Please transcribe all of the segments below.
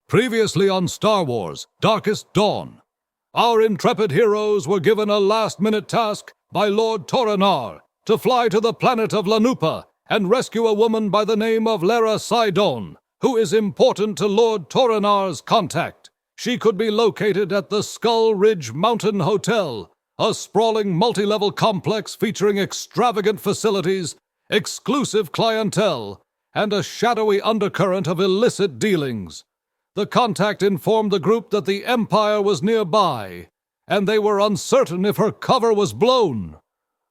Previously on Star Wars: Darkest Dawn. Our intrepid heroes were given a last-minute task by Lord Toronar to fly to the planet of Lanupa and rescue a woman by the name of Lara Sidon, who is important to Lord Toronar's contact. She could be located at the Skull Ridge Mountain Hotel, a sprawling multi-level complex featuring extravagant facilities, exclusive clientele, and a shadowy undercurrent of illicit dealings. The contact informed the group that the Empire was nearby, and they were uncertain if her cover was blown,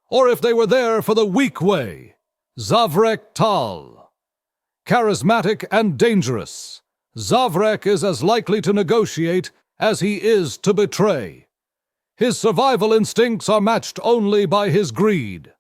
or if they were there for the weak way. Zavrek Tal. Charismatic and dangerous, Zavrek is as likely to negotiate as he is to betray. His survival instincts are matched only by his greed.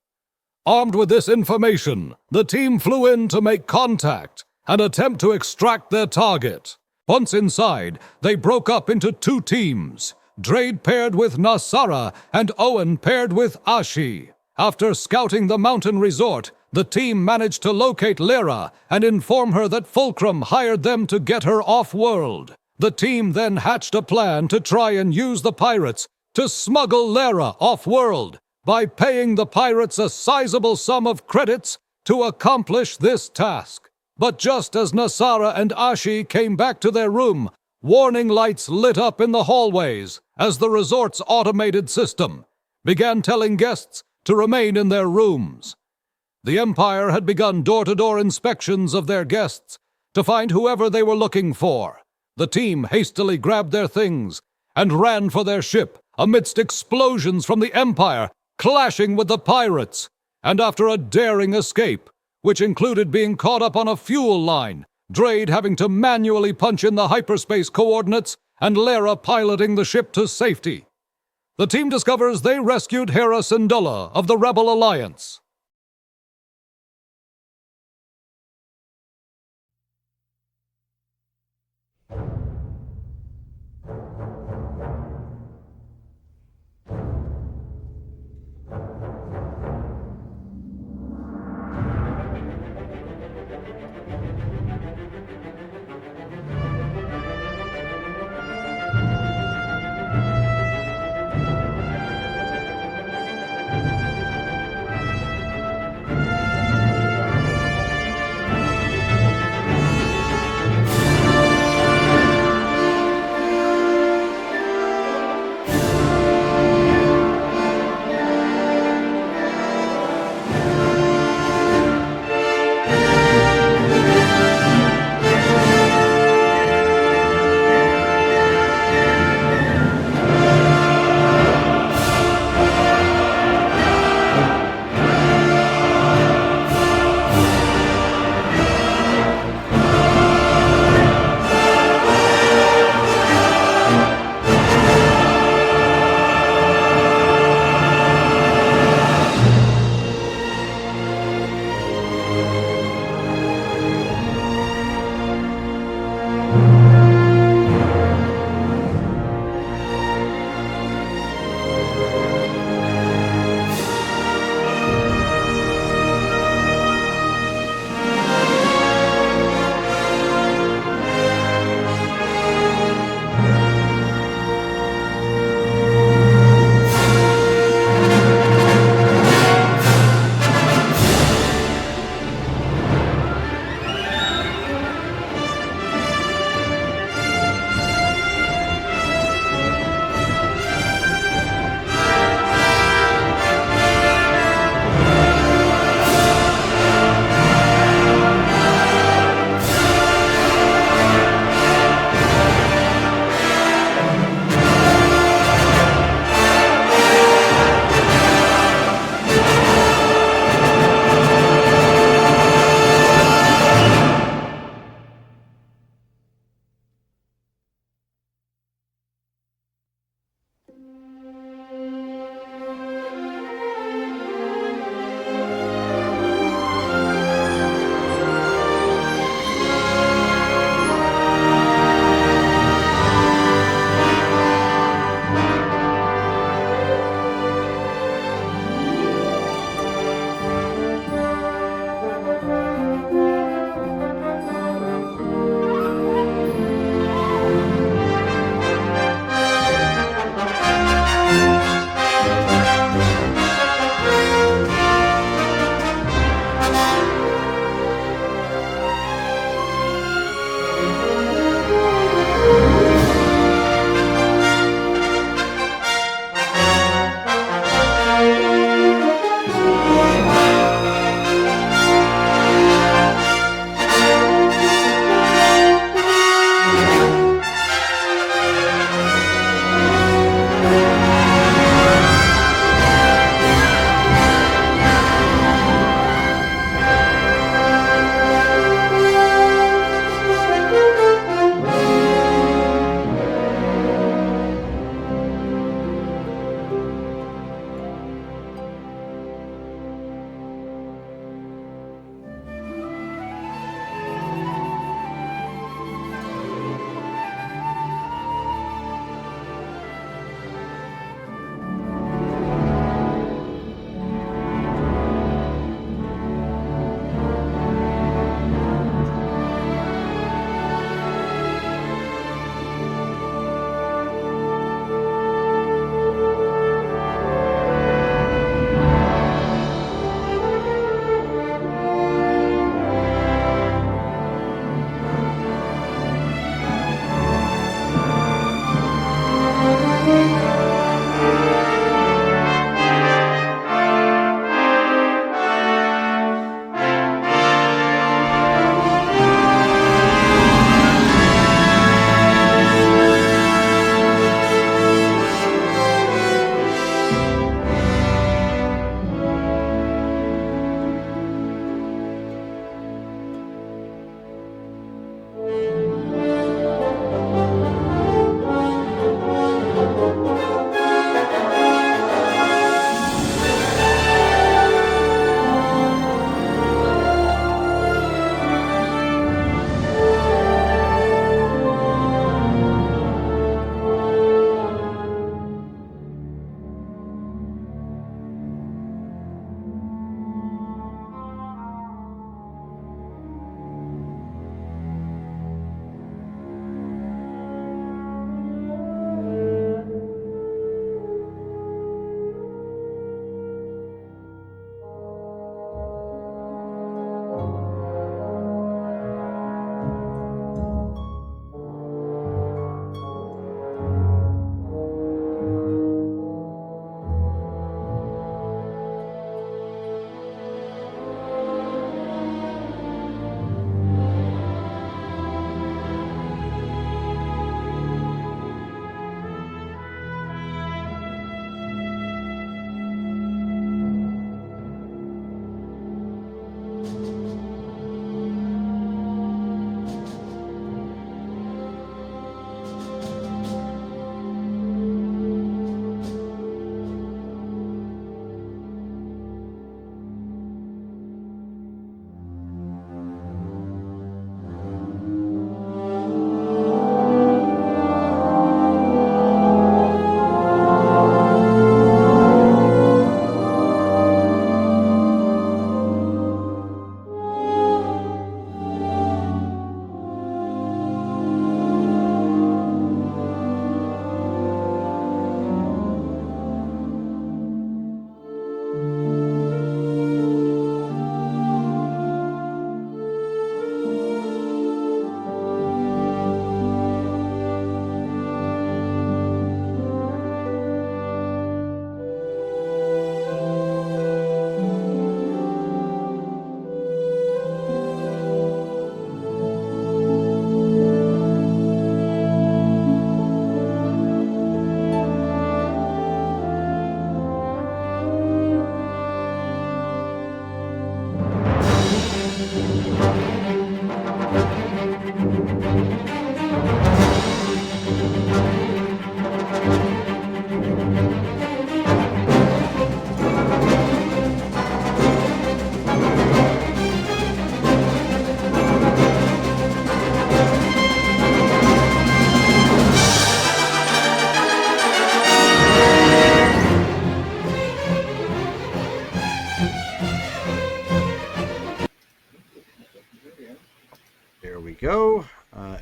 Armed with this information, the team flew in to make contact and attempt to extract their target. Once inside, they broke up into two teams, Drade paired with Nasara and Owen paired with Ashi. After scouting the mountain resort, the team managed to locate Lyra and inform her that Fulcrum hired them to get her off-world. The team then hatched a plan to try and use the pirates to smuggle Lyra off-world by paying the pirates a sizable sum of credits to accomplish this task. But just as Nasara and Ashi came back to their room, warning lights lit up in the hallways as the resort's automated system began telling guests to remain in their rooms. The Empire had begun door-to-door inspections of their guests to find whoever they were looking for. The team hastily grabbed their things and ran for their ship amidst explosions from the Empire clashing with the pirates, and after a daring escape, which included being caught up on a fuel line, Drade having to manually punch in the hyperspace coordinates, and Lara piloting the ship to safety. The team discovers they rescued Hera Syndulla of the Rebel Alliance.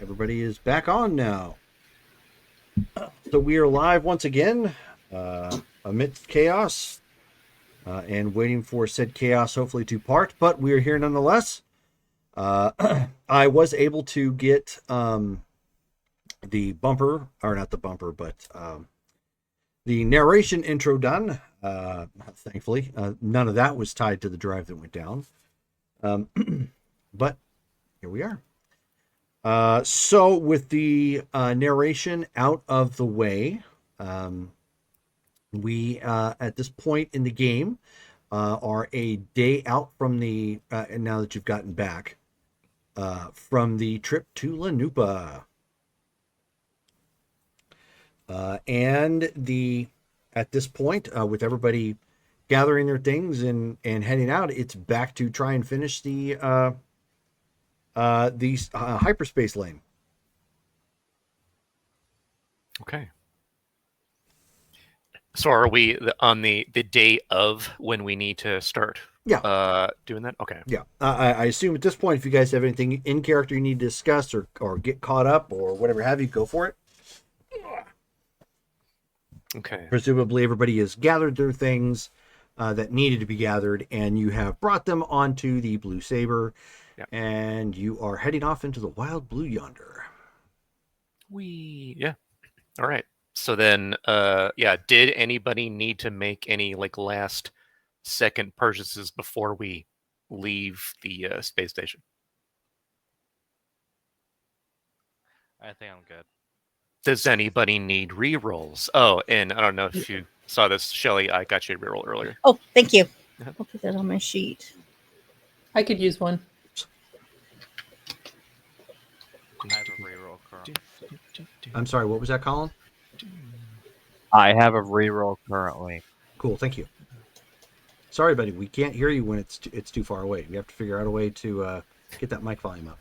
Everybody is back on now. So we are live once again, amidst chaos, and waiting for said chaos hopefully to part, but we are here nonetheless. I was able to get the bumper, or not the bumper, but the narration intro done. Thankfully, none of that was tied to the drive that went down. But here we are. So with the narration out of the way, we at this point in the game are a day out from the and now that you've gotten back from the trip to Lanupa. And the at this point, with everybody gathering their things and heading out, it's back to try and finish the hyperspace lane. Okay. So are we on the day of when we need to start? Yeah. Doing that. Okay. Yeah. I assume at this point, if you guys have anything in character you need to discuss or get caught up or whatever have you, go for it. Okay. Presumably, everybody has gathered their things that needed to be gathered, and you have brought them onto the Blue Saber, Yep. and you are heading off into the wild blue yonder. Yeah. All right. So then, yeah, did anybody need to make any like last second purchases before we leave the space station? I think I'm good. Does anybody need rerolls? Oh, and I don't know if you saw this, Shelly. I got you a reroll earlier. Oh, thank you. Yeah. I'll put that on my sheet. I could use one. I have a reroll currently. I'm sorry, what was that, Colin? I have a reroll currently. Cool, thank you. Sorry, buddy, we can't hear you when it's too far away. We have to figure out a way to get that mic volume up.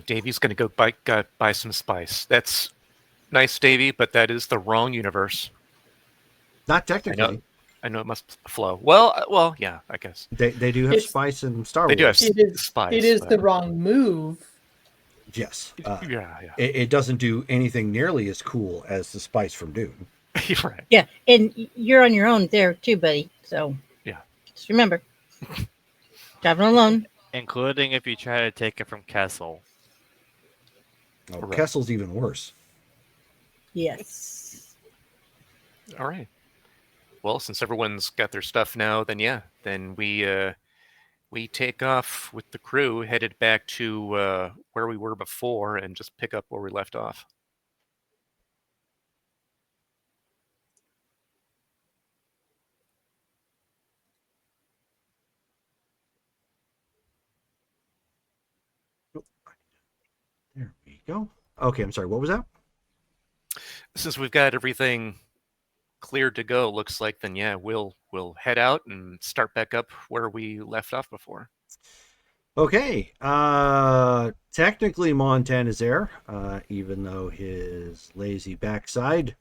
Davey's gonna go buy some spice. That's nice, Davey, but that is the wrong universe. Not technically. I know it must flow. Well, yeah, I guess They do have It's- spice in Star they Wars. do have It is. spice. It is but- the wrong move. Yes. yeah. It doesn't do anything nearly as cool as the spice from Dune. You're right. Yeah, and you're on your own there too, buddy. So Yeah. just remember, traveling alone. Including if you try to take it from Kessel. Oh, Right. Kessel's even worse. Yes. All right. Well, since everyone's got their stuff now, then we take off with the crew, headed back to where we were before, and just pick up where we left off. There we go. Okay, I'm sorry, what was that? Since we've got everything cleared to go, looks like, then yeah, we'll head out and start back up where we left off before. Okay. Technically Montan is there, even though his lazy backside,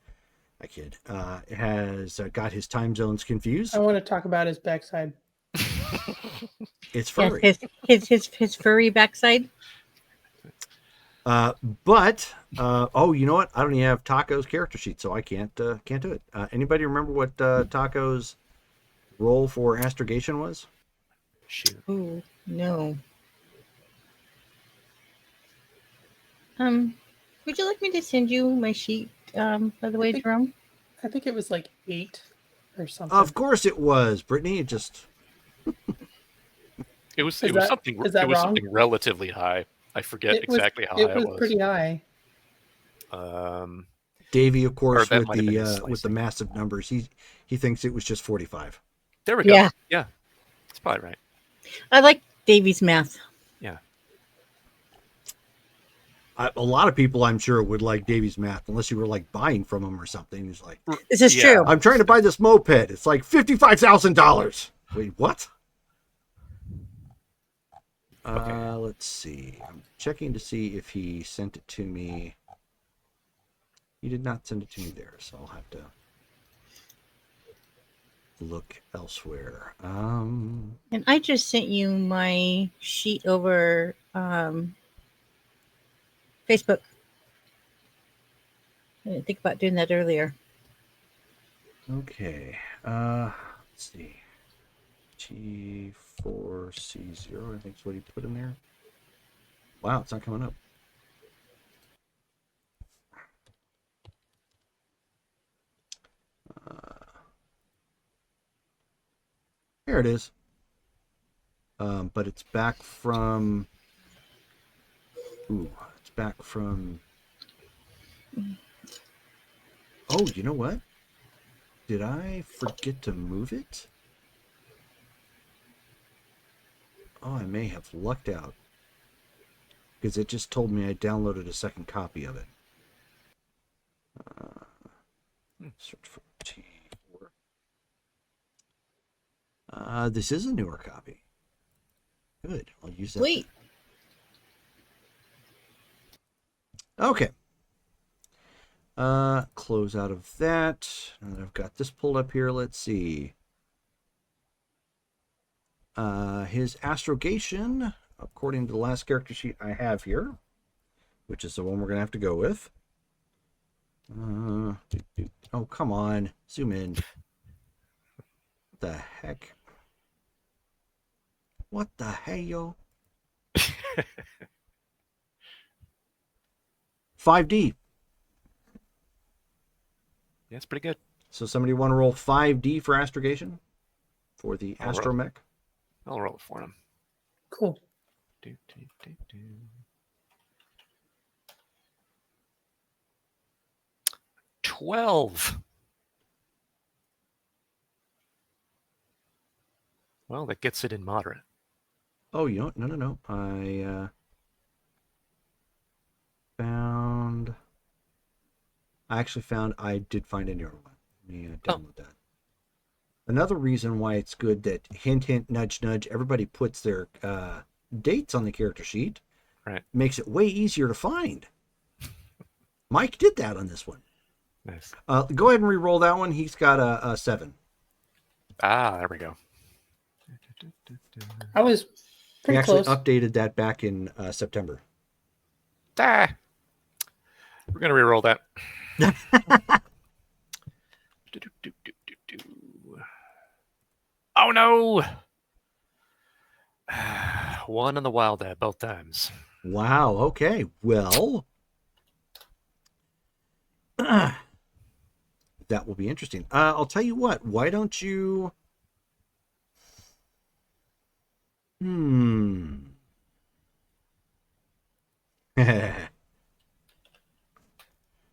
I kid, has got his time zones confused. I want to talk about his backside. It's Yeah, furry. his furry backside. But oh, you know what? I don't even have Taco's character sheet, so I can't do it. Anybody remember what Taco's role for astrogation was? Shoot. Oh no. Would you like me to send you my sheet? By the way, Jerome. I think it was like 8 or something. Of course it was, Brittany. It just It was Is that- something. is that It was wrong? something relatively high. I forget It was- exactly how it high was it was. pretty high. Davey, of course, that with might have been his the slicing. massive numbers. He thinks it was just 45. There we go. Yeah. Yeah, that's probably right. I like Davy's math. Yeah. A lot of people, I'm sure, would like Davey's math, unless you were like buying from him or something. He's like, This is Yeah. true. I'm trying to buy this moped. It's like $55,000. Wait, what? Okay. Let's see. I'm checking to see if he sent it to me. He did not send it to me there, so I'll have to. look elsewhere. And I just sent you my sheet over Facebook. I didn't think about doing that earlier. Okay. Let's see. G4C0, I think is what he put in there. Wow, it's not coming up. Here it is. But it's back from. Ooh, it's back from. Oh, you know what? Did I forget to move it? Oh, I may have lucked out. Because it just told me I downloaded a second copy of it. Search for T4. This is a newer copy. Good. I'll use that. Sweet. Okay. Close out of that. And I've got this pulled up here. Let's see. His astrogation, according to the last character sheet I have here, which is the one we're going to have to go with. Oh, come on. Zoom in. What the heck? What the hell? 5D. Yeah, it's pretty good. So somebody want to roll 5D for astrogation? For the I'll roll. astromech? I'll roll it for him. Cool. 12. Well, that gets it in moderate. Oh, you know, no. I did find a newer one. Let me download that. Another reason why it's good that hint, hint, nudge, nudge, everybody puts their dates on the character sheet. Right. Makes it way easier to find. Mike did that on this one. Nice. Go ahead and re-roll that one. He's got a 7. Ah, there we go. I was He pretty actually close. updated that back in September. Ah, we're gonna re-roll that. Oh no! 1 on the wild at both times. Wow. Okay. Well, that will be interesting. I'll tell you what. Why don't you?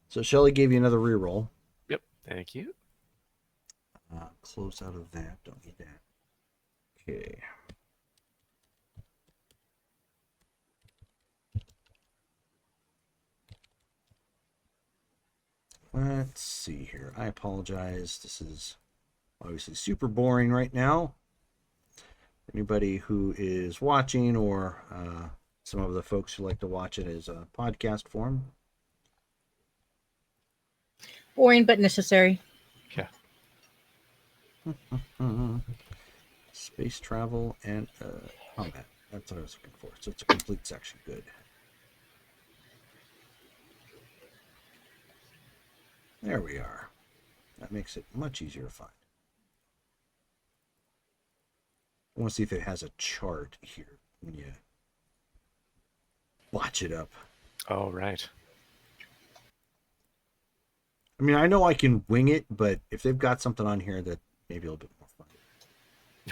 So Shelly gave you another reroll. Yep. Thank you. Close out of that. Don't need that. Okay. Let's see here. I apologize. This is obviously super boring right now. Anybody who is watching, or some of the folks who like to watch it as a podcast form. Boring but necessary. Okay. Space travel and combat. That's what I was looking for. So it's a complete section. Good. There we are. That makes it much easier to find. I want to see if it has a chart here when you watch it up. Oh, right. I mean, I know I can wing it, but if they've got something on here that maybe a little bit more fun,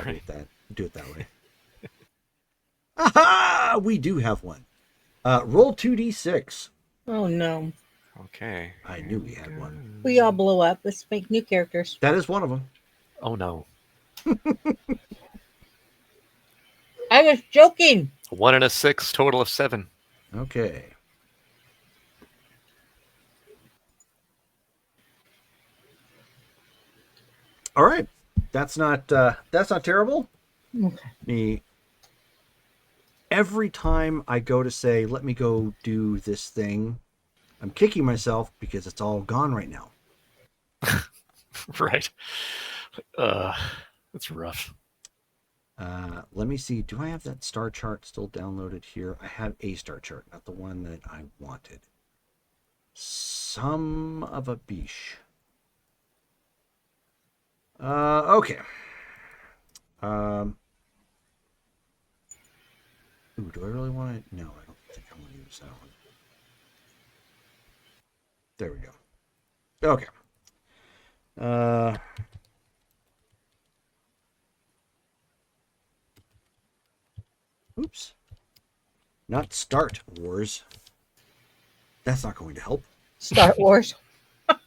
Right. do it that way. Aha! We do have one. Roll 2d6. Oh no. Okay. I knew we had one. We all blow up. Let's make new characters. That is one of them. Oh no. I was joking. 1 and a 6, total of 7. Okay. All right. That's not terrible. Okay. Every time I go to say, let me go do this thing, I'm kicking myself because it's all gone right now. Right. That's rough. Let me see. Do I have that star chart still downloaded here? I have a star chart, not the one that I wanted. Some of a biche. Okay. Ooh, do I really want to? No, I don't think I want to use that one. There we go. Okay. Oops. Not Start Wars. That's not going to help. Star Wars. Let's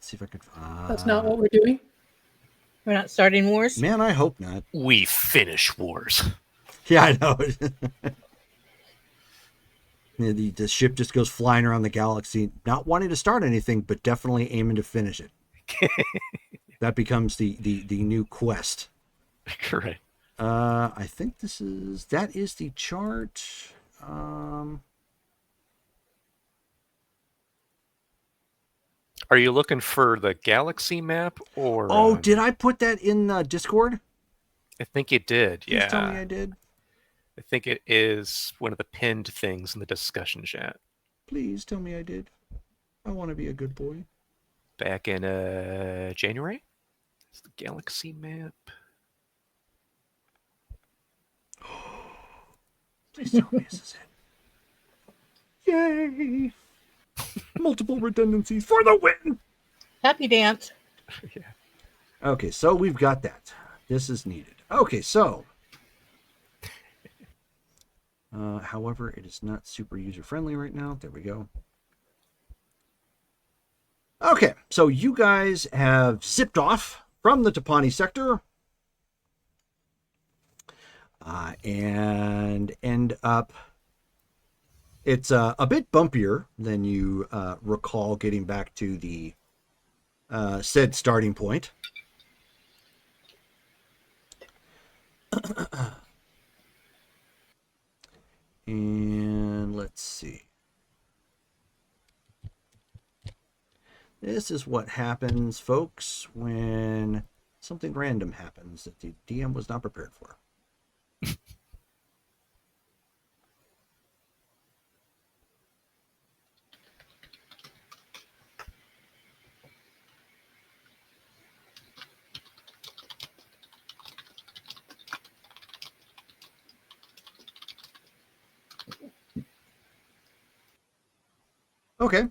see if I can. That's not what we're doing. We're not starting wars. Man, I hope not. We finish wars. Yeah, I know. Yeah, the ship just goes flying around the galaxy, not wanting to start anything, but definitely aiming to finish it. That becomes the new quest. Correct. I think that is the chart. Are you looking for the galaxy map or? Oh, did I put that in Discord? I think you did. Please tell me Yeah. I did. I think it is one of the pinned things in the discussion chat. Please tell me I did. I want to be a good boy. Back in January. It's the galaxy map. Please tell me this is it. Yay! Multiple redundancies for the win! Happy dance. Yeah. Okay, so we've got that. This is needed. Okay, so. However, it is not super user-friendly right now. There we go. Okay, so you guys have zipped off from the Tapani sector. And end up. It's a bit bumpier than you recall getting back to the said starting point. And let's see. This is what happens, folks, when something random happens that the DM was not prepared for. Okay.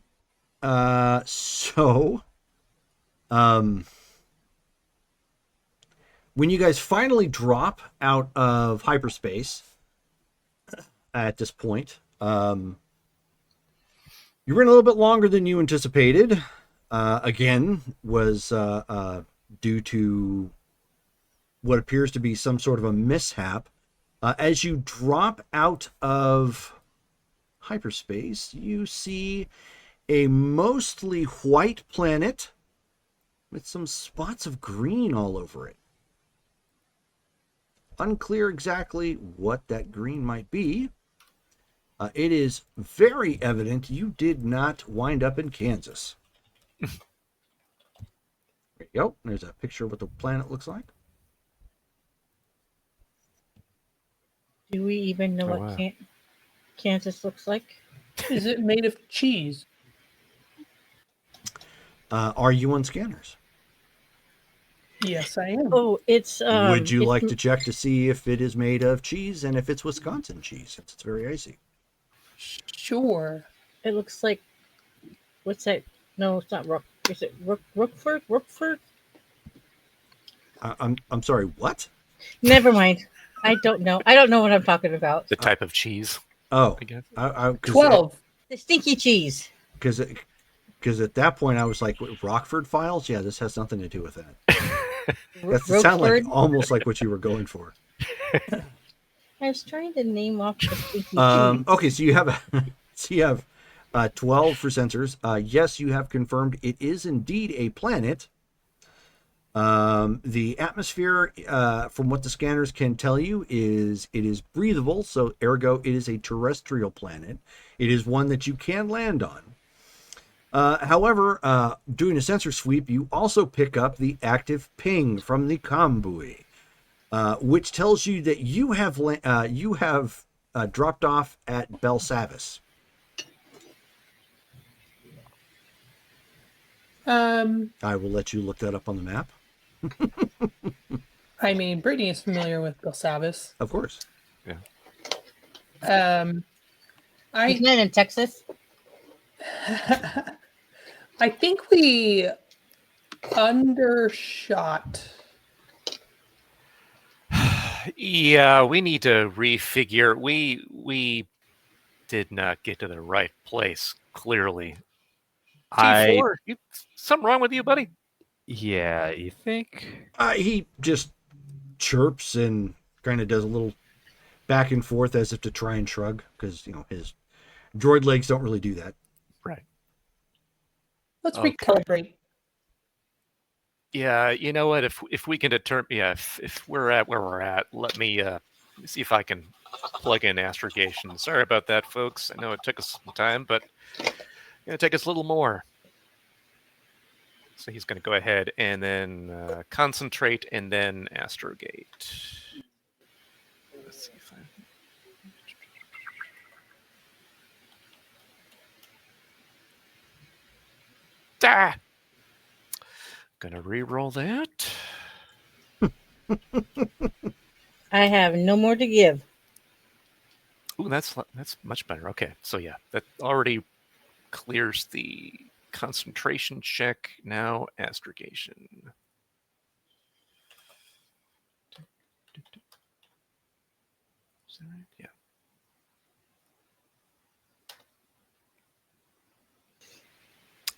When you guys finally drop out of hyperspace at this point, you ran a little bit longer than you anticipated. Again, was due to what appears to be some sort of a mishap. As you drop out of hyperspace, you see a mostly white planet with some spots of green all over it. Unclear exactly what that green might be. It is very evident you did not wind up in Kansas. There you go. There's a picture of what the planet looks like. Do we even know Oh, what wow. Kansas looks like? Is it made of cheese? Are you on scanners? Yes, I am. Oh, it's. Would you it's- like to check to see if it is made of cheese and if it's Wisconsin cheese, since it's very icy? Sure. It looks like. What's that? No, it's not Rook. Is it Rookford? Rookford? I'm sorry, what? Never mind. I don't know. I don't know what I'm talking about. The type of cheese, Oh, I guess. 12. The stinky cheese. Because at that point I was like, Rockford Files? Yeah, this has nothing to do with that. That sounded like Rookford? almost like what you were going for. I was trying to name off the stinky cheese. Okay, so you have 12 for sensors. Yes, you have confirmed it is indeed a planet. The atmosphere, from what the scanners can tell you, is it is breathable, so ergo it is a terrestrial planet. It is one that you can land on. However, doing a sensor sweep, you also pick up the active ping from the comm buoy, which tells you that you have dropped off at Belsavis. I will let you look that up on the map. I mean, Brittany is familiar with Belsavis. Of course. Um, Isn't I it in Texas? I think we undershot. Yeah, we need to refigure. We did not get to the right place. Clearly, T4. Something wrong with you, buddy? Yeah, you think? He just chirps and kind of does a little back and forth as if to try and shrug, because his droid legs don't really do that. Right. Let's Okay. recalibrate. Yeah, you know what? If we can determine, if we're at where we're at, let me see if I can plug in astrogation. Sorry about that, folks. I know it took us some time, but it's gonna take us a little more. So he's going to go ahead and then concentrate and then astrogate. Let's see if I... Ah! Gonna re-roll that. I have no more to give. Ooh, that's much better. Okay, so yeah, that already clears the concentration check. Now astrogation. Is that right? Yeah.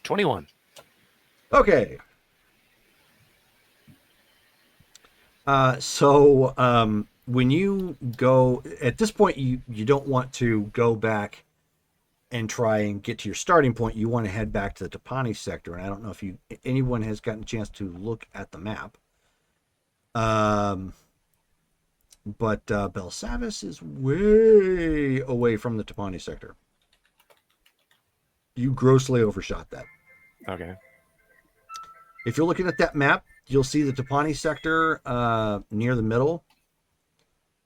$21. Okay. So when you go at this point, you don't want to go back and try and get to your starting point. You want to head back to the Tapani sector, and I don't know if anyone has gotten a chance to look at the map. But Belsavis is way away from the Tapani sector. You grossly overshot that. Okay. If you're looking at that map, you'll see the Tapani sector near the middle,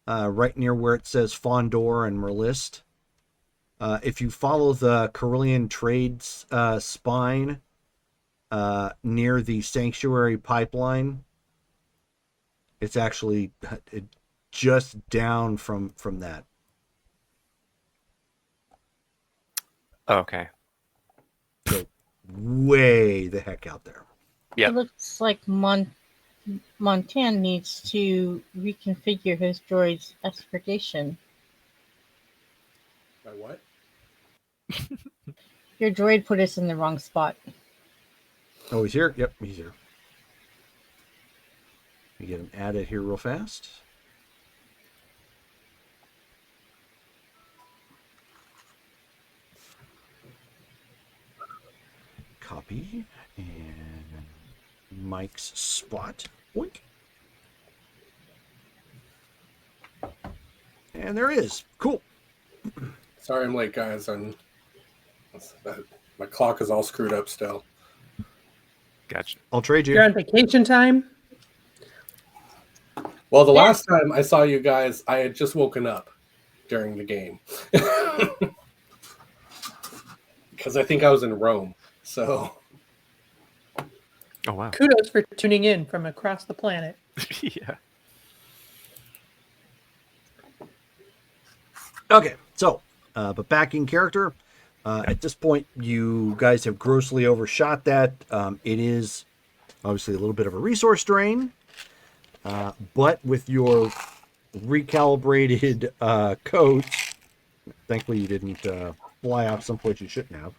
right near where it says Fondor and Merlist. If you follow the Carillion Trades spine near the Sanctuary Pipeline, it's actually just down from that. Okay. So way the heck out there. Yeah. It looks like Montan needs to reconfigure his droid's astrogation. My what? Your droid put us in the wrong spot. Oh, he's here? Yep, he's here. We get him added here real fast. Copy. And Mike's spot. Boink. And there it is. Cool. Sorry I'm late, guys. My clock is all screwed up still. Gotcha. I'll trade you. You're on vacation time? Well, the last time I saw you guys, I had just woken up during the game. Because I think I was in Rome. So, Oh, wow. Kudos for tuning in from across the planet. Yeah. Okay, so, but back in character, at this point, you guys have grossly overshot that. It is obviously a little bit of a resource drain, but with your recalibrated codes, thankfully you didn't fly off someplace you shouldn't have,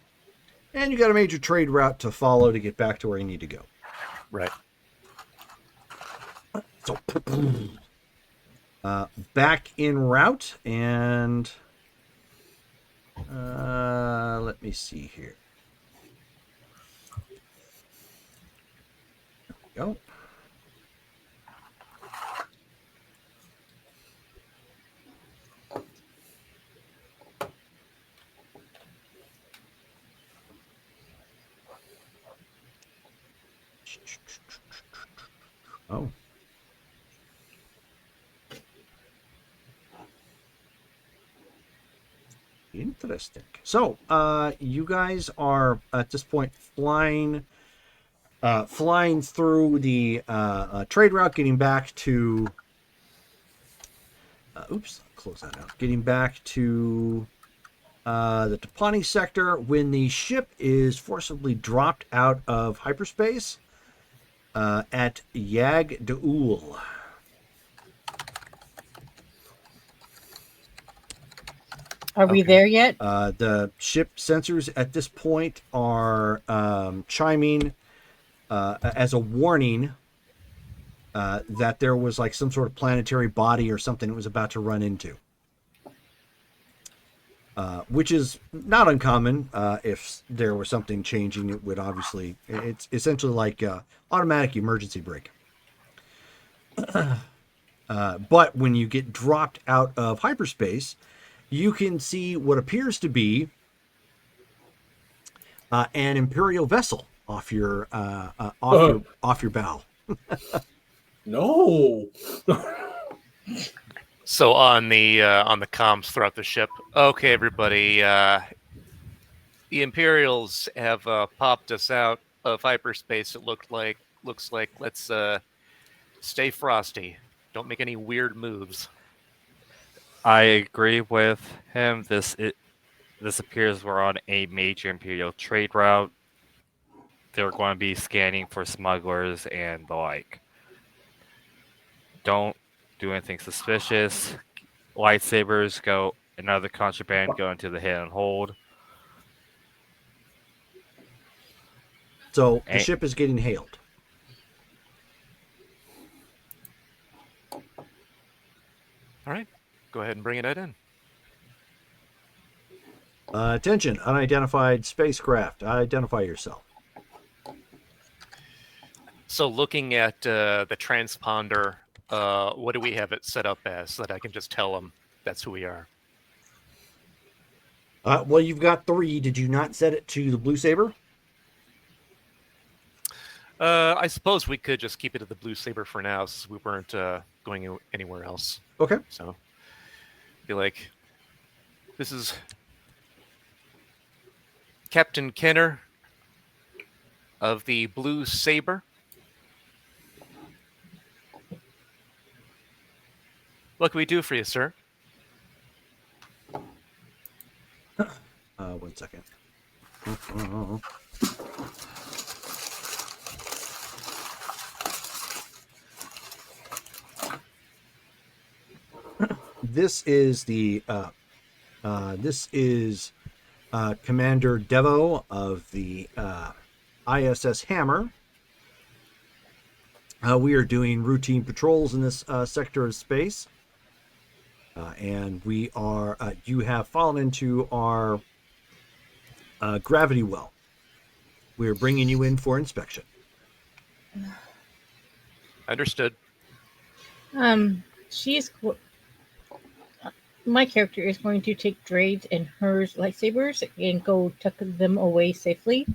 and you got a major trade route to follow to get back to where you need to go. Right. So, back en route, and let me see here. There we go. Oh. Interesting. So, you guys are at this point flying through the trade route, getting back to. Oops, close that out. Getting back to the Tapani sector when the ship is forcibly dropped out of hyperspace at Yag Daul. Are we Okay. there yet? The ship sensors at this point are chiming as a warning that there was like some sort of planetary body or something it was about to run into. Which is not uncommon. If there was something changing, it would obviously, it's essentially like automatic emergency brake. But when you get dropped out of hyperspace, you can see what appears to be an Imperial vessel off your off your bow. No. So on the comms throughout the ship, okay, everybody, the Imperials have popped us out of hyperspace. It looks like let's stay frosty. Don't make any weird moves. I agree with him. This appears we're on a major Imperial trade route. They're going to be scanning for smugglers and the like. Don't do anything suspicious. Lightsabers go. Another contraband go into the hidden hold. So the Hey. ship is getting hailed. All right, go ahead and bring it in. Attention, unidentified spacecraft. Identify yourself. So looking at the transponder, what do we have it set up as so that I can just tell them that's who we are? Well, you've got 3. Did you not set it to the Blue Saber? I suppose we could just keep it at the Blue Saber for now, since we weren't going anywhere else. Okay. So, be like, this is Captain Kenner of the Blue Saber. What can we do for you, sir? 1 second. This is the Commander Devo of the ISS Hammer. We are doing routine patrols in this sector of space, and we are. You have fallen into our gravity well. We are bringing you in for inspection. Understood. She's. My character is going to take Drade's and hers lightsabers and go tuck them away safely.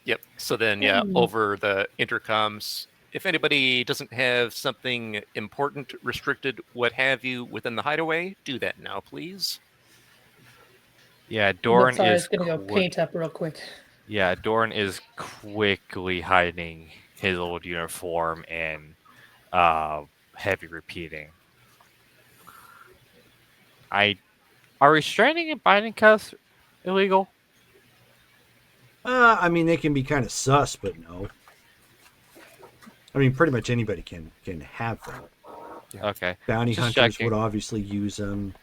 Yep. So then, yeah, over the intercoms, if anybody doesn't have something important, restricted, what have you, within the hideaway, do that now, please. Yeah, Doran Sorry, I is was gonna go quick- paint up real quick. Yeah, Doran is quickly hiding his old uniform and heavy repeating. Are restraining and binding cuffs illegal? I mean, they can be kind of sus, but no. I mean, pretty much anybody can have them. Okay. Bounty Just hunters checking. would obviously use them.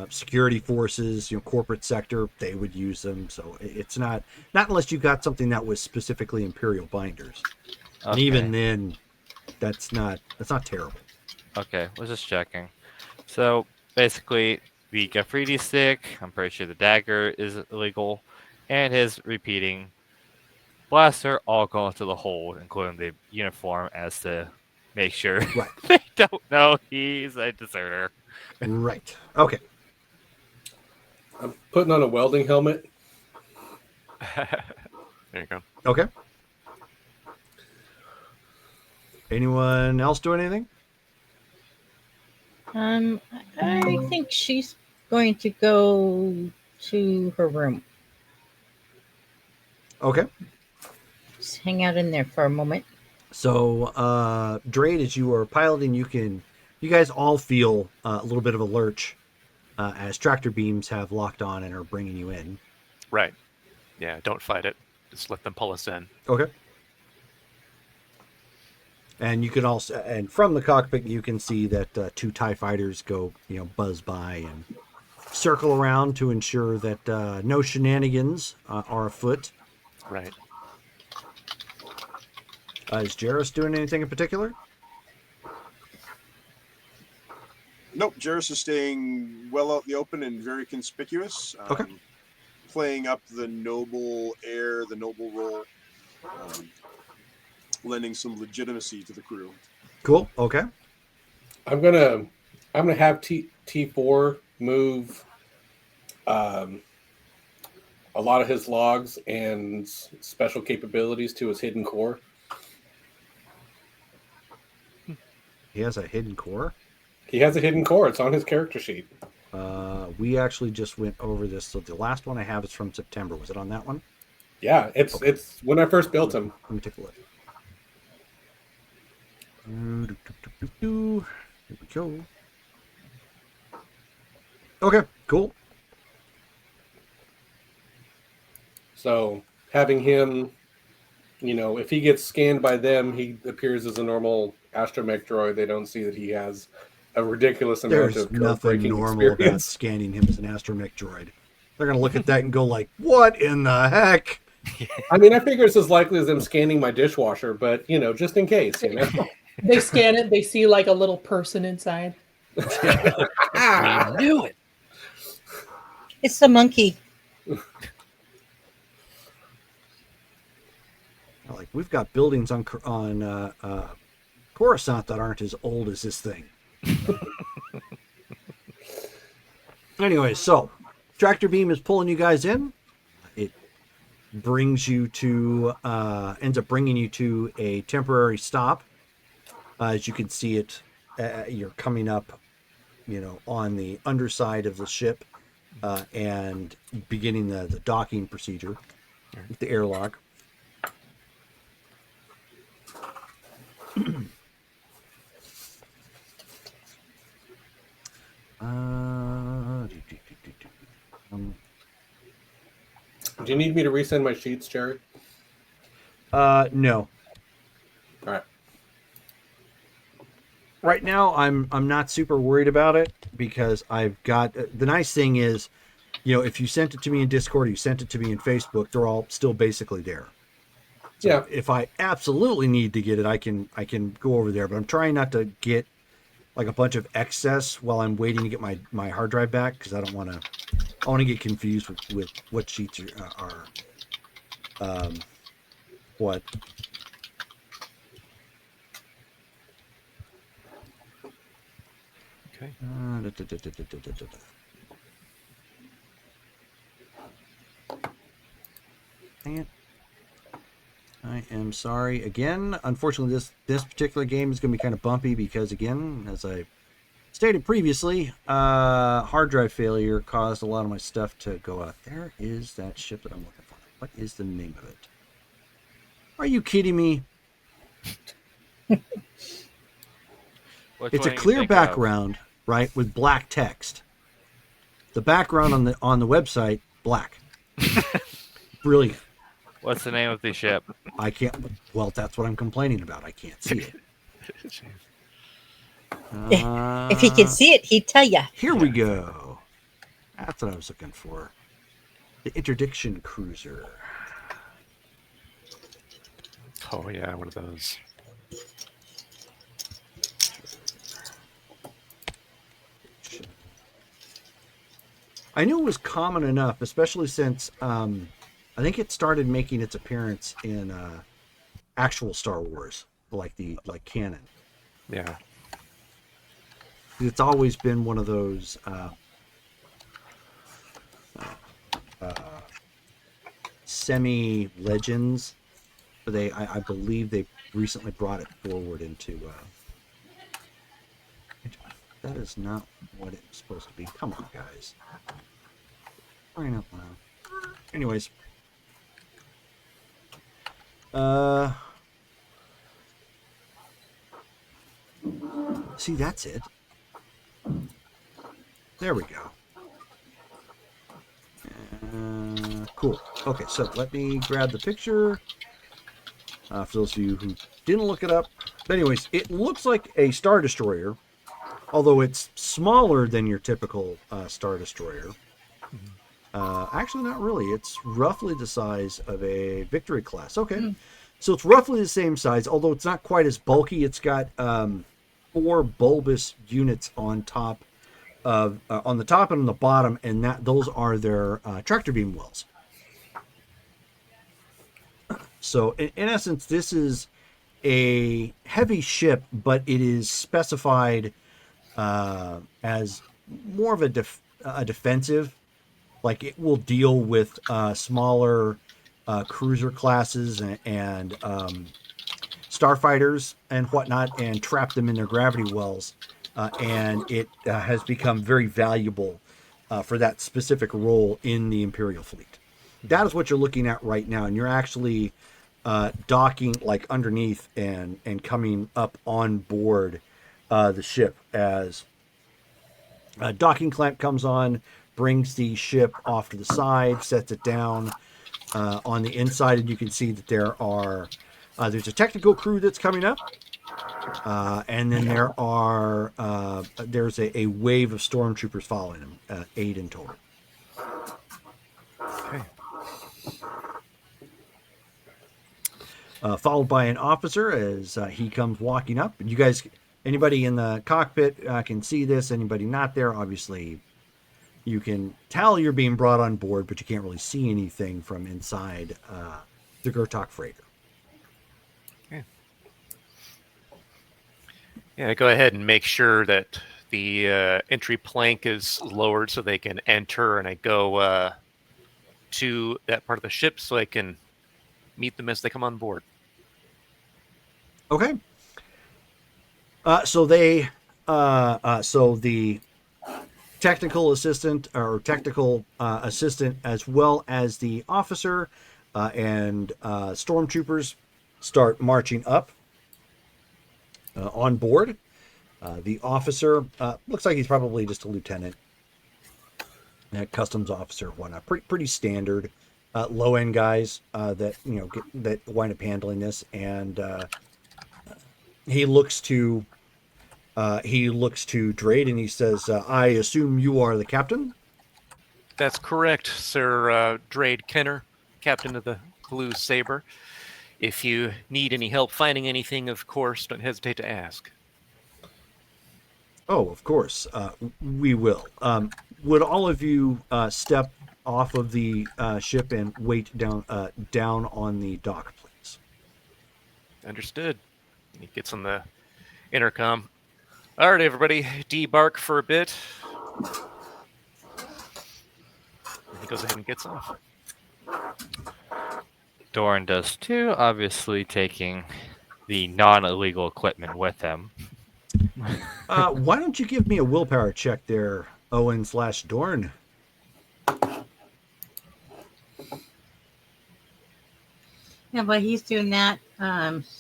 Security forces, corporate sector, they would use them. So it's not unless you got something that was specifically Imperial binders. And Okay. even then, that's not terrible. Okay, was just checking. So basically, the Gafridi stick, I'm pretty sure the dagger is illegal, and his repeating blaster all go into the hold, including the uniform, as to make sure Right. they don't know he's a deserter. Right. Okay. I'm putting on a welding helmet. There you go. Okay. Anyone else doing anything? I think she's going to go to her room. Okay. Just hang out in there for a moment. So, Drade, as you are piloting, you guys all feel a little bit of a lurch as tractor beams have locked on and are bringing you in. Right. Yeah, don't fight it. Just let them pull us in. Okay. And you can also, and from the cockpit, you can see that 2 TIE fighters go, buzz by and circle around to ensure that no shenanigans are afoot. Right. Is Jarrus doing anything in particular? Nope, Jarrus is staying well out in the open and very conspicuous. Okay. Playing up the noble air, the noble role, lending some legitimacy to the crew. Cool. Okay. I'm gonna have T4 move a lot of his logs and special capabilities to his hidden core. He has a hidden core. He has a hidden core. It's on his character sheet. We actually just went over this. So the last one I have is from September. Was it on that one? Yeah, it's when I first built him. Let me take a look. Here we go. Okay, cool. So having him, if he gets scanned by them, he appears as a normal astromech droid. They don't see that he has a ridiculous amount There's of nothing code-breaking normal about experience. scanning him as an astromech droid. They're gonna look at that and go like, "What in the heck?" I mean, I figure it's as likely as them scanning my dishwasher, but just in case, They scan it, they see like a little person inside. I knew it. It's the monkey. Like, we've got buildings on Coruscant that aren't as old as this thing. Anyway, so tractor beam is pulling you guys in. It brings you to ends up bringing you to a temporary stop. As you can see it, you're coming up, on the underside of the ship and beginning the docking procedure with the airlock. Do you need me to resend my sheets, Jerry? No. All right. Right now, I'm not super worried about it because I've got the nice thing is, if you sent it to me in Discord or you sent it to me in Facebook, they're all still basically there. So Yeah. if I absolutely need to get it, I can go over there, but I'm trying not to get like a bunch of excess while I'm waiting to get my hard drive back because I want to get confused with what sheets are what. Okay. Dang it. I am sorry again. Unfortunately, this particular game is going to be kind of bumpy because, again, as I stated previously, hard drive failure caused a lot of my stuff to go out. There is that ship that I'm looking for. What is the name of it? Are you kidding me? Which It's one a you clear think of? background, right, with black text. The background on the website, black. Brilliant. What's the name of the ship? I can't. Well, that's what I'm complaining about. I can't see it. If he could see it, he'd tell you. Here we go. That's what I was looking for. The Interdiction Cruiser. Oh yeah, one of those. I knew it was common enough, especially since I think it started making its appearance in actual Star Wars, like canon. Yeah. It's always been one of those semi legends I believe they recently brought it forward into. That is not what it's supposed to be. Come on, guys. Crying out loud. Anyways. See, that's it. There we go. Cool. Okay, so let me grab the picture. For those of you who didn't look it up. But anyways, it looks like a Star Destroyer, although it's smaller than your typical Star Destroyer. Actually, not really. It's roughly the size of a Victory class. Okay. So it's roughly the same size, although it's not quite as bulky. It's got 4 bulbous units on top of on the top and on the bottom, and those are their tractor beam wells. So in essence, this is a heavy ship, but it is specified as more of a defensive. Like it will deal with smaller cruiser classes and starfighters and whatnot, and trap them in their gravity wells. And it has become very valuable for that specific role in the Imperial fleet. That is what you're looking at right now, and you're actually docking like underneath and coming up on board the ship as a docking clamp comes on, brings the ship off to the side, sets it down on the inside, and you can see that there are there's a technical crew that's coming up, and then there's a wave of stormtroopers following them, 8 in total. Okay. Followed by an officer as he comes walking up. You guys, anybody in the cockpit can see this. Anybody not there, obviously, you can tell you're being brought on board, but you can't really see anything from inside the Gertok freighter. Okay. Yeah, go ahead and make sure that the entry plank is lowered so they can enter, and I go to that part of the ship so I can meet them as they come on board. Okay. So the technical assistant as well as the officer and stormtroopers start marching up on board. The officer looks like he's probably just a lieutenant, customs officer, whatnot. Pretty standard low end guys that that wind up handling this, and he looks to Drade and he says, "I assume you are the captain?" That's correct, Sir Drade Kenner, captain of the Blue Saber. If you need any help finding anything, of course, don't hesitate to ask. Oh, of course, we will. Would all of you step off of the ship and wait down on the dock, please? Understood. He gets on the intercom. All right, everybody, debark for a bit. He goes ahead and gets off. Doran does too, obviously taking the non-illegal equipment with him. Why don't you give me a willpower check there, Owen/Dorn? Yeah, while he's doing that,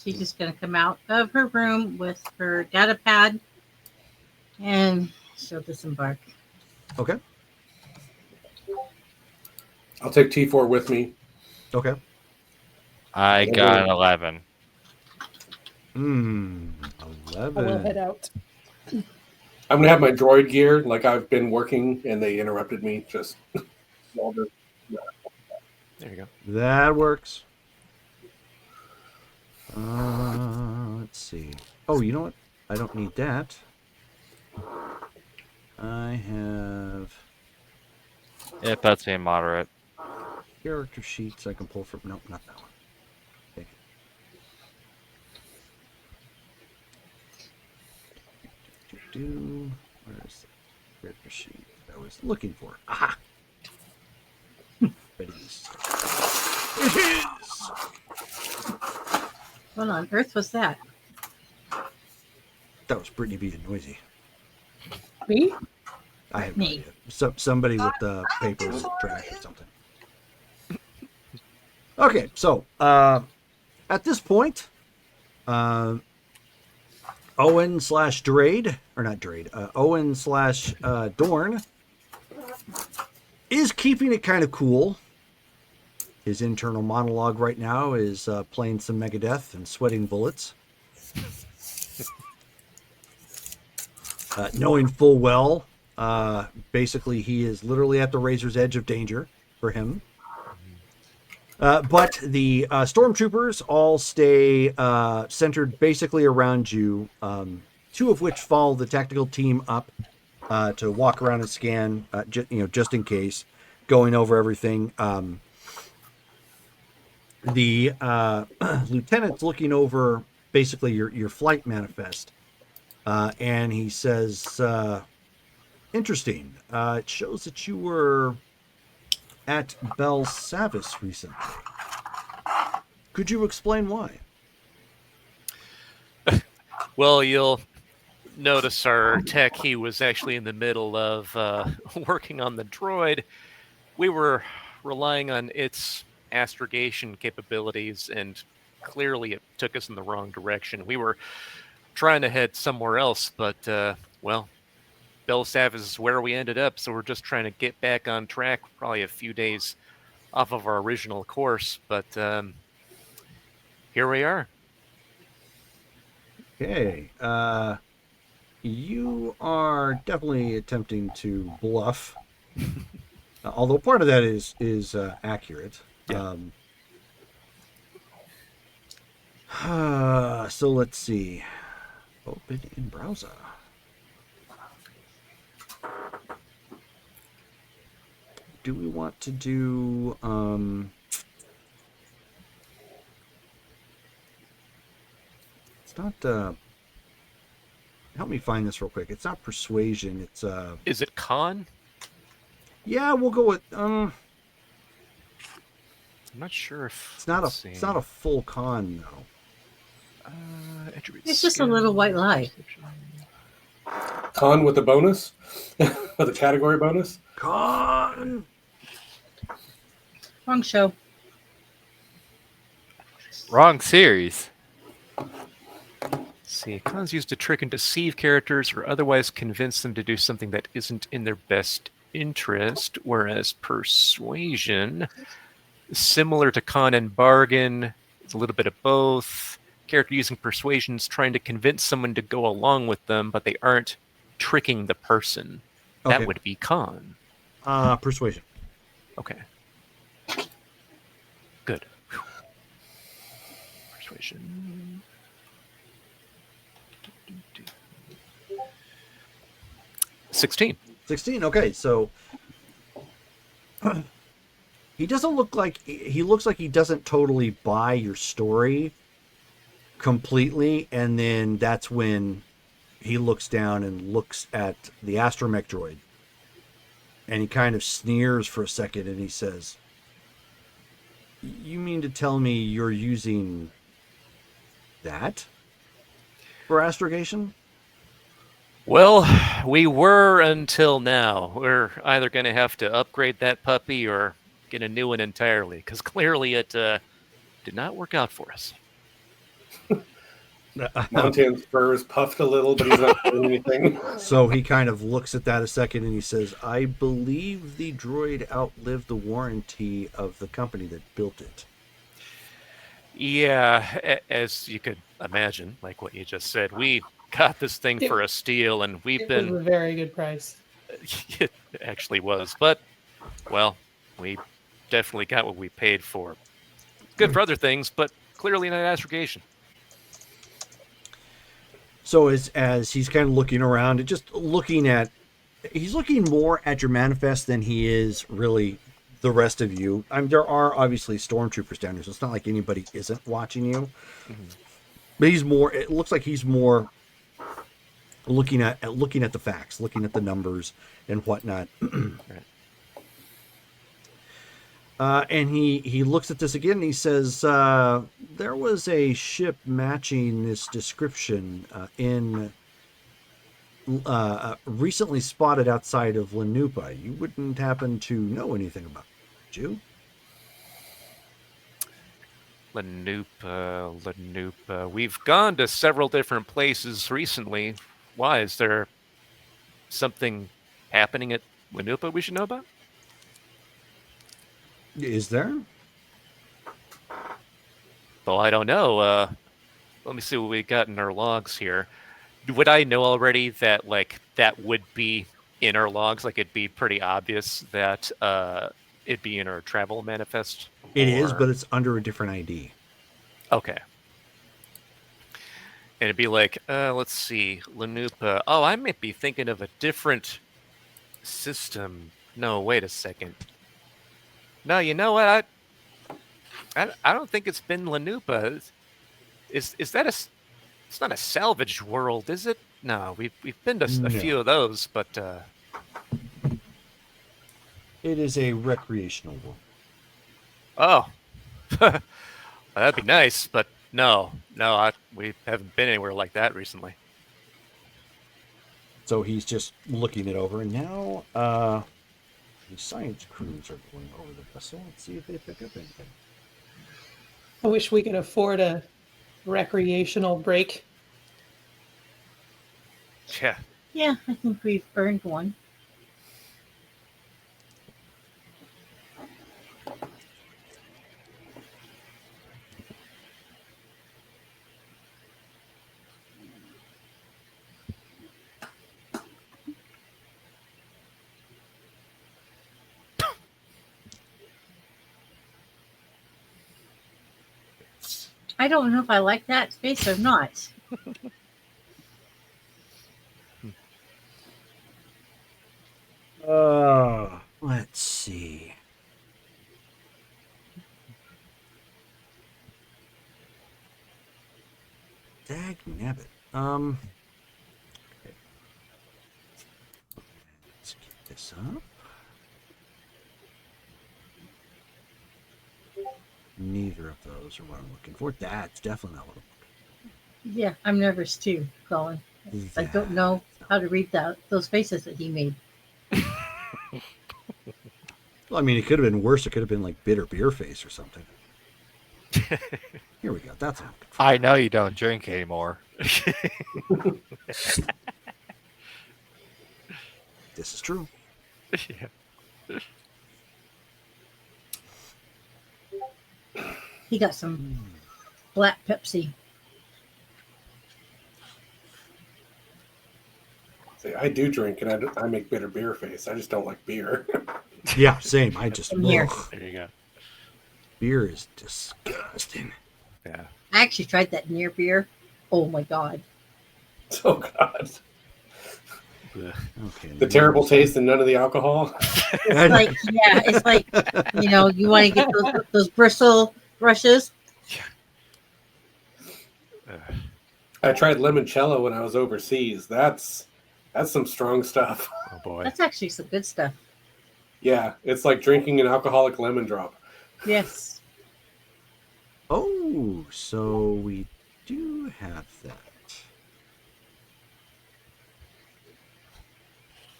she's just going to come out of her room with her data pad, and she'll disembark. Okay. I'll take T4 with me. Okay. I got an 11. 11. I will head out. I'm going to have my droid gear like I've been working, and they interrupted me. Just There you go. That works. Let's see. Oh, you know what? I don't need that. I have It puts me moderate. character sheets I can pull from. Nope, not that one. Take it. Where's the character sheet I was looking for? Aha! It is. It is! What on earth was that? That was Brittany being noisy. Me? I have no Me. idea. Somebody with the papers trash or something. Okay, so at this point, Owen slash Drade, or not Drade, Owen slash Dorn is keeping it kind of cool. His internal monologue right now is playing some Megadeth and sweating bullets. Knowing full well, basically he is literally at the razor's edge of danger for him. But the stormtroopers all stay centered basically around you, two of which follow the tactical team up to walk around and scan, just in case, going over everything. The lieutenant's looking over basically your flight manifest, and he says, interesting. It shows that you were at Bel Savis recently. Could you explain why? Well, you'll notice our tech, he was actually in the middle of working on the droid. We were relying on its astrogation capabilities, and clearly it took us in the wrong direction. We were trying to head somewhere else, but, well, Bel Savis is where we ended up, so we're just trying to get back on track, probably a few days off of our original course, but here we are. Okay. You are definitely attempting to bluff, although part of that is accurate. Yeah. So let's see. Open in browser. Do we want to do it's not help me find this real quick. It's not persuasion, it's Is it con? yeah, we'll go with I'm not sure if it's not let's see. it's not a full con though. Attribute It's just a skill, little white lie. Con with a bonus, with a category bonus. Con. Wrong show. Wrong series. See, con's used to trick and deceive characters or otherwise convince them to do something that isn't in their best interest, whereas persuasion, similar to con and bargain, it's a little bit of both. Character using persuasion is trying to convince someone to go along with them, but they aren't tricking the person. That Okay. would be con. Persuasion. Okay. Good. Whew. Persuasion. 16. 16. Okay, so he doesn't look like he looks like he doesn't totally buy your story completely, and then that's when he looks down and looks at the astromech droid, and he kind of sneers for a second, and he says, "You mean to tell me you're using that for astrogation?" Well, we were until now. We're either going to have to upgrade that puppy or get a new one entirely, because clearly it did not work out for us. Montan's fur is puffed a little, but he's not doing anything. So he kind of looks at that a second and he says, "I believe the droid outlived the warranty of the company that built it." Yeah, as you could imagine, like what you just said, we got this thing for a steal, and we've It been... was a very good price. It actually was, but, well, we definitely got what we paid for. Good for other things, but clearly not astrogation. So as he's kind of looking around and just looking at, he's looking more at your manifest than he is really the rest of you. I mean, there are obviously stormtroopers down there, so it's not like anybody isn't watching you. Mm-hmm. But he's more, it looks like he's more looking at the facts, looking at the numbers and whatnot. Right. And he looks at this again and he says, there was a ship matching this description recently spotted outside of Lanupa. You wouldn't happen to know anything about it, would you? Lanupa. We've gone to several different places recently. Why? Is there something happening at Lanupa we should know about? Is there? Well, I don't know. Let me see what we got in our logs here. Would I know already that that would be in our logs? Like it'd be pretty obvious that it'd be in our travel manifest? It is, but it's under a different ID. Okay. And it'd be like, let's see, Lanupa. Oh, I might be thinking of a different system. No, wait a second. No, you know what? I don't think it's been Lanupa. Is that it's not a salvage world, is it? No, we've been to a few of those, but it is a recreational world. Oh, well, that'd be nice, but no, we haven't been anywhere like that recently. So he's just looking it over, and now the science crews are going over the vessel. Let's see if they pick up anything. I wish we could afford a recreational break. Yeah. Yeah, I think we've earned one. I don't know if I like that space or not. Let's see. Dag nabbit. Okay. Let's get this up. Neither of those are what I'm looking for. That's definitely not what I'm looking Yeah, I'm nervous too, Colin. for. I don't know how to read those faces that he made. Well, I mean, it could have been worse. It could have been like bitter beer face or something. Here we go. That's what I'm looking for. I know you don't drink anymore. This is true. Yeah. He got some black Pepsi. See, I do drink, and I make bitter beer face. I just don't like beer. Yeah, same. I just Same here. There you go. Beer is disgusting. Yeah. I actually tried that near beer. Oh my god. Oh God, Okay. the terrible taste and none of the alcohol. It's like, yeah, it's like, you want to get those bristle rushes. I tried limoncello when I was overseas. That's some strong stuff. Oh boy. That's actually some good stuff. Yeah, it's like drinking an alcoholic lemon drop. Yes. Oh, so we do have that.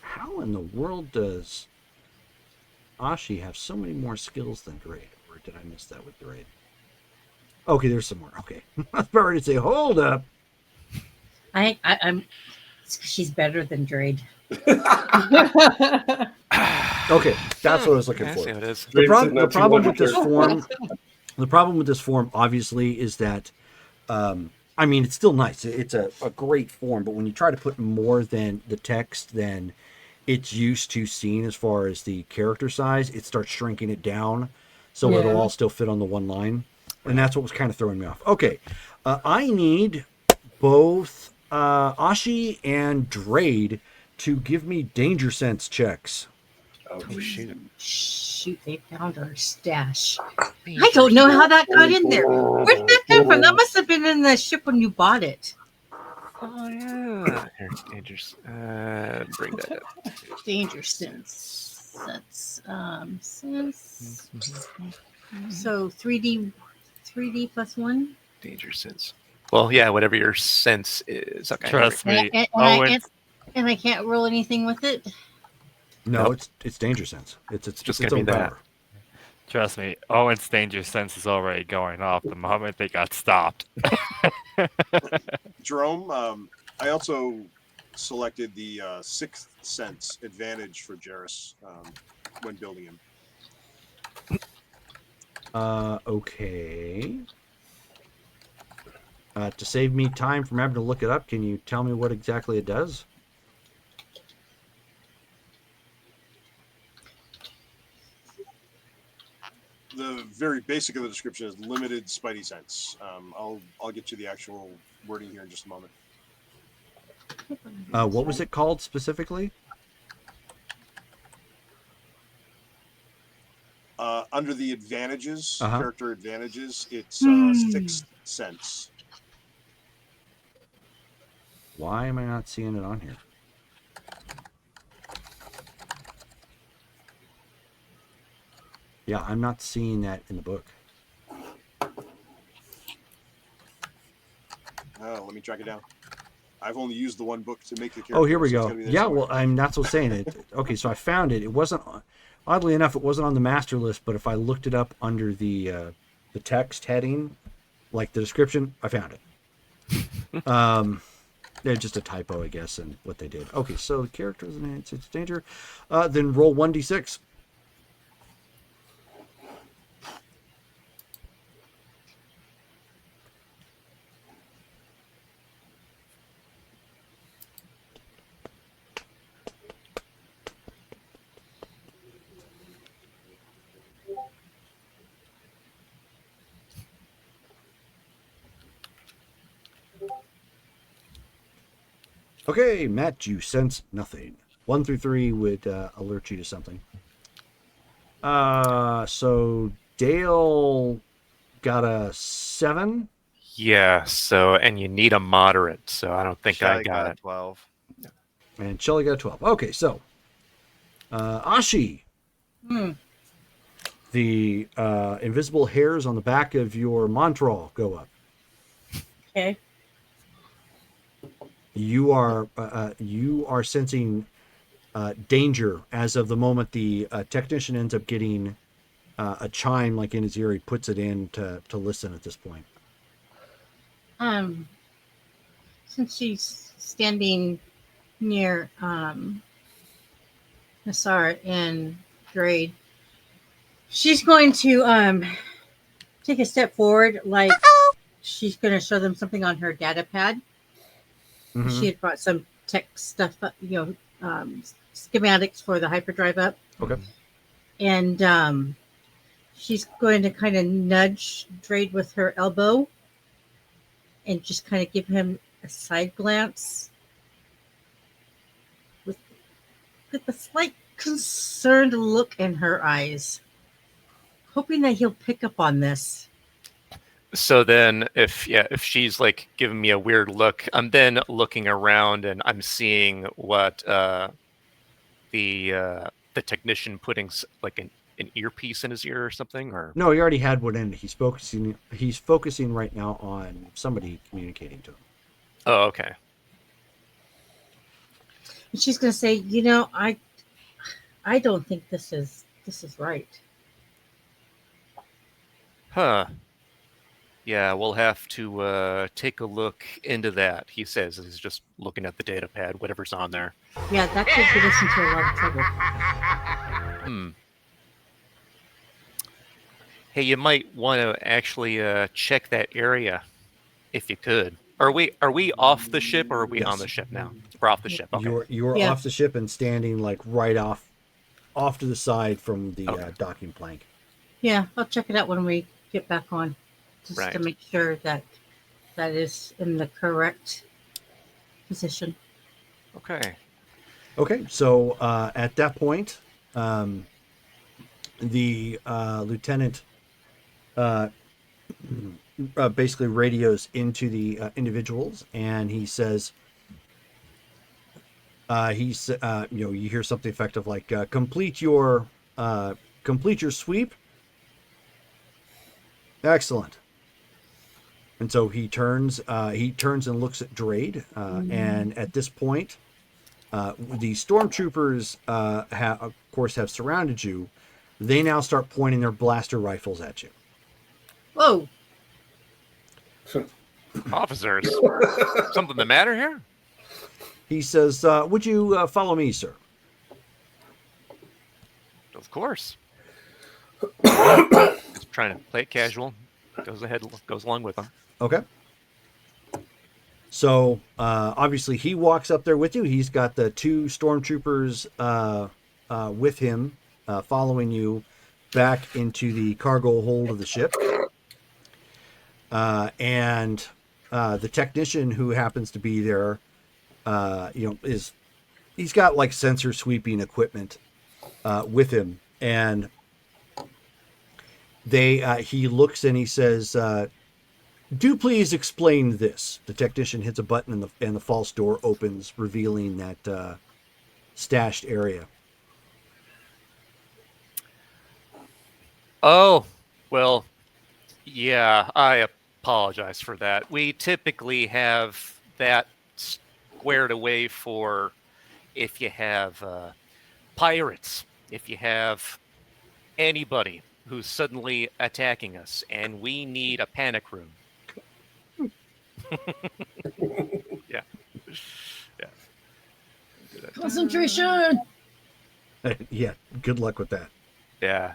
How in the world does Ashi have so many more skills than Draid? Or did I miss that with Draid? Okay, there's some more. Okay. I was about ready to say, hold up. I'm. She's better than Draid. Okay, that's what I was looking I for. see how it is. The, Draid's the sitting problem at with this 200. form, obviously, is that, I mean, it's still nice. It's a great form, but when you try to put more than the text than it's used to seeing as far as the character size, it starts shrinking it down so it'll all still fit on the one line. And that's what was kind of throwing me off. Okay, I need both Ashi and Draid to give me danger sense checks. Oh, shoot. Shoot, they found our stash. I don't know how that got in there. Where did that come from? That must have been in the ship when you bought it. Oh yeah. Here's dangerous. Bring that up. Danger sense. That's sense. So 3D plus 1. Danger sense. Well, yeah, whatever your sense is. Okay. Trust me, And Owens. I can't roll anything with it. No, Nope. it's danger sense. It's Just its gonna own be that. power. Trust me, Owen's danger sense is already going off the moment they got stopped. Jerome, I also selected the sixth sense advantage for Jarrus when building him. Okay. To save me time from having to look it up, can you tell me what exactly it does? The very basic of the description is limited spidey sense. I'll get you the actual wording here in just a moment. What was it called specifically? Under the advantages, Uh-huh. character advantages, it's sixth sense. Why am I not seeing it on here? Yeah, I'm not seeing that in the book. Let me track it down. I've only used the one book to make the character. Oh, here we so it's go. gotta be there Yeah, somewhere. well, that's what I'm saying. Okay, so I found it. It wasn't, oddly enough, it wasn't on the master list, but if I looked it up under the text heading, like the description, I found it. It's just a typo, I guess, in what they did. Okay, so the character is in its danger. Then roll 1d6. Okay, Matt, you sense nothing. 1 through 3 would alert you to something. So Dale got a 7. Yeah. So, and you need a moderate. So I don't think I Shelly got a it. 12. And Shelly got a 12. Okay, so Ashi, the invisible hairs on the back of your Montral go up. Okay. You are sensing danger as of the moment the technician ends up getting a chime like in his ear. He puts it in to listen at this point. Since she's standing near Nassar and Grade, she's going to take a step forward, like she's going to show them something on her data pad. Mhm. She had brought some tech stuff up, schematics for the hyperdrive up. Okay. And she's going to kind of nudge Drade with her elbow and just kind of give him a side glance with a slight concerned look in her eyes, hoping that he'll pick up on this. So then, if she's like giving me a weird look, I'm then looking around and I'm seeing what the technician putting like an earpiece in his ear or something, or No, he already had one in. He's focusing right now on somebody communicating to him. oh, okay. And she's going to say, I don't think this is right. Huh. Yeah, we'll have to take a look into that, he says. He's just looking at the data pad, whatever's on there. Yeah, that could get us into a lot of trouble. Hey, you might want to actually check that area, if you could. Are we off the ship, or are we on the ship now? We're off the ship. Okay. You're Yeah. off the ship and standing like right off to the side from the Okay. docking plank. Yeah, I'll check it out when we get back on, just to Right. make sure that is in the correct position. Okay. Okay, so at that point, the lieutenant basically radios into the individuals, and he says, you hear something effective like complete your sweep. Excellent. And so he turns and looks at Drade, and at this point, the stormtroopers of course have surrounded you. They now start pointing their blaster rifles at you. Whoa. Officers, something the matter here? He says, would you follow me, sir? Of course. Just trying to play it casual. Goes along with them. Okay. So obviously he walks up there with you. He's got the two stormtroopers with him, following you back into the cargo hold of the ship. And the technician who happens to be there, he's got like sensor sweeping equipment with him, and he looks and he says, do please explain this. The technician hits a button and the false door opens, revealing that stashed area. Oh, well, yeah, I apologize for that. We typically have that squared away for if you have pirates, if you have anybody who's suddenly attacking us, and we need a panic room. Yeah. Concentration. Yeah, good luck with that. Yeah.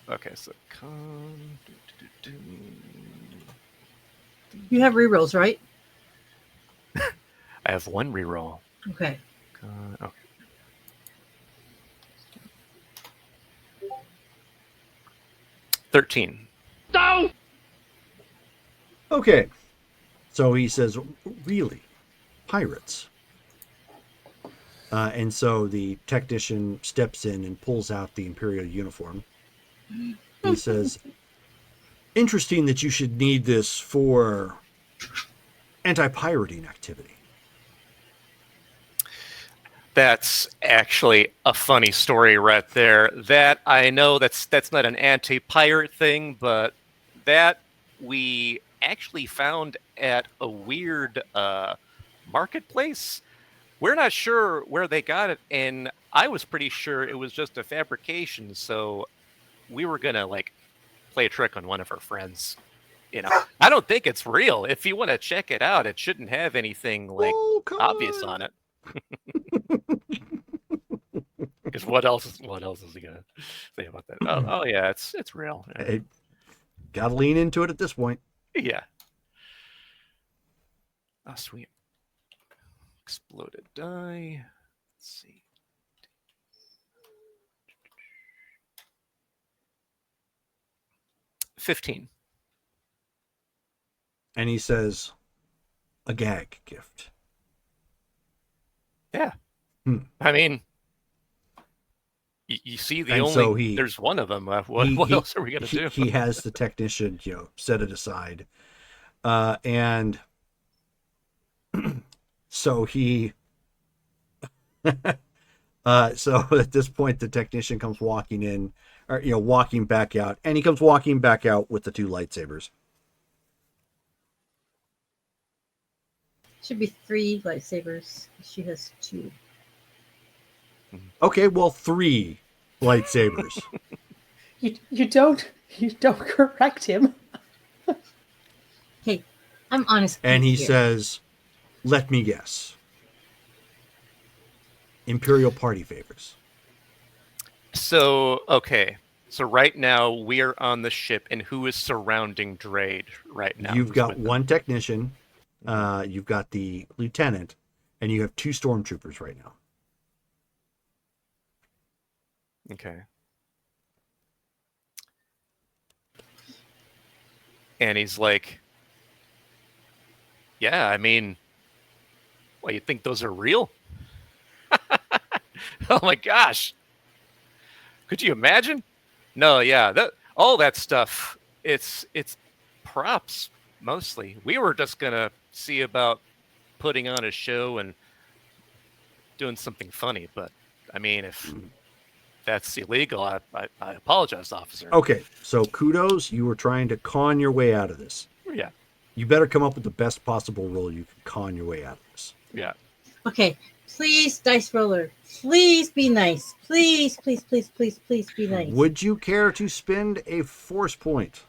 Okay, so You have rerolls, right? I have one reroll. Okay. Okay. $13. Okay. So he says, really? Pirates? And so the technician steps in and pulls out the Imperial uniform. He says, interesting that you should need this for anti-pirating activity. That's actually a funny story right there. That I know that's not an anti-pirate thing, but that we actually found at a weird marketplace. We're not sure where they got it, and I was pretty sure it was just a fabrication, so we were gonna play a trick on one of our friends. I don't think it's real. If you want to check it out, it shouldn't have anything obvious on it. Because what else is he gonna say about that? Oh yeah, it's real. Hey, gotta lean into it at this point. Yeah. Oh sweet. Exploded die. Let's see. $15. And he says, a gag gift. Yeah. I mean, you see there's one of them. What else are we going to do? He has the technician, set it aside. And so he, so at this point, the technician comes walking in, or, walking back out, and he comes walking back out with the two lightsabers. Should be 3 lightsabers. She has 2. Okay, well, 3 lightsabers. You don't correct him. Hey, I'm honest. And he here. says, let me guess. Imperial party favors. So, okay. So right now we're on the ship, and who is surrounding Drade right now? You've got one technician, you've got the lieutenant, and you have 2 stormtroopers right now. Okay. And he's like, yeah, I mean, you think those are real? Oh my gosh. Could you imagine? No, yeah, all that stuff, it's props mostly. We were just gonna see about putting on a show and doing something funny, but I mean, if that's illegal, I apologize, officer. Okay, so kudos. You were trying to con your way out of this. Yeah, You better come up with the best possible roll you can con your way out of this. yeah. Okay, please, dice roller. Please be nice. Please, please, please, please, please be nice. Would you care to spend a force point?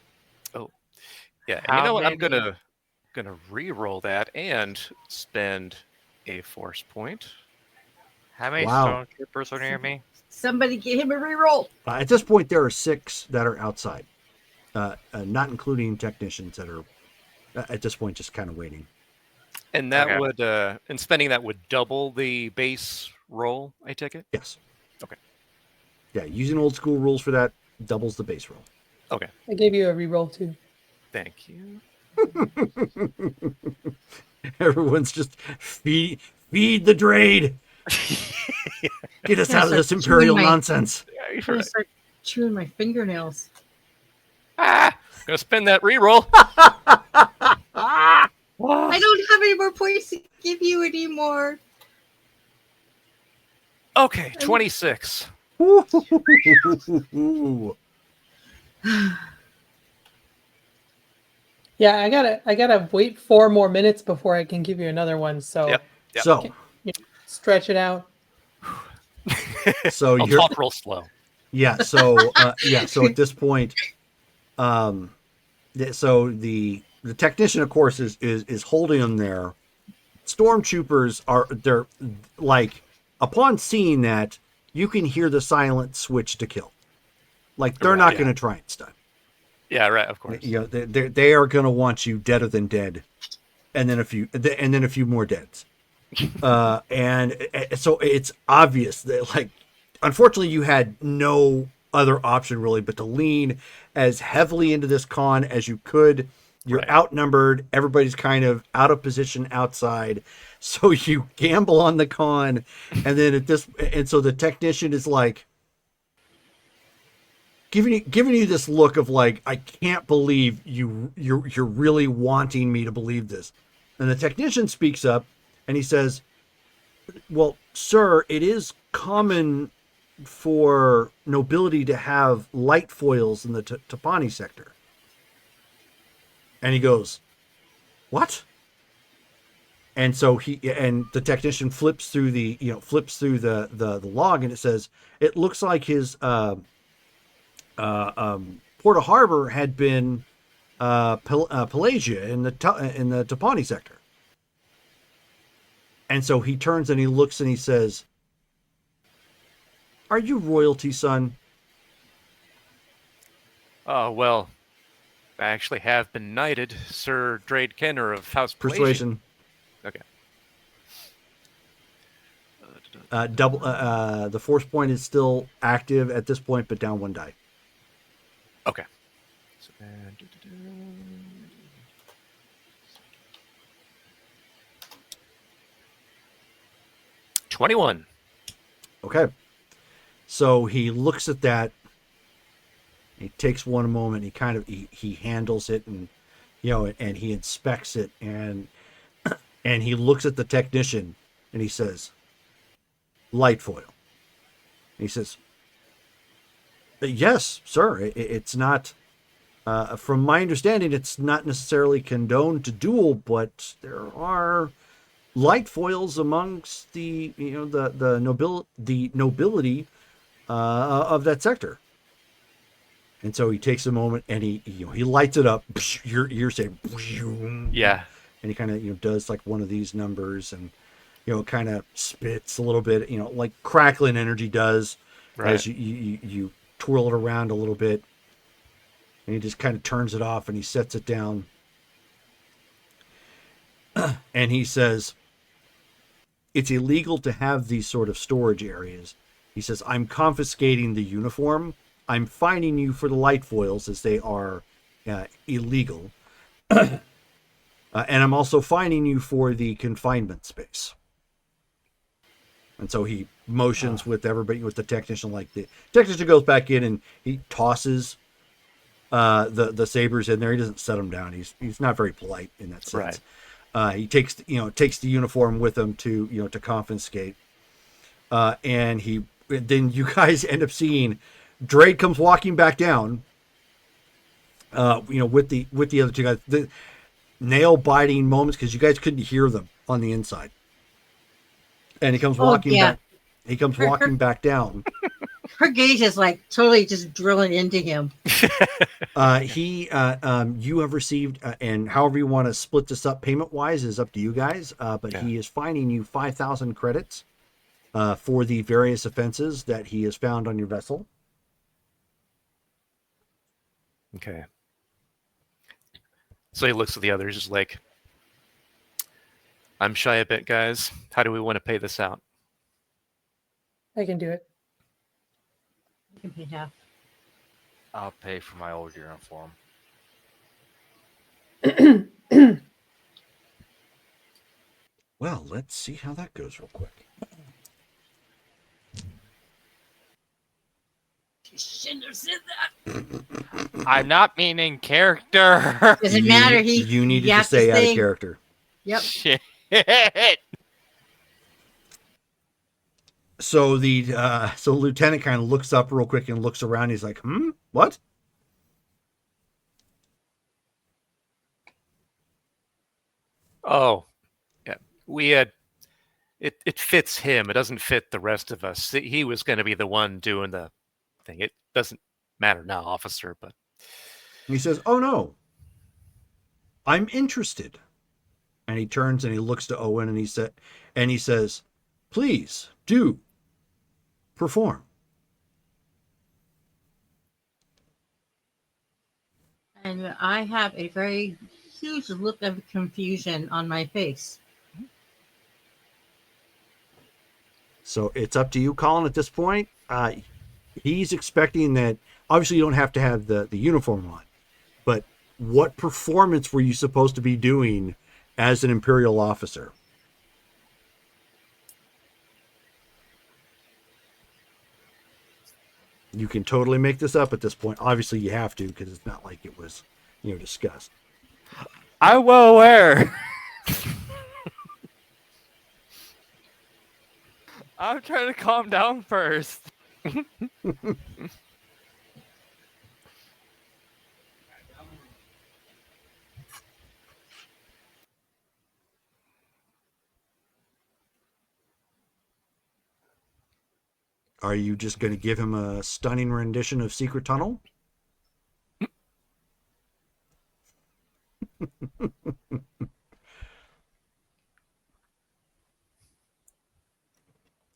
Yeah, and you How know what? I'm many- gonna re-roll that and spend a force point. How many Wow. stormtroopers are near me? Somebody get him a reroll. At this point, there are 6 that are outside, not including technicians that are at this point just kind of waiting. And that Okay. would, and spending that would double the base roll, I take it? Yes. Okay. Yeah, using old school rules for that doubles the base roll. Okay, I gave you a reroll too. thank you. Everyone's just feed the Draid. Get us Yeah, out of so this chewing imperial my- nonsense. Yeah, you're I'm gonna right. start chewing my fingernails. Gonna spend that re-roll. I don't have any more points to give you anymore. Okay, 26. Ooh. Yeah, I gotta wait 4 more minutes before I can give you another one. So Yep. Yep. So, stretch it out. so I'll you're talk real slow. yeah. So So at this point, so the technician, of course, is holding them there. Stormtroopers they're like, upon seeing that, you can hear the silent switch to kill. Like, they're Right, not yeah. going to try and stun. Yeah, right, of course. You know, they are going to want you deader than dead, and then a few more deads. And so it's obvious that, like, unfortunately, you had no other option really but to lean as heavily into this con as you could. You're Right. outnumbered. Everybody's kind of out of position outside, so you gamble on the con, and then so the technician is like giving you this look of like, I can't believe you're really wanting me to believe this. And the technician speaks up and he says, well, sir, it is common for nobility to have light foils in the Tapani sector. And he goes, what? And so the technician flips through the log, and it says, it looks like his Port of Harbor had been Pelagia in the Tapani sector. And so he turns and he looks and he says, are you royalty, son? Oh, well, I actually have been knighted, Sir Draid Kenner of House Persuasion. Okay. Double. The force point is still active at this point, but down 1 die. Okay. So, 21. Okay. So he looks at that. He takes one moment. He handles it, and and he inspects it, and he looks at the technician, and he says, "Light foil." And he says, "Yes, sir. It's not. From my understanding, it's not necessarily condoned to duel, but there are light foils amongst the nobility of that sector." And so he takes a moment and he lights it up. You're saying, Yeah. and he kind of does like one of these numbers, and kind of spits a little bit, like crackling energy does, Right. as you twirl it around a little bit, and he just kind of turns it off and he sets it down, and he says, it's illegal to have these sort of storage areas. He says, I'm confiscating the uniform. I'm fining you for the light foils, as they are illegal. And I'm also fining you for the confinement space. And so he motions with everybody, with the technician. Like, the technician goes back in and he tosses the sabers in there. He doesn't set them down. He's not very polite in that sense. Right. He takes the uniform with him to confiscate. and then you guys end up seeing Drake comes walking back down. With the other two guys, the nail biting moments because you guys couldn't hear them on the inside, and he comes walking back. He comes walking back down. Her gaze is like totally just drilling into him. You have received, and however you want to split this up payment wise is up to you guys. But he is fining you 5,000 credits for the various offenses that he has found on your vessel. Okay. So he looks at the others, just like, I'm shy a bit, guys. How do we want to pay this out? I can do it. You can pay half. I'll pay for my old uniform. Well, let's see how that goes real quick. You shouldn't have said that. I'm not meaning character. Doesn't matter. You needed to have stay out of character. Yep. Shit. So the lieutenant kind of looks up real quick and looks around. He's like, what? Oh, yeah. We had it fits him. It doesn't fit the rest of us. He was going to be the one doing the thing. It doesn't matter now, officer. But he says, "Oh no, I'm interested." And he turns and he looks to Owen and he says, "Please do perform." And I have a very huge look of confusion on my face. So it's up to you, Colin, at this point. He's expecting that, obviously you don't have to have the uniform on, but what performance were you supposed to be doing as an Imperial officer? You can totally make this up at this point. Obviously you have to, because it's not like it was, discussed. I will wear. I'm trying to calm down first. Are you just going to give him a stunning rendition of Secret Tunnel?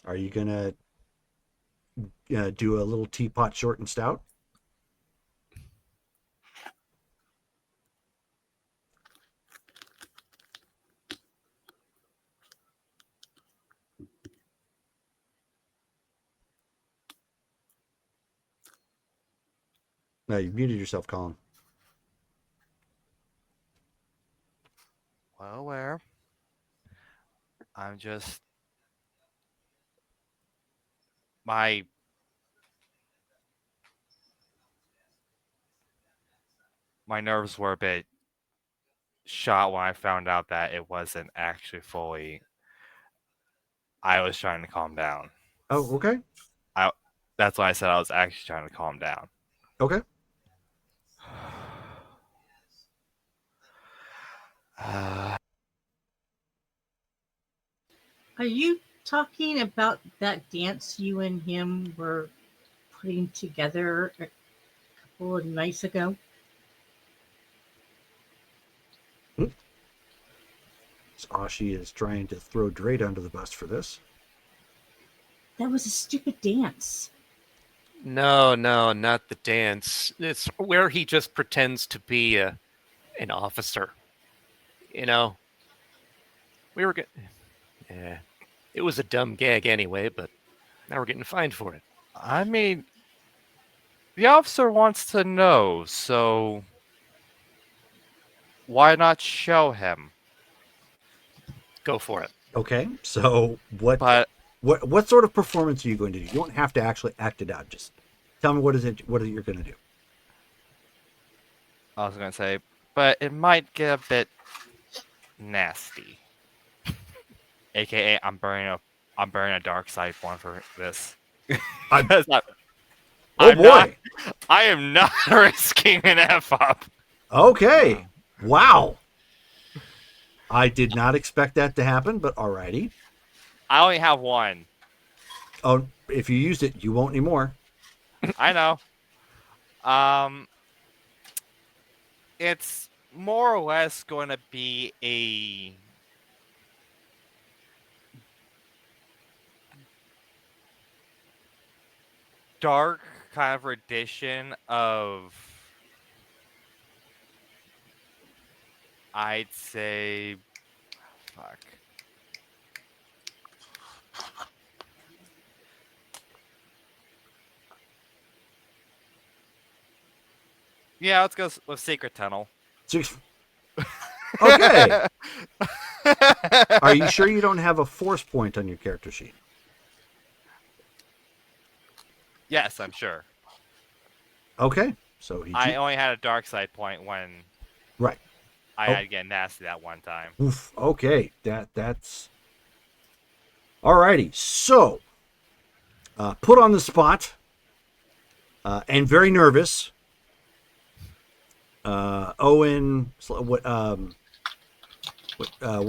Are you going to do a little teapot short and stout? No, you muted yourself, Colin. Well aware. I'm just my nerves were a bit shot when I found out that it wasn't actually fully. I was trying to calm down. Oh, okay. That's why I said I was actually trying to calm down. Okay. Are you talking about that dance you and him were putting together a couple of nights ago? Ashi is trying to throw Drake under the bus for this. That was a stupid dance. No, not the dance. It's where he just pretends to be an officer. We were getting... Yeah. It was a dumb gag anyway, but now we're getting fined for it. I mean, the officer wants to know, so why not show him? Go for it. Okay, so what sort of performance are you going to do? You don't have to actually act it out. Just tell me what is it you're going to do. I was going to say, but it might get a bit nasty. AKA, I'm I'm burning a dark side one for this. I- Because Oh I'm boy. not- I am not risking an F up. Okay. Wow. I did not expect that to happen, but alrighty. I only have one. Oh, if you used it, you won't anymore. I know. It's more or less going to be a dark kind of rendition of, I'd say, fuck. Yeah, let's go with Secret Tunnel. Okay. Are you sure you don't have a force point on your character sheet? Yes, I'm sure. Okay. So he. I only had a dark side point when Right. I Oh. had to get nasty that one time. Oof, okay. That's. Alrighty. So, put on the spot, and very nervous. Owen. What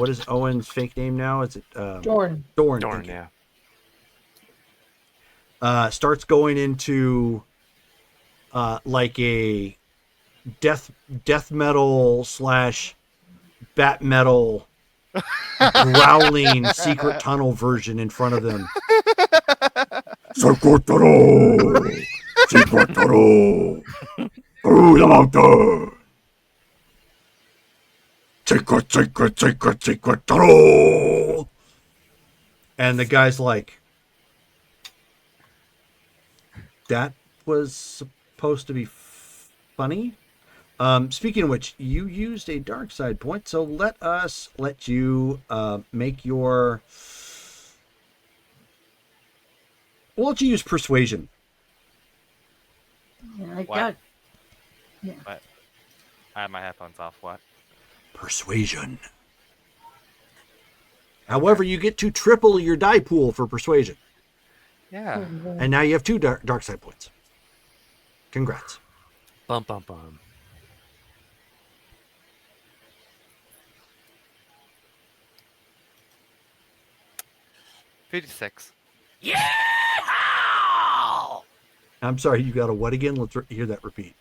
is Owen's fake name now? Is it Dorn. Dorn? Dorn, thank you. yeah. Starts going into like a death metal / bat metal growling secret tunnel version in front of them. Secret tunnel, secret tunnel through the mountain. Secret tunnel. And the guy's like, that was supposed to be funny. Speaking of which, you used a dark side point, so let you make your. We'll let you use persuasion. Yeah, I What? got I have my headphones off. What? Persuasion. However, you get to triple your die pool for persuasion, Yeah. and now you have 2 dark side points. Congrats. Bum bum bum. $56. I'm sorry, you got a what again? Let's hear that repeat.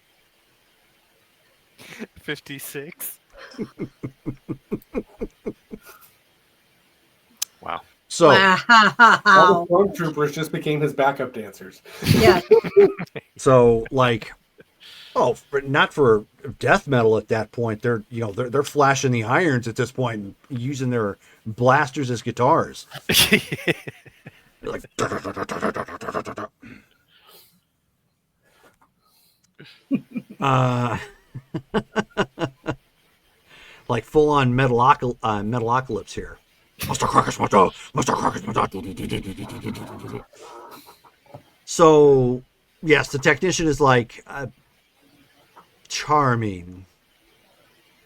56. Wow. So, All wow. the stormtroopers just became his backup dancers. Yeah. so like, not for death metal at that point. They're flashing the irons at this point and using their blasters as guitars. They're like, like full on metalocalypse here. Mr. Crocus, Mr. Crocus, So, yes, the technician is like charming.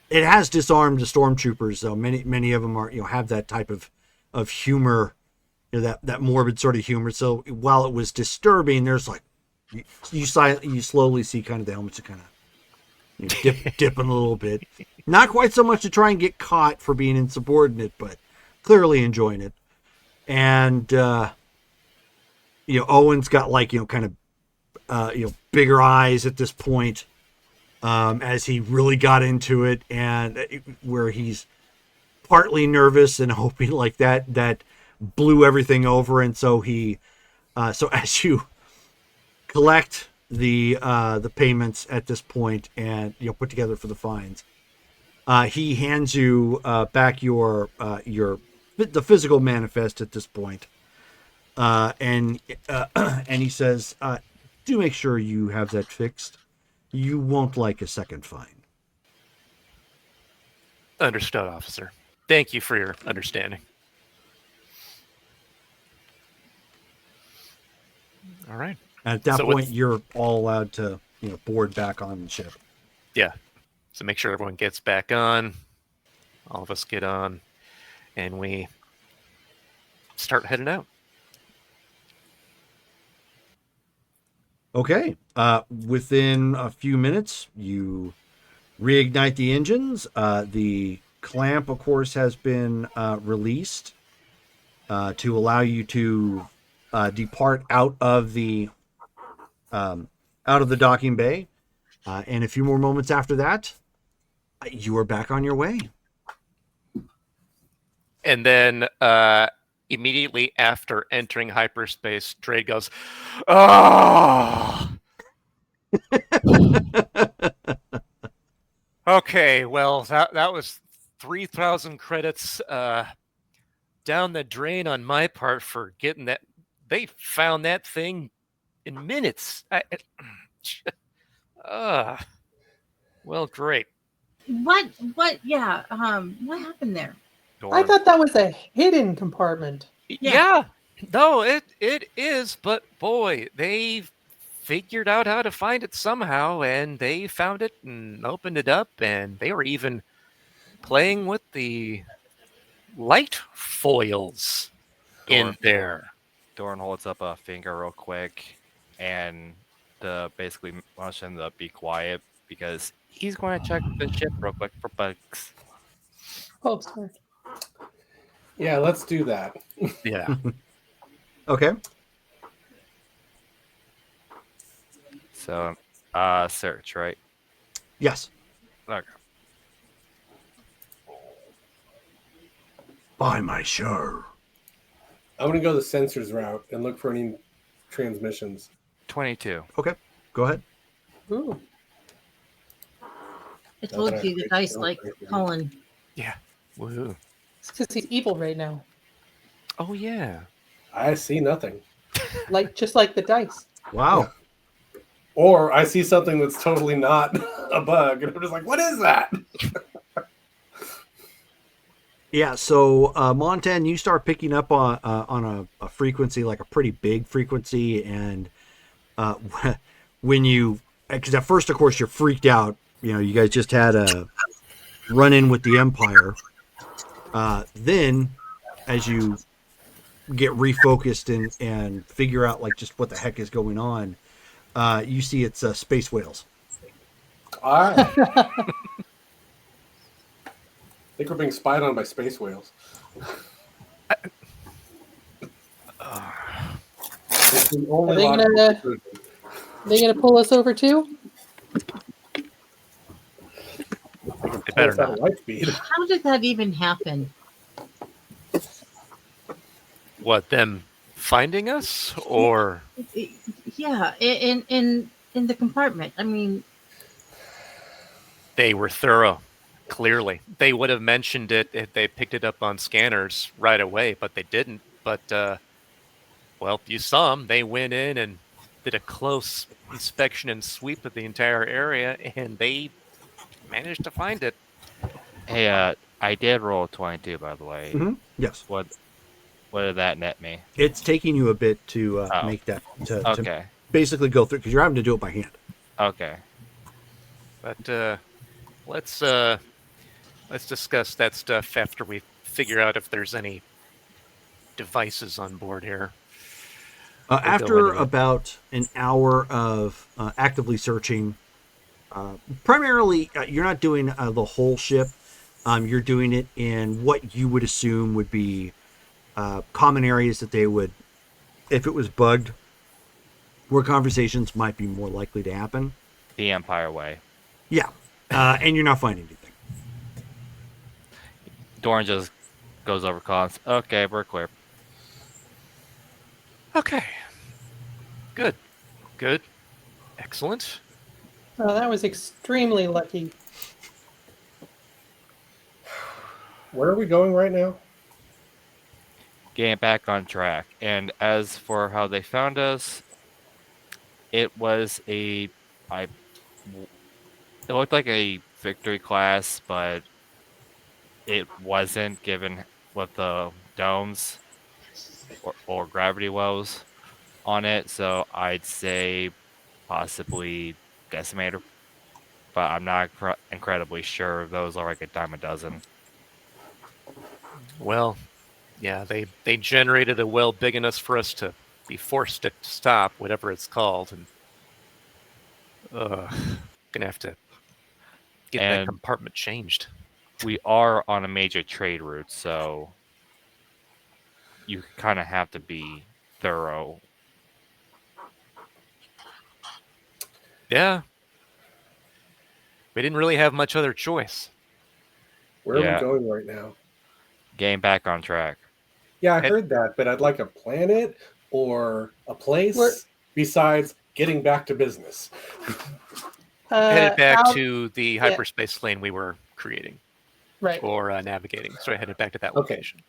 It has disarmed the stormtroopers, though. Many of them are, have that type of humor, that morbid sort of humor. So while it was disturbing, there's like you slowly see kind of the helmets are kind of dipping a little bit. Not quite so much to try and get caught for being insubordinate, but clearly enjoying it. And Owen's got like kind of bigger eyes at this point, as he really got into it, and where he's partly nervous and hoping like that blew everything over. And so he so as you collect the payments at this point and put together for the fines, he hands you back the physical manifest at this point, and he says, do make sure you have that fixed. You won't like a second fine. Understood, officer. Thank you for your understanding. All right. At that So point, what's- you're all allowed to board back on the ship. Yeah. So make sure everyone gets back on. All of us get on, and we start heading out. Okay. Within a few minutes, you reignite the engines. The clamp, of course, has been released to allow you to depart out of the docking bay. And a few more moments after that, you are back on your way. And then immediately after entering hyperspace, Dre goes, "Oh, okay. Well, that was 3,000 credits down the drain on my part for getting that. They found that thing in minutes. Well, great. What? Yeah. What happened there? I thought that was a hidden compartment. Yeah. No, it is, but boy, they figured out how to find it somehow, and they found it and opened it up, and they were even playing with the light foils in there. Doran holds up a finger real quick and basically wants him to be quiet because he's going to check the ship real quick for bugs. Oh, sorry. Yeah, let's do that. Yeah. Okay. So, search, right? Yes. Okay. By my sure. I'm going to go the sensors route and look for any transmissions. 22. Okay. Go ahead. Ooh. I told you the dice like Colin. Yeah. Woohoo. It's because he's evil right now. Oh, yeah. I see nothing. Just like the dice. Wow. Or I see something that's totally not a bug, and I'm just like, what is that? Yeah, so Montan, you start picking up on a frequency, like a pretty big frequency, and when you, because at first, of course, you're freaked out. You know, you guys just had a run-in with the Empire. Then, as you get refocused and figure out like just what the heck is going on, you see it's space whales. All right. I think we're being spied on by space whales. It's the only Are they logical gonna- conclusion. They gonna pull us over too? They better not. Light speed. How did that even happen? What, them finding us? Or Yeah, in the compartment. I mean, they were thorough, clearly. They would have mentioned it if they picked it up on scanners right away, but they didn't. But, well, you saw them. They went in and did a close inspection and sweep of the entire area, and they managed to find it. Hey, I did roll a 22, by the way. Mm-hmm. Yes. What did that net me? It's taking you a bit to make that, to Okay. basically go through, because you're having to do it by hand. Okay. But let's discuss that stuff after we figure out if there's any devices on board here. After into it. about an hour of actively searching, primarily you're not doing the whole ship. You're doing it in what you would assume would be common areas that they would, if it was bugged, where conversations might be more likely to happen. The Empire way. Yeah. And you're not finding anything. Doran just goes over comms. Okay, we're clear. Okay. Good. Good. Excellent. Oh, that was extremely lucky. Where are we going right now? Getting back on track. And as for how they found us, it was it looked like a victory class, but it wasn't, given with the domes or gravity wells on it. So I'd say possibly decimator, but I'm not incredibly sure. Those are like a dime a dozen. Well, yeah, they generated a well big enough for us to be forced to stop, whatever it's called, and Gonna have to get that And- compartment changed. We are on a major trade route, so you kind of have to be thorough. Yeah. We didn't really have much other choice. Where are Yeah. we going right now? Getting back on track. Yeah, I It- heard that, but I'd like a planet or a place We're- besides getting back to business. Headed back out- to the hyperspace lane we were creating right. or navigating. So I headed back to that Okay. location.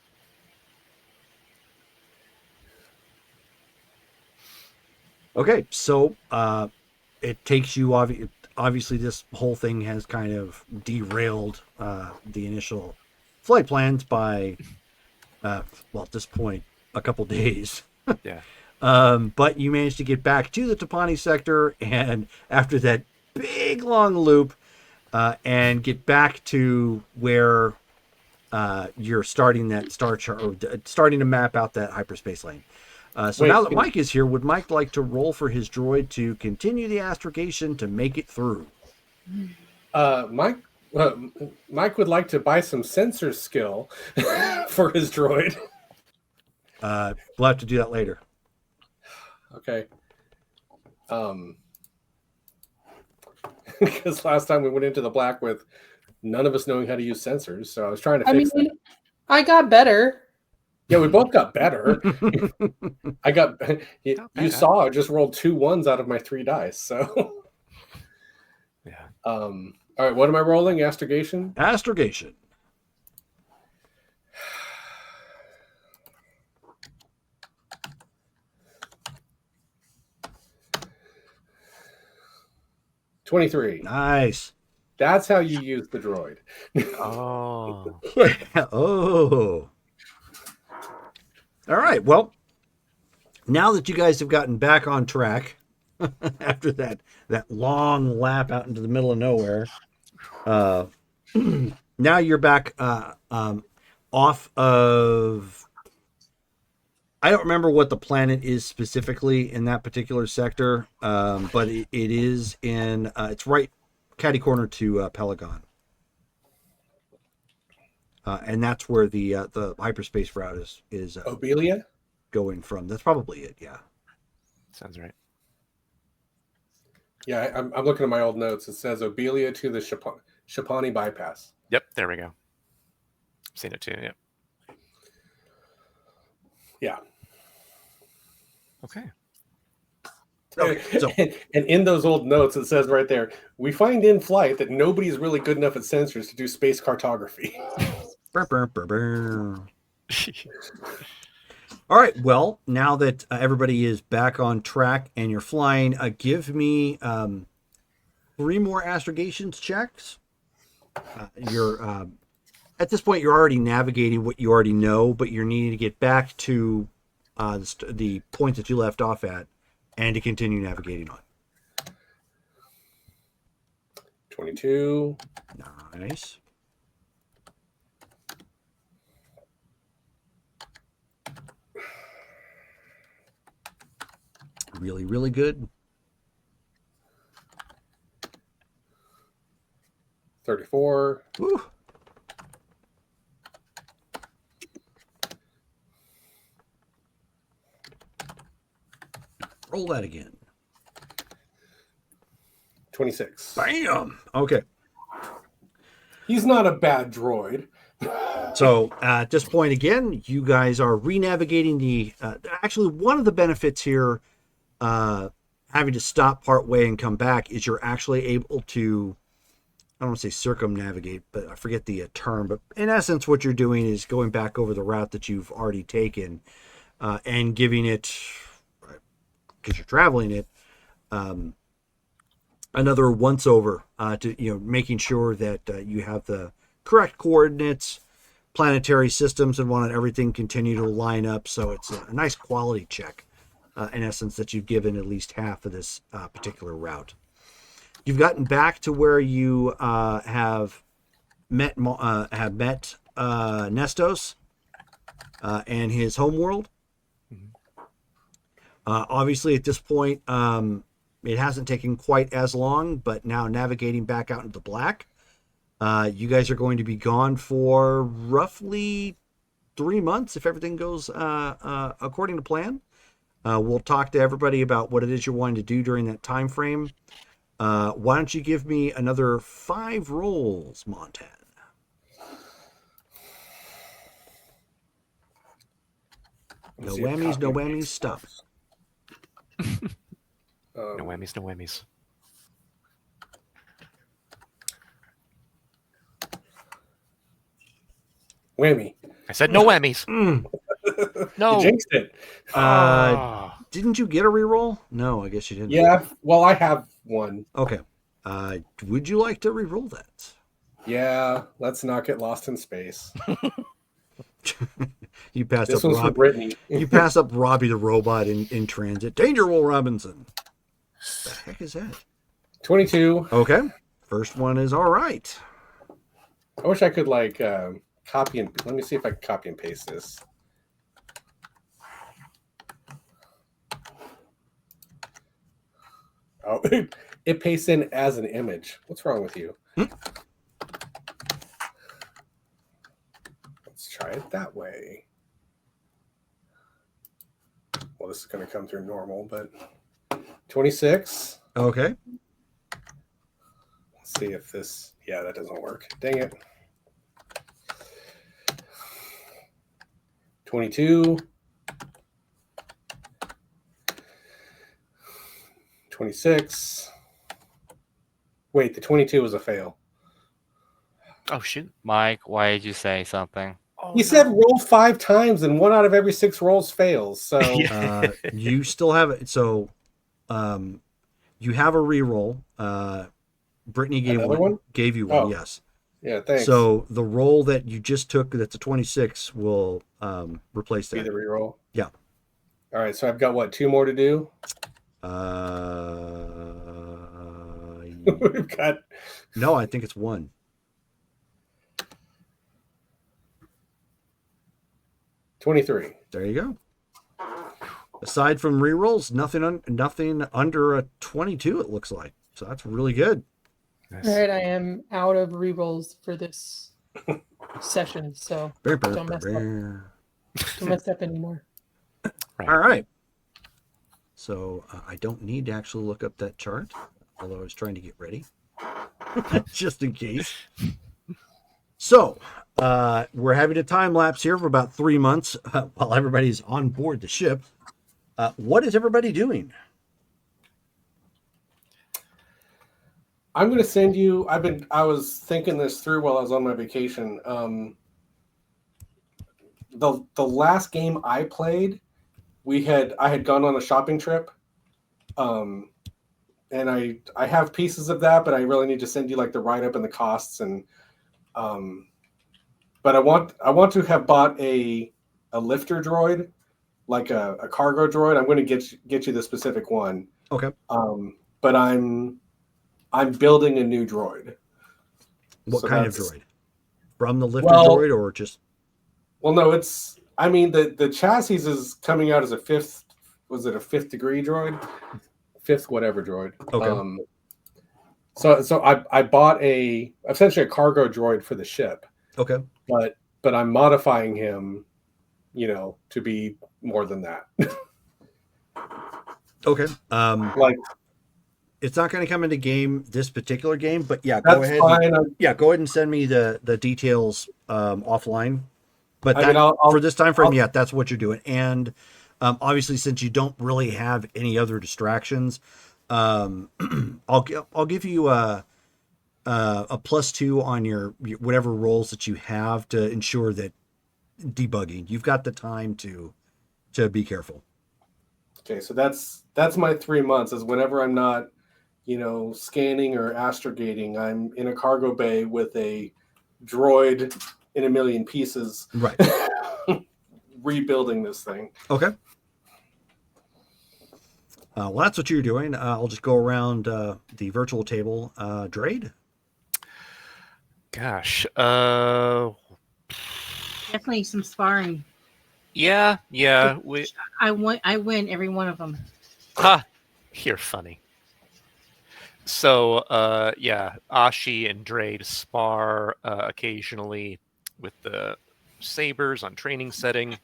Okay, so it takes you obviously this whole thing has kind of derailed the initial flight plans by at this point a couple days. Yeah. But you managed to get back to the Tapani sector, and after that big long loop, and get back to where you're starting that star chart, or starting to map out that hyperspace lane. So Wait, now that can- Mike is here, would Mike like to roll for his droid to continue the astrogation to make it through? Mike would like to buy some sensor skill for his droid. We'll have to do that later. Okay. Because last time we went into the black with none of us knowing how to use sensors, so I was trying to I fix mean, that. I got better. Yeah, we both got better. I got you Not bad. saw I just rolled 2 1s out of my 3 dice. So Yeah. all right, what am I rolling? Astrogation? Astrogation. $23. Nice. That's how you use the droid. Oh. Oh. All right. Well, now that you guys have gotten back on track after that long lap out into the middle of nowhere, now you're back off of. I don't remember what the planet is specifically in that particular sector, but it is in. It's right catty corner to Pelagon. And that's where the hyperspace route is Obelia? going from. That's probably it. Yeah. Sounds right. Yeah, I'm looking at my old notes. It says Obelia to the Shapani bypass. Yep, there we go. Seen it too, yep. Yeah. Okay. Okay, so And in those old notes, it says right there, we find in flight that nobody's really good enough at sensors to do space cartography. Brr, brr, brr, brr. All right. Well, now that everybody is back on track and you're flying, give me 3 more astrogations checks. You're at this point, you're already navigating what you already know, but you're needing to get back to the point that you left off at and to continue navigating on. 22. Nice. Really, really good. 34. Woo. Roll that again. 26. Bam. Okay. He's not a bad droid. So at this point again, you guys are re-navigating the. Actually, one of the benefits here, having to stop part way and come back, is you're actually able to. I don't want to say circumnavigate, but I forget the term. But in essence, what you're doing is going back over the route that you've already taken, and giving it, because you're traveling it, another once over to making sure that you have the correct coordinates, planetary systems, and want everything continue to line up. So it's a nice quality check, in essence, that you've given at least half of this particular route. You've gotten back to where you have met Nestos and his homeworld. Obviously, at this point, it hasn't taken quite as long, but now navigating back out into the black. You guys are going to be gone for roughly 3 months if everything goes according to plan. We'll talk to everybody about what it is you're wanting to do during that time frame. Why don't you give me another 5 rolls, Montan? No Let's see if whammies, no copy and whammies, paste stop. No whammies, no whammies. Whammy. I said no whammies. Mm. No. You jinxed it. Ah. Didn't you get a reroll? No, I guess you didn't. Yeah. Well, I have one. Okay. Would you like to reroll that? Yeah. Let's not get lost in space. You passed This up one's for Rob. Brittany. You passed up Robbie the robot in transit. Danger, Will Robinson. The heck is that? 22. Okay. First one is all right. I wish I could like copy and let me see if I can copy and paste this. Oh, it pastes in as an image. What's wrong with you? Let's try it that way. Well, this is going to come through normal, but 26. Okay. Let's see if this. Yeah, that doesn't work. Dang it. 22. 26. Wait, the 22 was a fail. Oh shoot. Mike, why did you say something? You said roll 5 times and 1 out of every 6 rolls fails. So You still have it. So you have a reroll. Brittany gave Another one? Gave you one, Oh. yes. yeah, thanks. So the roll that you just took, that's a 26, will replace be the that. reroll. Yeah. All right, so I've got what, 2 more to do? We've got No, I think it's 1. $23. There you go. Aside from rerolls, nothing under a 22. It looks like. So that's really good. Nice. All right, I am out of rerolls for this session, so don't mess up anymore. Right. All right. So I don't need to actually look up that chart, although I was trying to get ready, just in case. So we're having a time lapse here for about 3 months while everybody's on board the ship. What is everybody doing? I'm going to send you. I was thinking this through while I was on my vacation. The last game I played, I had gone on a shopping trip, and I have pieces of that, but I really need to send you like the write up and the costs and but I want to have bought a lifter droid, like a cargo droid. I'm going to get you the specific one. Okay. But I'm building a new droid. What So kind of that's- droid? From the lifter Well- droid or just... Well, no, I mean, the chassis is coming out as a 5th. Was it a 5th degree droid? 5th whatever droid. Okay. So I bought essentially a cargo droid for the ship, Okay. but I'm modifying him, to be more than that. Okay. Like It's not going to come into this particular game, but yeah, go that's ahead. fine. Go ahead and send me the details offline. But I mean, I'll- for this time frame, that's what you're doing. And obviously, since you don't really have any other distractions, I'll give you a +2 on your whatever roles that you have to ensure that debugging. You've got the time to be careful. Okay, so that's my 3 months. Is whenever I'm not, scanning or astrogating, I'm in a cargo bay with a droid in a million pieces, Right. rebuilding this thing. Okay. Well, that's what you're doing. I'll just go around the virtual table. Drade? Gosh. Definitely some sparring. Yeah. I win every one of them. Ha! You're funny. So, yeah, Ashi and Drade spar occasionally with the sabers on training setting.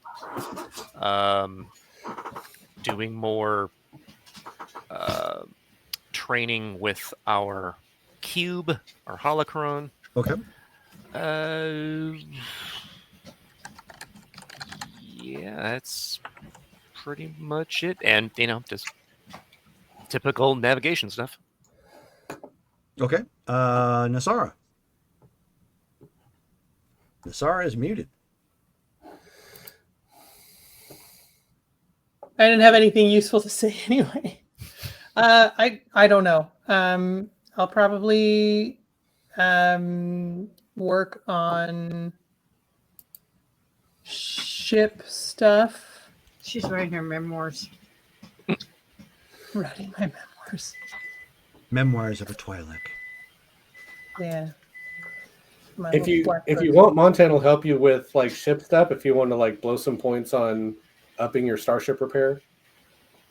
Doing more training with our cube, our holocron. Okay. Yeah, that's pretty much it. And, just typical navigation stuff. Okay. Nasara. Nasara is muted. I didn't have anything useful to say anyway. I don't know. I'll probably work on ship stuff. She's writing her memoirs. Writing my memoirs. Memoirs of a Twi'lek. Yeah. My If little you Blackbird. want, Montan will help you with like ship stuff. If you want to like blow some points on upping your starship repair.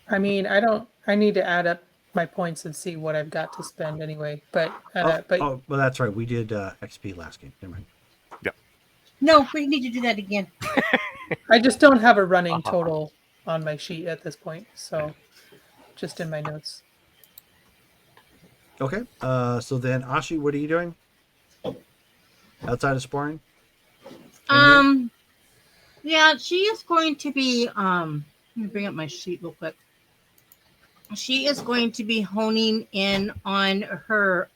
I mean, I need to add up my points and see what I've got to spend anyway. But well, that's right. We did XP last game. Never mind. No, we need to do that again. I just don't have a running total on my sheet at this point, so just in my notes. Okay. So then, Ashi, what are you doing outside of sparring? Yeah, she is going to be. Let me bring up my sheet real quick. She is going to be honing in on her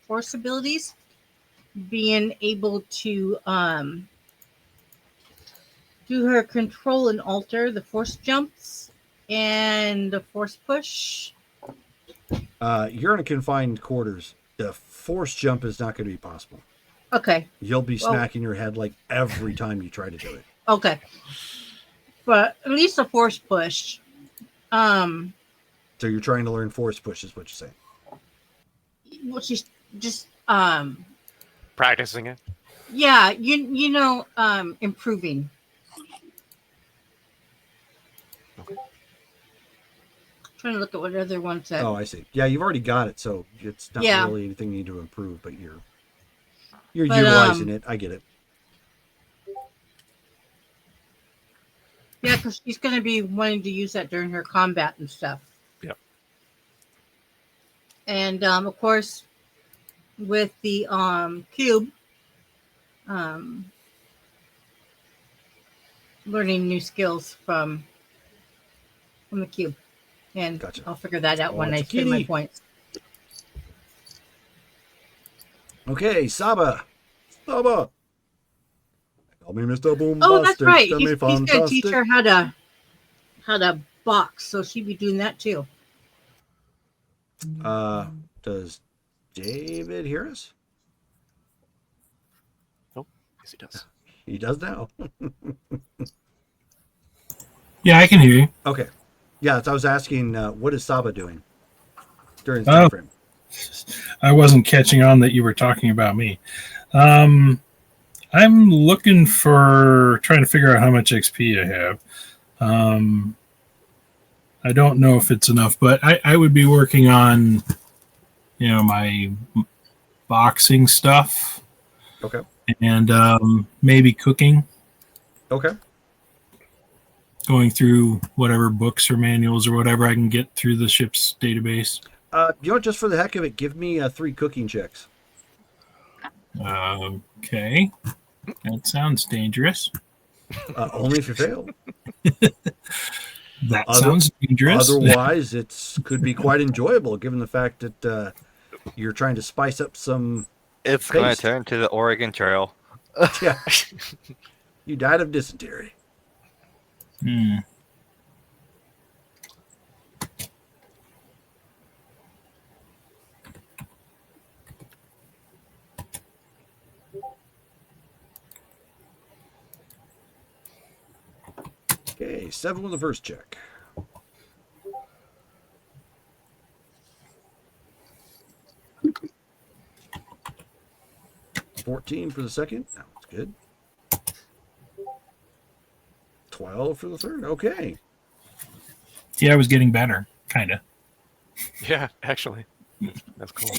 force abilities, being able to do her control and alter, the force jumps, and the force push. You're in a confined quarters. The force jump is not going to be possible. Okay. You'll be smacking your head like every time you try to do it. Okay. But at least a force push. So you're trying to learn force push is what you're saying. Well, she's just Practicing it. yeah, improving. Okay. Trying to look at what other ones that. Oh, I see. Yeah, you've already got it, so it's not really anything you need to improve, but you're utilizing it. I get it. Yeah, because she's going to be wanting to use that during her combat and stuff. Yep. And of course, with the cube, learning new skills from the cube, and Gotcha. I'll figure that out when it's I a spend my kitty. points. Okay, Saba. Call me Mr. Boombastic. Oh, that's right. Send He's me going to teach fantastic. her how to box, so she'd be doing that too. Does David hear us? Yes, he does. He does now. Yeah, I can hear you. Okay. Yeah, so I was asking, what is Saba doing during this time frame? I wasn't catching on that you were talking about me. I'm looking for trying to figure out how much XP I have. I don't know if it's enough, but I would be working on, my boxing stuff. Okay. And maybe cooking. Okay. Going through whatever books or manuals or whatever I can get through the ship's database. Just for the heck of it, give me 3 cooking checks. Okay. That sounds dangerous. Only if you fail. That sounds dangerous. Otherwise, it could be quite enjoyable, given the fact that you're trying to spice up some. It's going to turn to the Oregon Trail. Yeah. You died of dysentery. Hmm. Okay, 7 with the first check. $14 for the second. That was good. 12 for the third. Okay. Yeah, I was getting better, kind of. Yeah, actually. That's cool.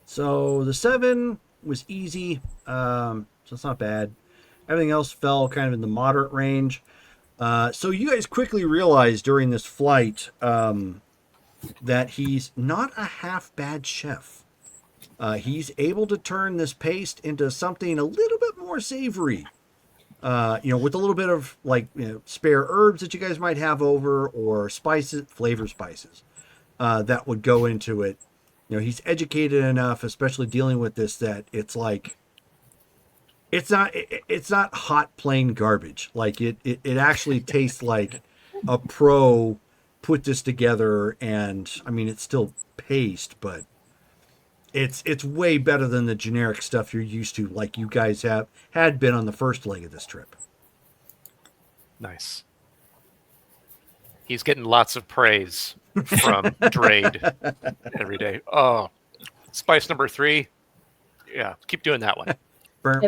So the 7 was easy, so it's not bad. Everything else fell kind of in the moderate range. So you guys quickly realized during this flight that he's not a half bad chef. He's able to turn this paste into something a little bit more savory. With a little bit of spare herbs that you guys might have over, or spices, flavor spices that would go into it. He's educated enough, especially dealing with this, that it's like it's not hot plain garbage. Like it actually tastes like a pro put this together, and I mean it's still paste, but it's way better than the generic stuff you're used to, like you guys had been on the first leg of this trip. Nice. He's getting lots of praise from Drade every day. Oh, spice number 3. Yeah, keep doing that one. Much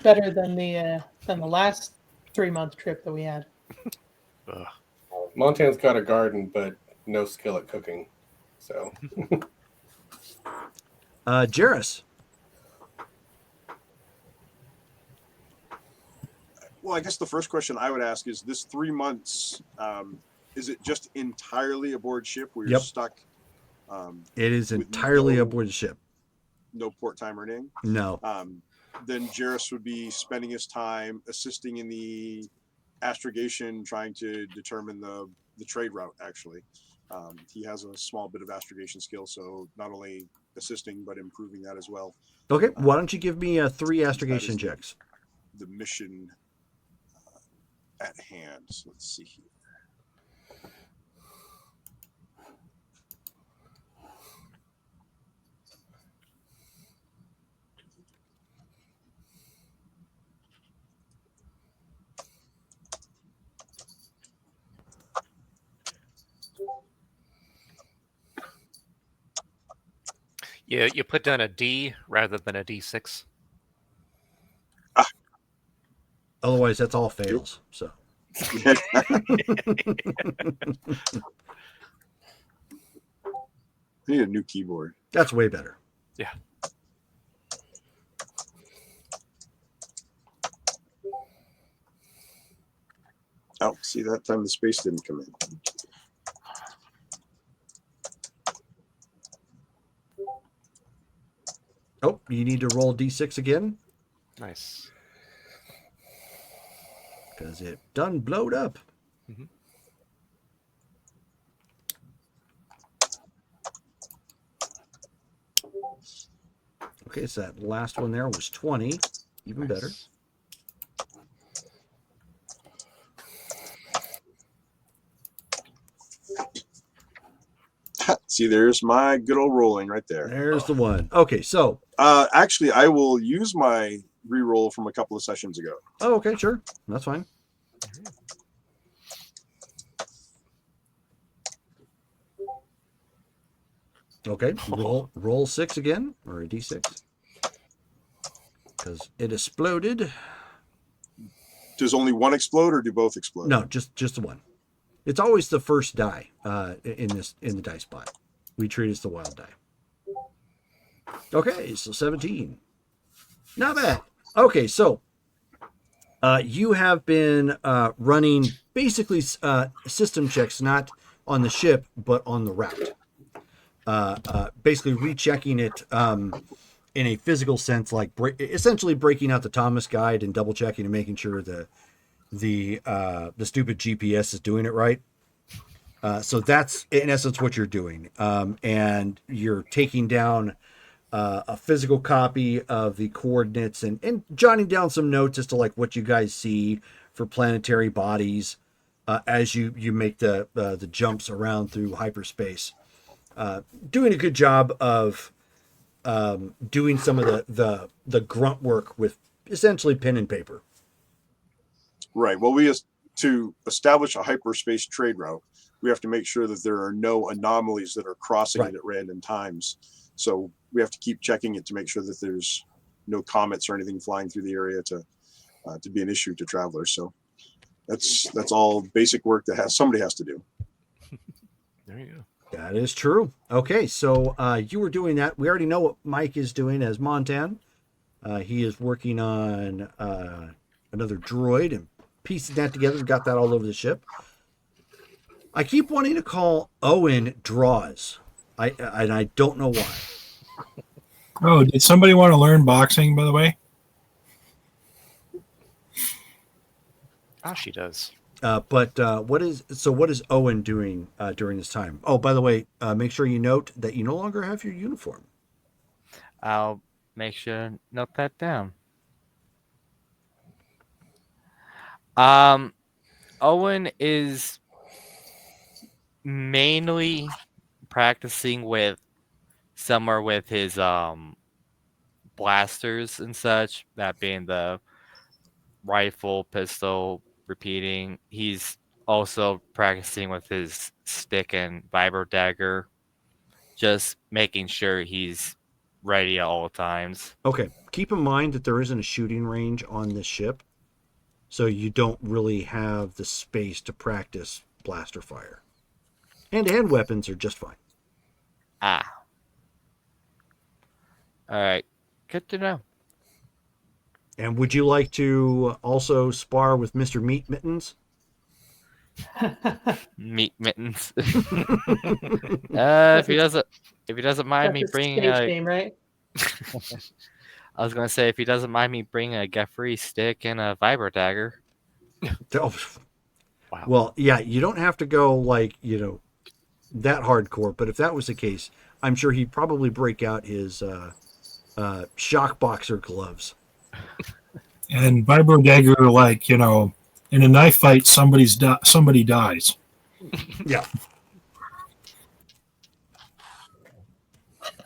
better than the last 3-month trip that we had. Montan's got a garden, but no skill at cooking. So, Jarrus. Well, I guess the first question I would ask is: this 3 months, is it just entirely aboard ship where you're stuck? It is entirely aboard the ship. No port time or anything? No. Then Jarrus would be spending his time assisting in the astrogation, trying to determine the trade route, actually. He has a small bit of astrogation skill, so not only assisting, but improving that as well. Okay, why don't you give me 3 astrogation checks? The mission at hand. So let's see here. Yeah, you put down a D rather than a D6. Otherwise, that's all fails. So. I need a new keyboard. That's way better. Yeah. Oh, see, that time the space didn't come in. Oh, you need to roll D6 again? Nice. Because it done blowed up. Mm-hmm. Okay, so that last one there was 20. Even better. See, there's my good old rolling right there. There's the one. Okay, so. Actually, I will use my re-roll from a couple of sessions ago. Oh, okay, sure. That's fine. Okay, roll 6 again, or a D6. Because it exploded. Does only one explode, or do both explode? No, just the one. It's always the first die in the dice pot. We treat it as the wild die. Okay, so 17. Not bad. Okay, so you have been running basically system checks, not on the ship, but on the route. Basically rechecking it in a physical sense, like essentially breaking out the Thomas guide and double checking and making sure the stupid GPS is doing it right. So that's in essence what you're doing. And you're taking down a physical copy of the coordinates and jotting down some notes as to like what you guys see for planetary bodies as you make the jumps around through hyperspace. Doing a good job of doing some of the grunt work with essentially pen and paper. Right. Well, to establish a hyperspace trade route, we have to make sure that there are no anomalies that are crossing it at random times. So we have to keep checking it to make sure that there's no comets or anything flying through the area to be an issue to travelers. So that's all basic work that somebody has to do. There you go. That is true. Okay, so you were doing that. We already know what Mike is doing as Montan. He is working on another droid and piecing that together. Got that all over the ship. I keep wanting to call Owen Draws. And I don't know why. Oh, did somebody want to learn boxing, by the way? Ah, she does. But what is Owen doing during this time? Oh, by the way, make sure you note that you no longer have your uniform. I'll make sure to note that down. Owen is mainly practicing with somewhere with his blasters and such, that being the rifle, pistol, repeating. He's also practicing with his stick and vibro dagger, just making sure he's ready at all times. Okay, keep in mind that there isn't a shooting range on this ship, so you don't really have the space to practice blaster fire. Hand-to-hand weapons are just fine. Ah. All right. Good to know. And would you like to also spar with Mr. Meat Mittens? Meat Mittens. If he doesn't mind me That's a bringing stage name, right? I was gonna say, if he doesn't mind me bringing a Geoffrey stick and a vibro dagger. Oh, Wow. well, yeah, you don't have to go like, that hardcore, but if that was the case, I'm sure he'd probably break out his shock boxer gloves. And vibro dagger, like, in a knife fight, somebody dies. Yeah.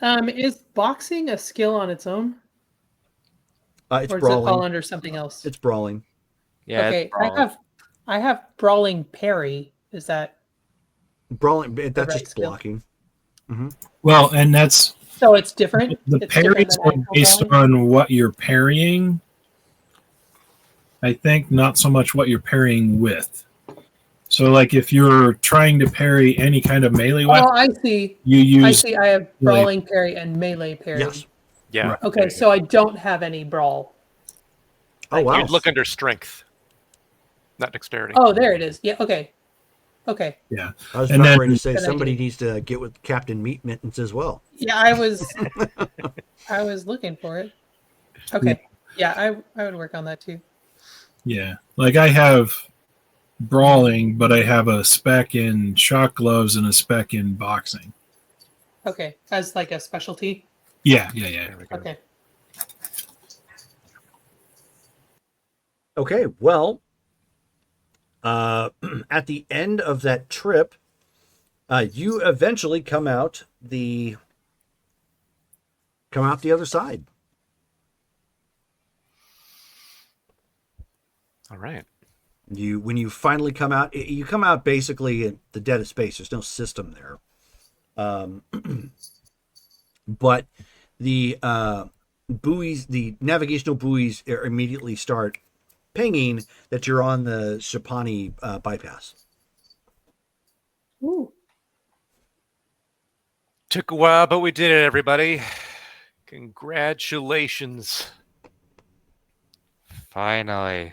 Is boxing a skill on its own? It's Or does brawling. it fall under something else? It's brawling. Yeah. Okay, I have brawling parry. Is that Brawling, that's right just skill? blocking. Well, and that's so it's different? the It's different parries than are actual based brawling? on what you're parrying. I think not so much what you're parrying with. So, like, if you're trying to parry any kind of melee weapon, Oh, I see. you use. I have brawling parry and melee parry. Yes. Yeah. Right. Okay, so I don't have any brawl. Oh, wow. You'd look under strength, not dexterity. Oh, there it is. Yeah, okay. Okay. Yeah. I was And about then- ready to say Then I somebody do. needs to get with Captain Meat Mittens as well. Yeah, I was looking for it. Okay. Yeah, I would work on that too. Yeah. Like, I have brawling, but I have a spec in shock gloves and a spec in boxing. Okay. As like a specialty. Yeah. There we go. Okay. Okay, well, at the end of that trip, you eventually come out the other side. All right. When you finally come out, you come out basically in the dead of space. There's no system there, but the buoys, the navigational buoys, immediately start pinging that you're on the Shapani bypass. Ooh. Took a while, but we did it, everybody. Congratulations. Finally.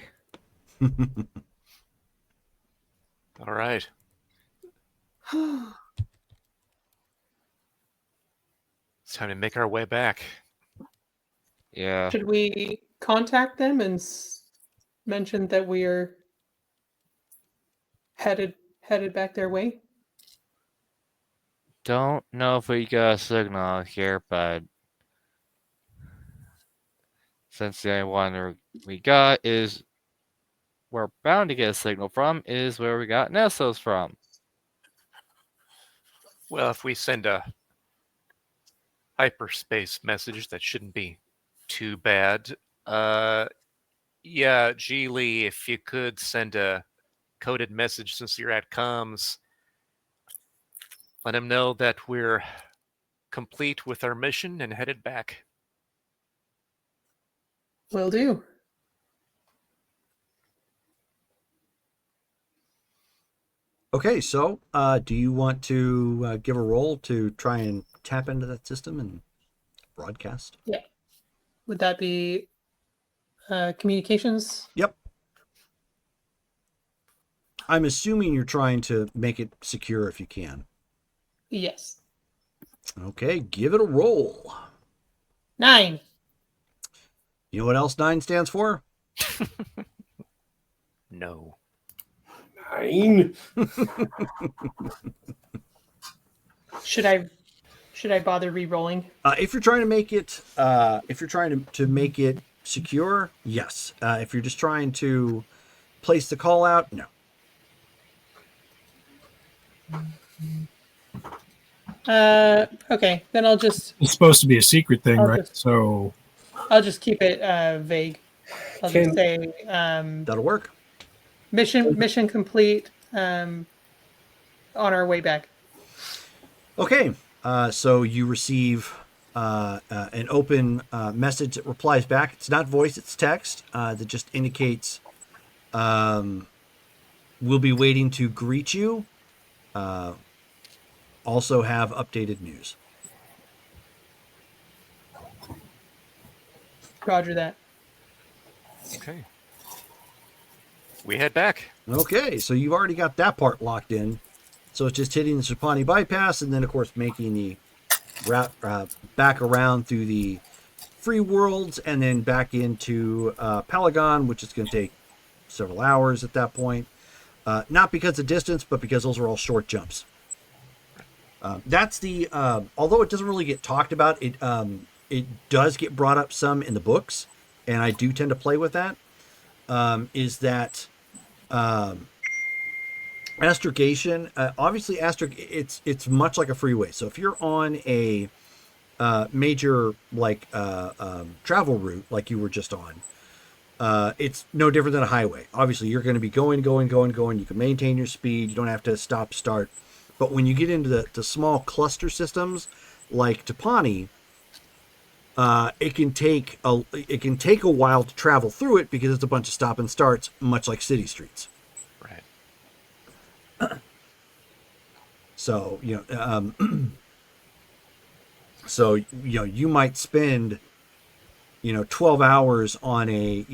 All right. It's time to make our way back. Yeah. Should we contact them and mention that we're headed back their way? Don't know if we got a signal here, but since the only one we got is we're bound to get a signal from is where we got Nessos from. Well, if we send a hyperspace message, that shouldn't be too bad. Yeah, Geely, if you could send a coded message since you're at comms, let him know that we're complete with our mission and headed back. Will do. Okay, so do you want to give a roll to try and tap into that system and broadcast? Yeah. Would that be communications? Yep. I'm assuming you're trying to make it secure if you can. Yes. Okay, give it a roll. 9. You know what else 9 stands for? No. 9. Should I bother re-rolling? If you're trying to make it, to make it secure, yes. If you're just trying to place the call out, no. Okay, then I'll just It's supposed to be a secret thing, I'll right? just- So I'll just keep it vague. I'll just Can- say That'll work. mission complete. On our way back. Okay, so you receive an open message that replies back. It's not voice, it's text that just indicates we'll be waiting to greet you. Also have updated news. Roger that. Okay. We head back. Okay, so you've already got that part locked in. So it's just hitting the Trapani bypass and then, of course, making the route back around through the free worlds and then back into Pelagon, which is going to take several hours at that point. Not because of distance, but because those are all short jumps. That's the although it doesn't really get talked about, it does get brought up some in the books, and I do tend to play with that. Is that astrogation? Obviously, it's much like a freeway. So if you're on a major travel route like you were just on, it's no different than a highway. Obviously, you're going to be going. You can maintain your speed. You don't have to stop, start. But when you get into the small cluster systems like Trapani, it can take a while to travel through it because it's a bunch of stop and starts, much like city streets. Right. So you might spend 12 hours on a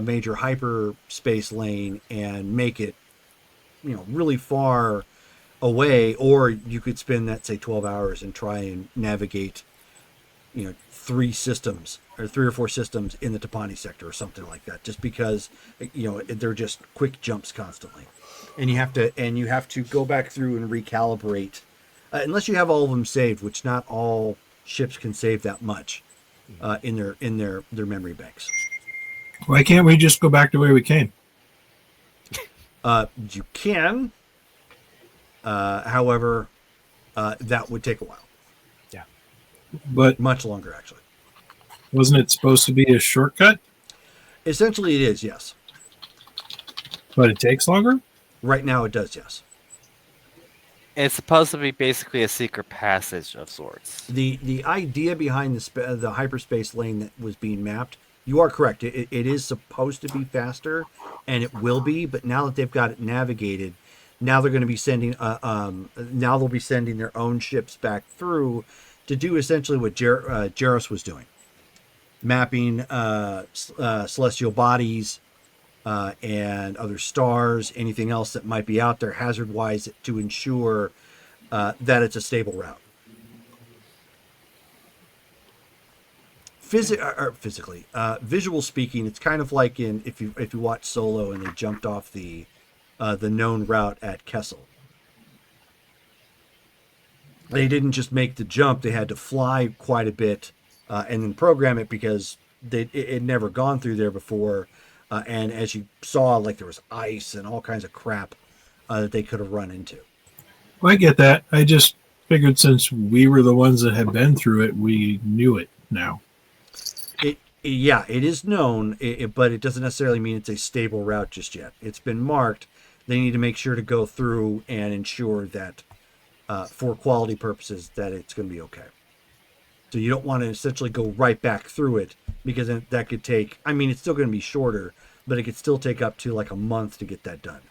major hyperspace lane and make it really far away, or you could spend that, say, 12 hours and try and navigate 3 or 4 systems in the Trapani sector or something like that, just because they're just quick jumps constantly, and you have to go back through and recalibrate unless you have all of them saved, which not all ships can save that much in their memory banks. why can't we just go back the way we came? You can. However, that would take a while. But Much longer, actually. wasn't it supposed to be a shortcut? Essentially, it is, yes. But it takes longer? Right now, it does, yes. It's supposed to be basically a secret passage of sorts. The idea behind the hyperspace lane that was being mapped, you are correct. It is supposed to be faster, and it will be. But now that they've got it navigated, now they're going to be sending. Now they'll be sending their own ships back through to do essentially what Jaros was doing, mapping celestial bodies and other stars, anything else that might be out there hazard-wise, to ensure that it's a stable route. Physically, visual speaking, it's kind of like if you watch Solo and they jumped off the known route at Kessel. They didn't just make the jump; they had to fly quite a bit and then program it because it had never gone through there before. And as you saw, there was ice and all kinds of crap that they could have run into. Well, I get that. I just figured since we were the ones that had been through it, we knew it now. It is known, but it doesn't necessarily mean it's a stable route just yet. It's been marked. They need to make sure to go through and ensure that, for quality purposes, that it's going to be okay. So you don't want to essentially go right back through it, because that could take, it's still going to be shorter, but it could still take up to a month to get that done.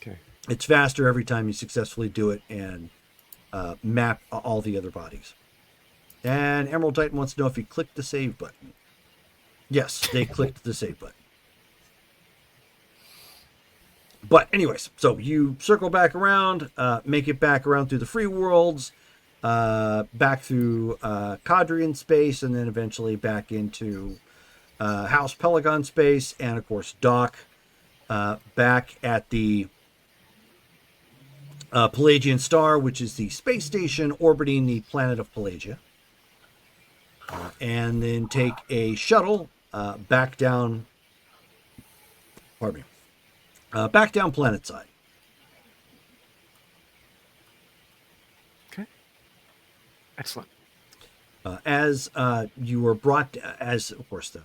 Okay. It's faster every time you successfully do it and map all the other bodies. And Emerald Titan wants to know if you clicked the save button. Yes, they clicked the save button. But anyways, so you circle back around, make it back around through the free worlds, back through Cadrian space, and then eventually back into House Pelagon space, and of course Doc back at the Pelagian Star, which is the space station orbiting the planet of Pelagia. And then take a shuttle back down, pardon me, back down planet side. Okay. Excellent. As you were brought, as of course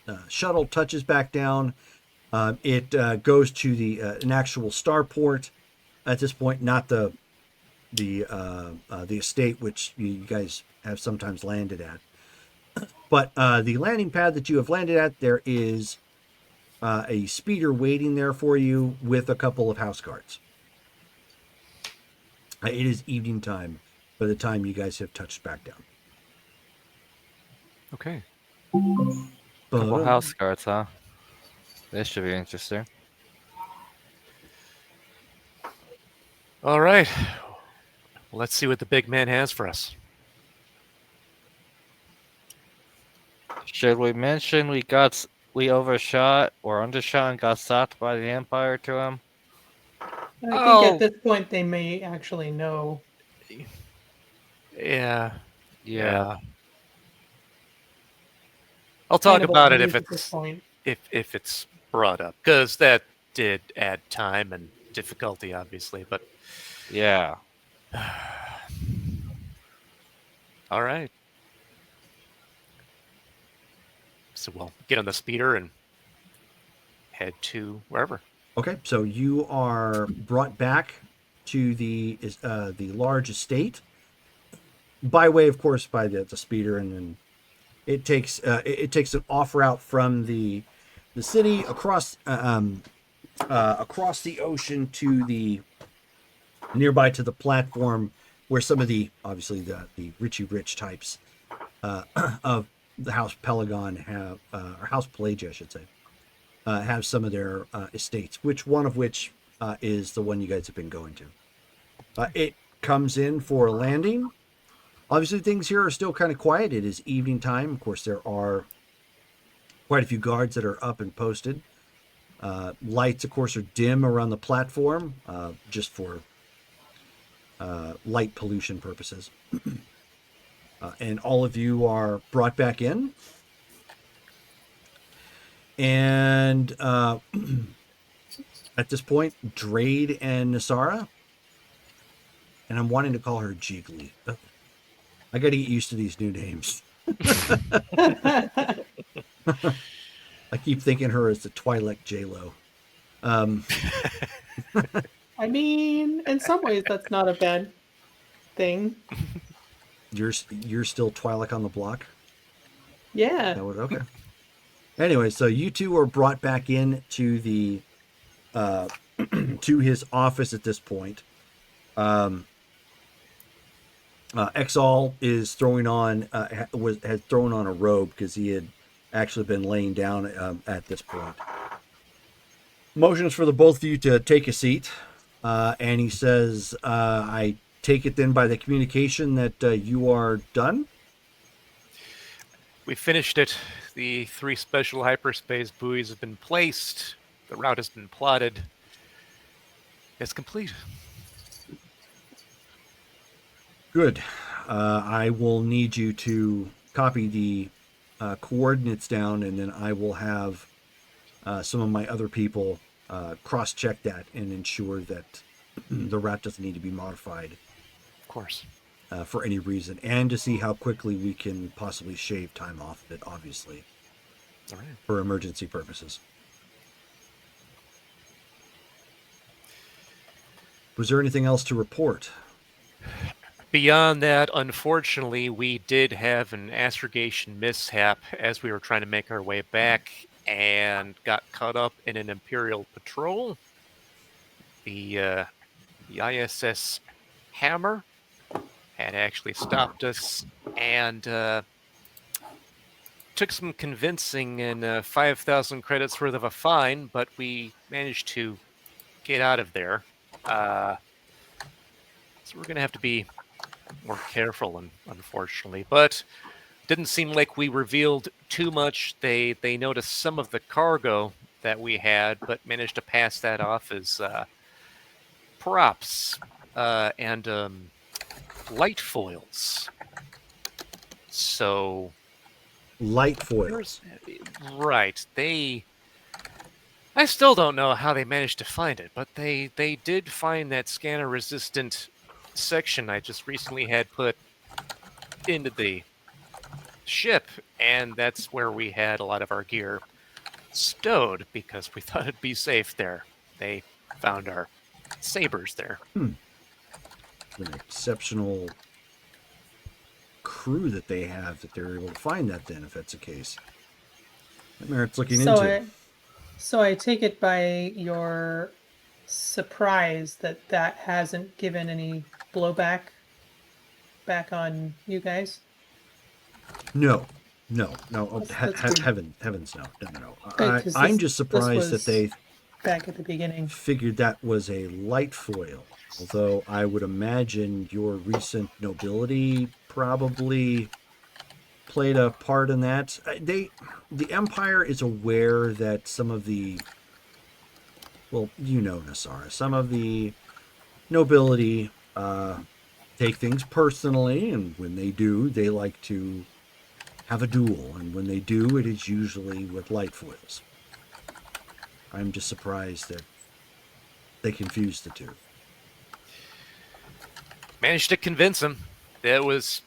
the shuttle touches back down, it goes to the an actual starport at this point, not the estate which you guys have sometimes landed at, but the landing pad that you have landed at, there is a speeder waiting there for you with a couple of house guards. It is evening time by the time you guys have touched back down. Okay. Couple house guards, huh? This should be interesting. All right. Let's see what the big man has for us. Should we mention we overshot or undershot and got stopped by the Empire to him? I think at this point they may actually know. Yeah. Yeah. I'll talk Hannibal about it knows if at this it's point. if it's brought up, because that did add time and difficulty, obviously. But Yeah. all right. So we'll get on the speeder and head to wherever. Okay, so you are brought back to the large estate by way, of course, by the speeder, and then it takes an off route from the city across the ocean to the nearby to the platform where some of the obviously the Richie Rich types of the House Pelagon have or House Pelagia, I should say. Have some of their estates, one of which is the one you guys have been going to. It comes in for a landing. Obviously, things here are still kind of quiet. It is evening time. Of course, there are quite a few guards that are up and posted. Lights, of course, are dim around the platform, just for light pollution purposes. And all of you are brought back in. And at this point, Drade and Nasara, and I'm wanting to call her Jiggly. I got to get used to these new names. I keep thinking her as the Twi'lek J-Lo. I mean, in some ways, that's not a bad thing. You're still Twi'lek on the block? Yeah. That would, okay. Anyway, so you two are brought back in to the to his office at this point. Exal is throwing on had thrown on a robe because he had actually been laying down at this point. Motions for the both of you to take a seat, and he says, "I take it then by the communication that you are done." We finished it. The 3 special hyperspace buoys have been placed. The route has been plotted. It's complete. Good. I will need you to copy the coordinates down, and then I will have some of my other people cross-check that and ensure that the route doesn't need to be modified. Of course. For any reason, and to see how quickly we can possibly shave time off of it, obviously. All right. For emergency purposes. Was there anything else to report? Beyond that, unfortunately, we did have an astrogation mishap as we were trying to make our way back and got caught up in an Imperial patrol. the ISS Hammer had actually stopped us and took some convincing and 5,000 credits worth of a fine, but we managed to get out of there. So we're going to have to be more careful, unfortunately. But didn't seem like we revealed too much. They noticed some of the cargo that we had, but managed to pass that off as props and light foils. So Light foils. right. I still don't know how they managed to find it, but they did find that scanner resistant section I just recently had put into the ship, and that's where we had a lot of our gear stowed because we thought it'd be safe there. They found our sabers there. An exceptional crew that they have that they're able to find that then, if that's the case. That merits looking into. So I take it by your surprise that that hasn't given any blowback back on you guys? No. Oh, That's good. heavens, no. Right, 'cause I'm this- just surprised that was they back at the beginning. figured that was a light foil. Although I would imagine your recent nobility probably played a part in that. The Empire is aware that some of the, well, you know, Nasara, some of the nobility take things personally, and when they do, they like to have a duel, and when they do, it is usually with light foils. I'm just surprised that they confused the two. Managed to convince him. It was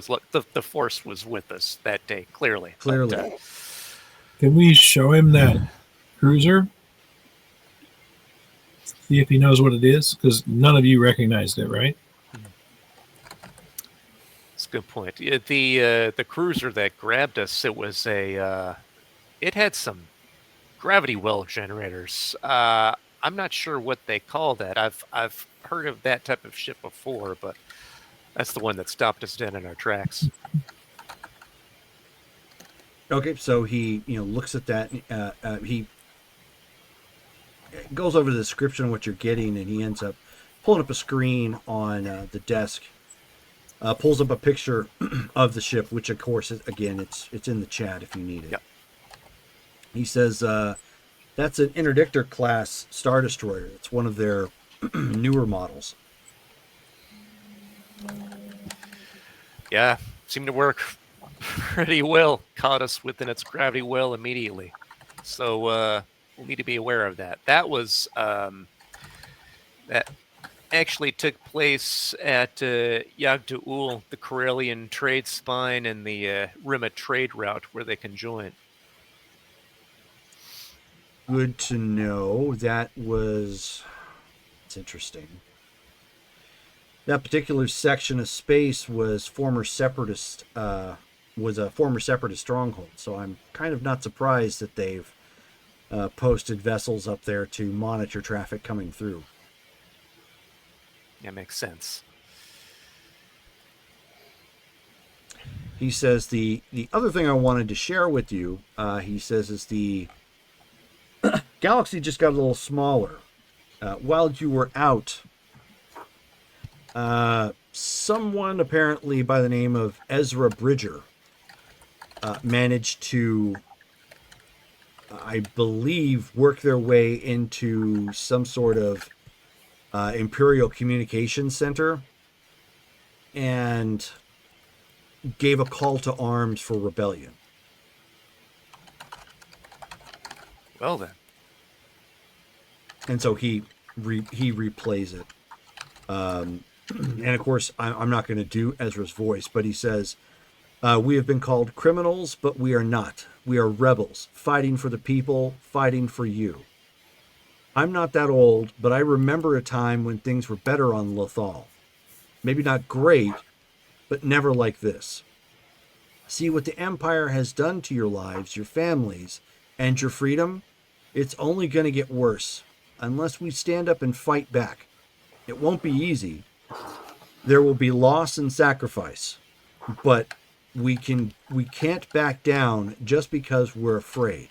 look, the force was with us that day, clearly. But, Can we show him that cruiser? See if he knows what it is, because none of you recognized it, right? that's a good point. The cruiser that grabbed us, it was it had some gravity well generators. I'm not sure what they call that. I've heard of that type of ship before, but that's the one that stopped us dead in our tracks. Okay, so he, looks at that. He goes over the description of what you're getting, and he ends up pulling up a screen on the desk. Pulls up a picture of the ship, which of course, again, it's in the chat if you need it. Yep. He says that's an Interdictor class Star Destroyer. It's one of their newer models. Yeah, seemed to work pretty well. Caught us within its gravity well immediately. So we'll need to be aware of that. That was that actually took place at Yagda'ul, the Corellian trade spine, and the Rima trade route where they can join. Good to know. It's interesting. That particular section of space was a former separatist stronghold. So I'm kind of not surprised that they've posted vessels up there to monitor traffic coming through. Yeah, makes sense. He says the other thing I wanted to share with you, he says, is the galaxy just got a little smaller. While you were out, someone apparently by the name of Ezra Bridger managed to, I believe, work their way into some sort of Imperial Communications Center and gave a call to arms for rebellion. Well then. And so he replays it. And of course, I'm not going to do Ezra's voice, but he says, we have been called criminals, but we are not. We are rebels, fighting for the people, fighting for you. I'm not that old, but I remember a time when things were better on Lothal. Maybe not great, but never like this. See what the Empire has done to your lives, your families, and your freedom, it's only going to get worse unless we stand up and fight back. It won't be easy. There will be loss and sacrifice, but we can't back down just because we're afraid.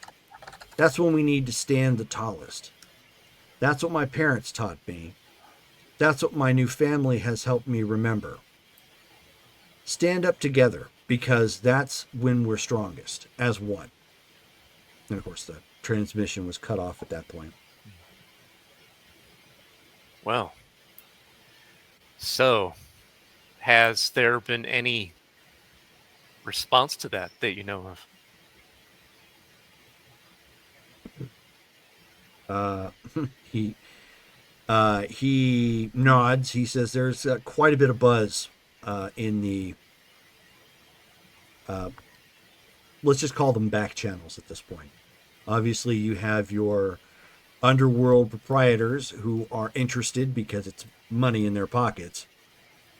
That's when we need to stand the tallest. That's what my parents taught me. That's what my new family has helped me remember. Stand up together, because that's when we're strongest, as one. And of course, the transmission was cut off at that point. Well, so has there been any response to that you know of? He nods. He says there's quite a bit of buzz in the let's just call them back channels at this point. Obviously, you have your underworld proprietors who are interested because it's money in their pockets.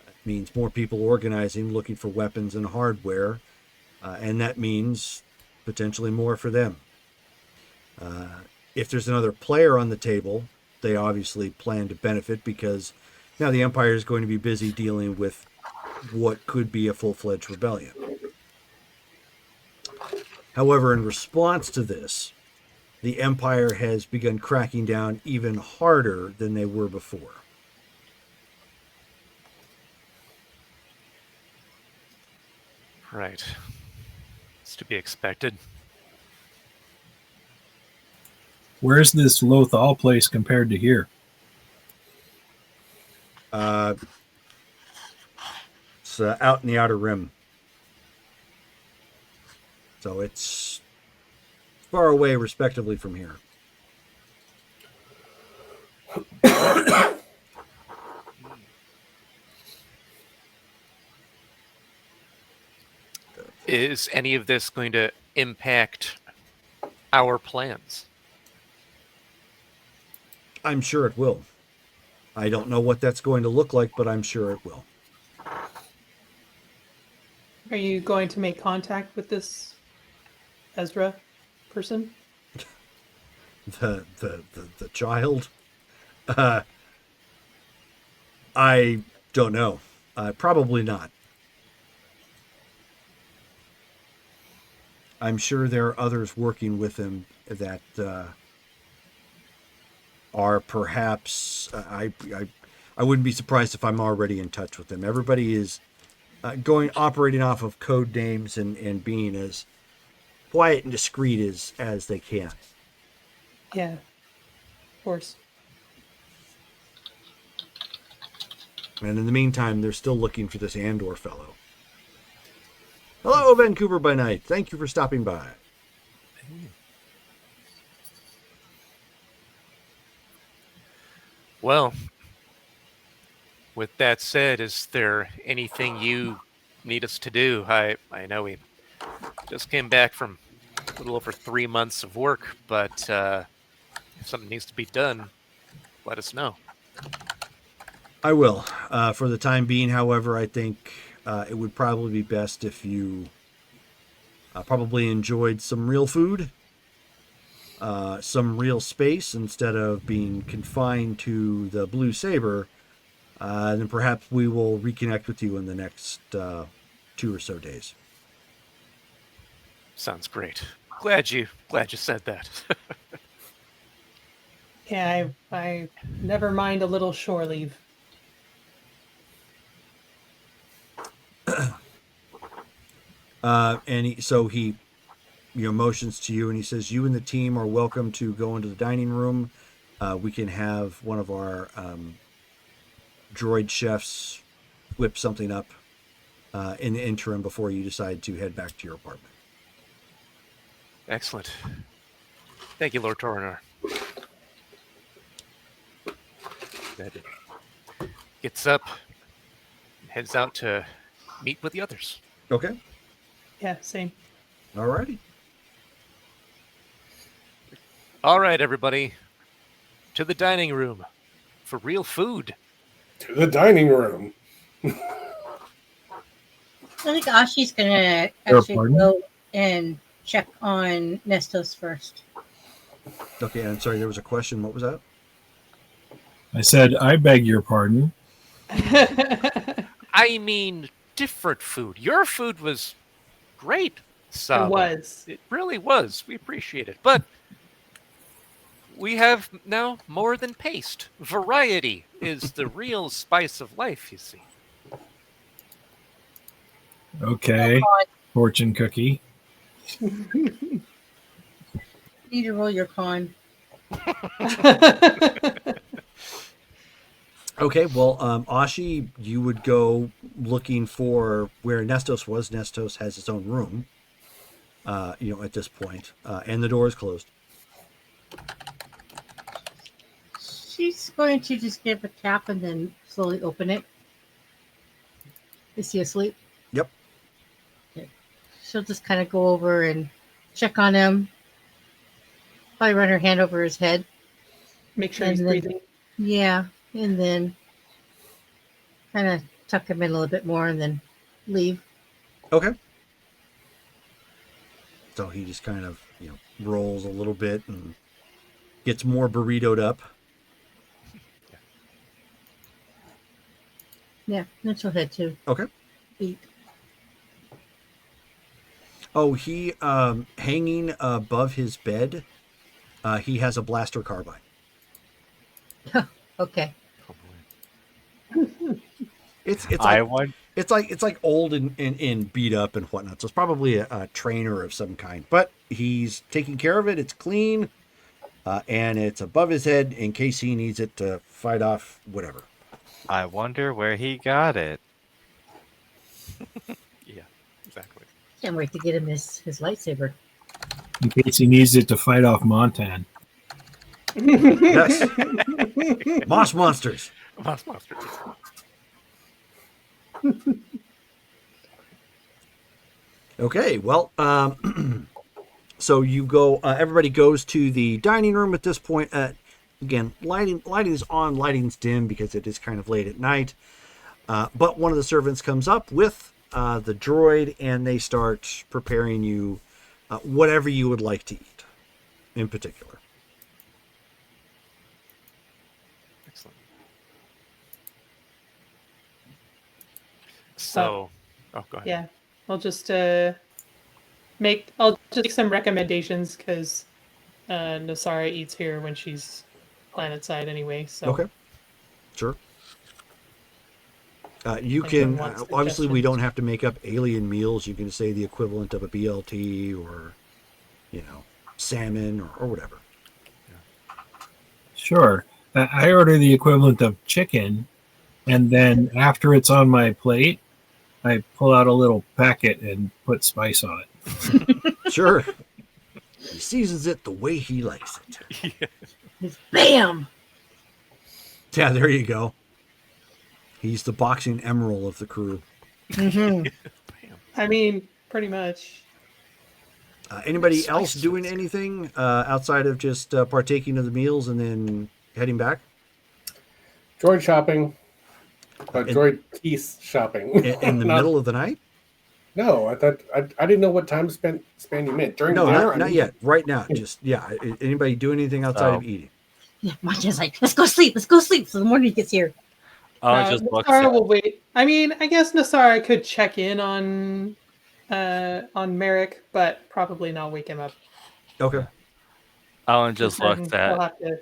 It means more people organizing, looking for weapons and hardware, and that means potentially more for them. If there's another player on the table, they obviously plan to benefit because now the Empire is going to be busy dealing with what could be a full-fledged rebellion. However, in response to this, the Empire has begun cracking down even harder than they were before. Right. It's to be expected. Where's this Lothal place compared to here? It's out in the Outer Rim. So it's far away, respectively, from here. Is any of this going to impact our plans? I'm sure it will. I don't know what that's going to look like, but I'm sure it will. Are you going to make contact with this Ezra person? The child? I don't know. Probably not. I'm sure there are others working with him that are perhaps... I wouldn't be surprised if I'm already in touch with them. Everybody is operating off of code names and being as quiet and discreet as they can. Yeah, of course. And in the meantime, they're still looking for this Andor fellow. Hello, Vancouver by Night. Thank you for stopping by. Well, with that said, is there anything you need us to do? I know we just came back from a little over 3 months of work, but if something needs to be done, let us know. I will. For the time being, however, I think it would probably be best if you probably enjoyed some real food, some real space instead of being confined to the Blue Saber. Then perhaps we will reconnect with you in the next 2 or so days. Sounds great. Glad you said that. Yeah, I never mind a little shore leave. And he motions to you and he says, you and the team are welcome to go into the dining room. We can have one of our droid chefs whip something up in the interim before you decide to head back to your apartment. Excellent. Thank you, Lord Toronar. That gets up, heads out to meet with the others. Okay. Yeah, same. Alrighty. All right, everybody. To the dining room for real food. To the dining room. I think Ashi's gonna actually pardon? go and check on Nestos first. Okay, I'm sorry. There was a question. What was that? I said, I beg your pardon. I mean, different food. Your food was great, Saba. It was. It really was. We appreciate it. But we have now more than paste. Variety is the real spice of life, you see. Okay, fortune cookie. You need to roll your con. Okay, well, Ashi, you would go looking for where Nestos was. Nestos has its own room, at this point, and the door is closed. She's going to just give a tap and then slowly open it. Is he asleep? Yep. Okay. She'll just kind of go over and check on him. Probably run her hand over his head. Make sure And he's then- breathing. Yeah, and then kind of tuck him in a little bit more and then leave. Okay. So he just kind of, rolls a little bit and gets more burritoed up. Yeah, then she'll head to Okay. eat. Oh, he hanging above his bed. He has a blaster carbine. Okay. It's I like want. it's like old and beat up and whatnot. So it's probably a trainer of some kind. But he's taking care of it. It's clean, and it's above his head in case he needs it to fight off whatever. I wonder where he got it. Yeah, exactly. Can't wait to get him his lightsaber. In case he needs it to fight off Montan. Yes. Moss monsters. Moss monster. Okay, well, so you go. Everybody goes to the dining room at this point. Again, lighting is on, lighting's dim because it is kind of late at night. But one of the servants comes up with the droid, and they start preparing you whatever you would like to eat, in particular. Excellent. So, oh, go ahead. Yeah, I'll just make some recommendations because Nasara eats here when she's planet side anyway. So Okay, sure. You Anyone can wants obviously we suggestions? don't have to make up alien meals. You can say the equivalent of a BLT or, salmon or whatever. Sure. I order the equivalent of chicken, and then after it's on my plate, I pull out a little packet and put spice on it. Sure. He seasons it the way he likes it. Just bam! Yeah, there you go. He's the boxing emerald of the crew. hmm I mean, pretty much. Anybody else doing anything outside of just partaking of the meals and then heading back? Droid shopping. In- Droid piece shopping. In the Not- middle of the night? No, I thought I didn't know what time span you meant. During No, dinner? not yet. Right now. Just, anybody do anything outside of Oh. eating? Yeah, Monta's like, let's go sleep. Let's go sleep. So the morning he gets here. Owen just looks Nasara at will wait. I mean, I guess Nasara could check in on Merrick, but probably not wake him up. Okay. Owen just Then looks he'll at have to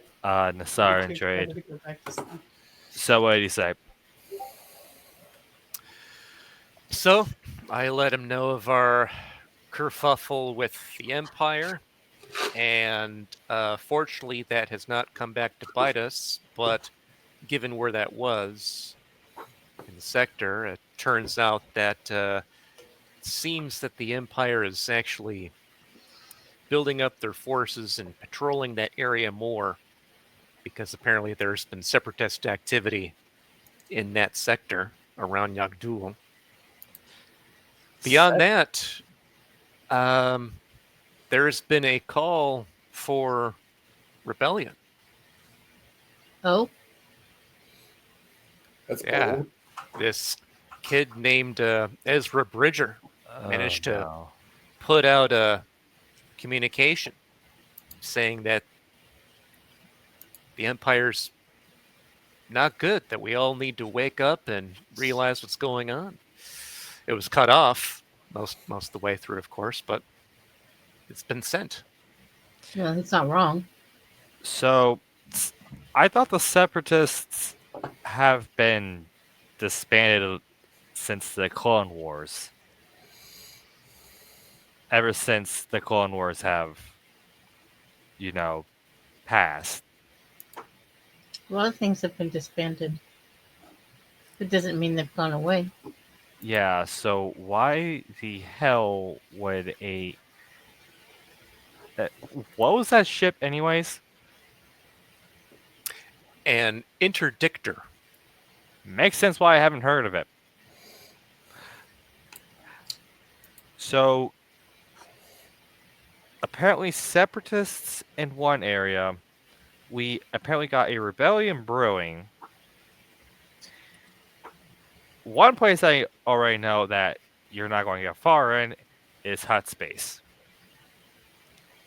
Nassar and take Trade. forever to go back to sleep. So what do you say? So, I let him know of our kerfuffle with the Empire, and fortunately, that has not come back to bite us. But given where that was in the sector, it turns out that it seems that the Empire is actually building up their forces and patrolling that area more, because apparently there's been separatist activity in that sector around Yagdul. Beyond that, there's been a call for rebellion. Oh, That's Yeah. cool. This kid named Ezra Bridger managed to no. put out a communication saying that the Empire's not good, that we all need to wake up and realize what's going on. It was cut off most of the way through, of course, but it's been sent. No, that's not wrong. So, I thought the Separatists have been disbanded since the Clone Wars. Ever since the Clone Wars have, passed. A lot of things have been disbanded. It doesn't mean they've gone away. Yeah, so why the hell would what was that ship anyways? An interdictor. Makes sense why I haven't heard of it. So, apparently Separatists in one area. We apparently got a rebellion brewing. One place I already know that you're not going to get far in is Hut Space.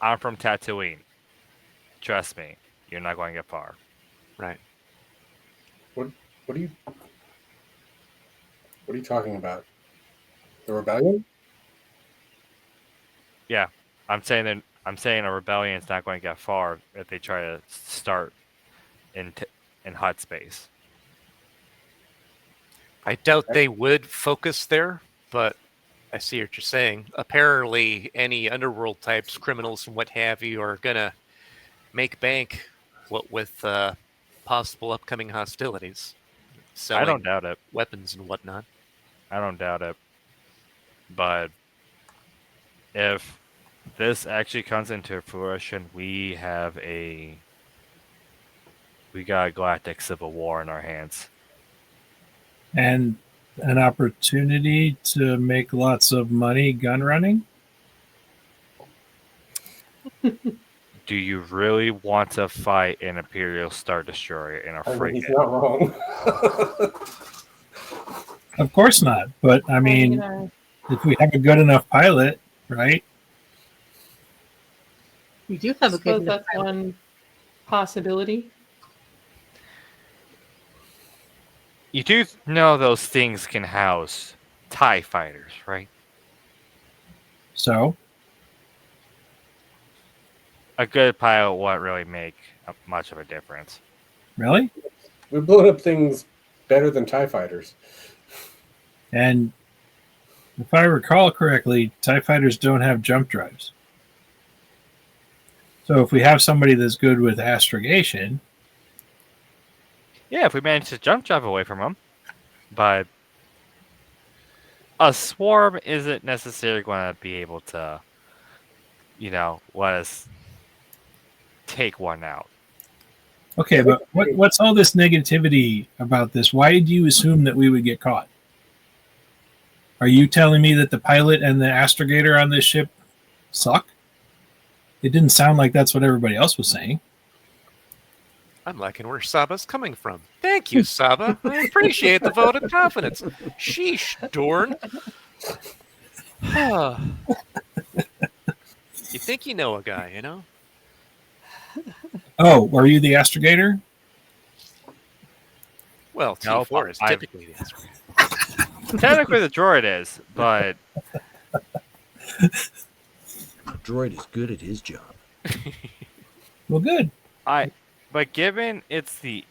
I'm from Tatooine. Trust me, you're not going to get far. Right. What are you talking about? The rebellion? Yeah, I'm saying a rebellion is not going to get far if they try to start in Hut Space. I doubt they would focus there, but I see what you're saying. Apparently, any underworld types, criminals and what have you, are gonna make bank with possible upcoming hostilities. I don't doubt it. Weapons and whatnot. I don't doubt it. But if this actually comes into fruition, we got a galactic civil war in our hands. And an opportunity to make lots of money gun running? Do you really want to fight an Imperial Star Destroyer in a frigate? He's not wrong. Of course not. But I mean, if we have a good enough pilot, right? We do have a good Suppose that's one possibility. You do know those things can house TIE fighters, right? So? A good pilot won't really make much of a difference. Really? We blown up things better than TIE fighters. And if I recall correctly, TIE fighters don't have jump drives. So if we have somebody that's good with astrogation... Yeah, if we manage to jump drive away from them. But a swarm isn't necessarily going to be able to, let us take one out. Okay, but what's all this negativity about this? Why do you assume that we would get caught? Are you telling me that the pilot and the astrogator on this ship suck? It didn't sound like that's what everybody else was saying. I'm liking where Saba's coming from. Thank you, Saba. I appreciate the vote of confidence. Sheesh, Dorn. You think you know a guy, you know? Oh, are you the astrogator? Well, No, T4 is typically the answer. Technically the droid is, but... Droid is good at his job. Well, good. But given it's the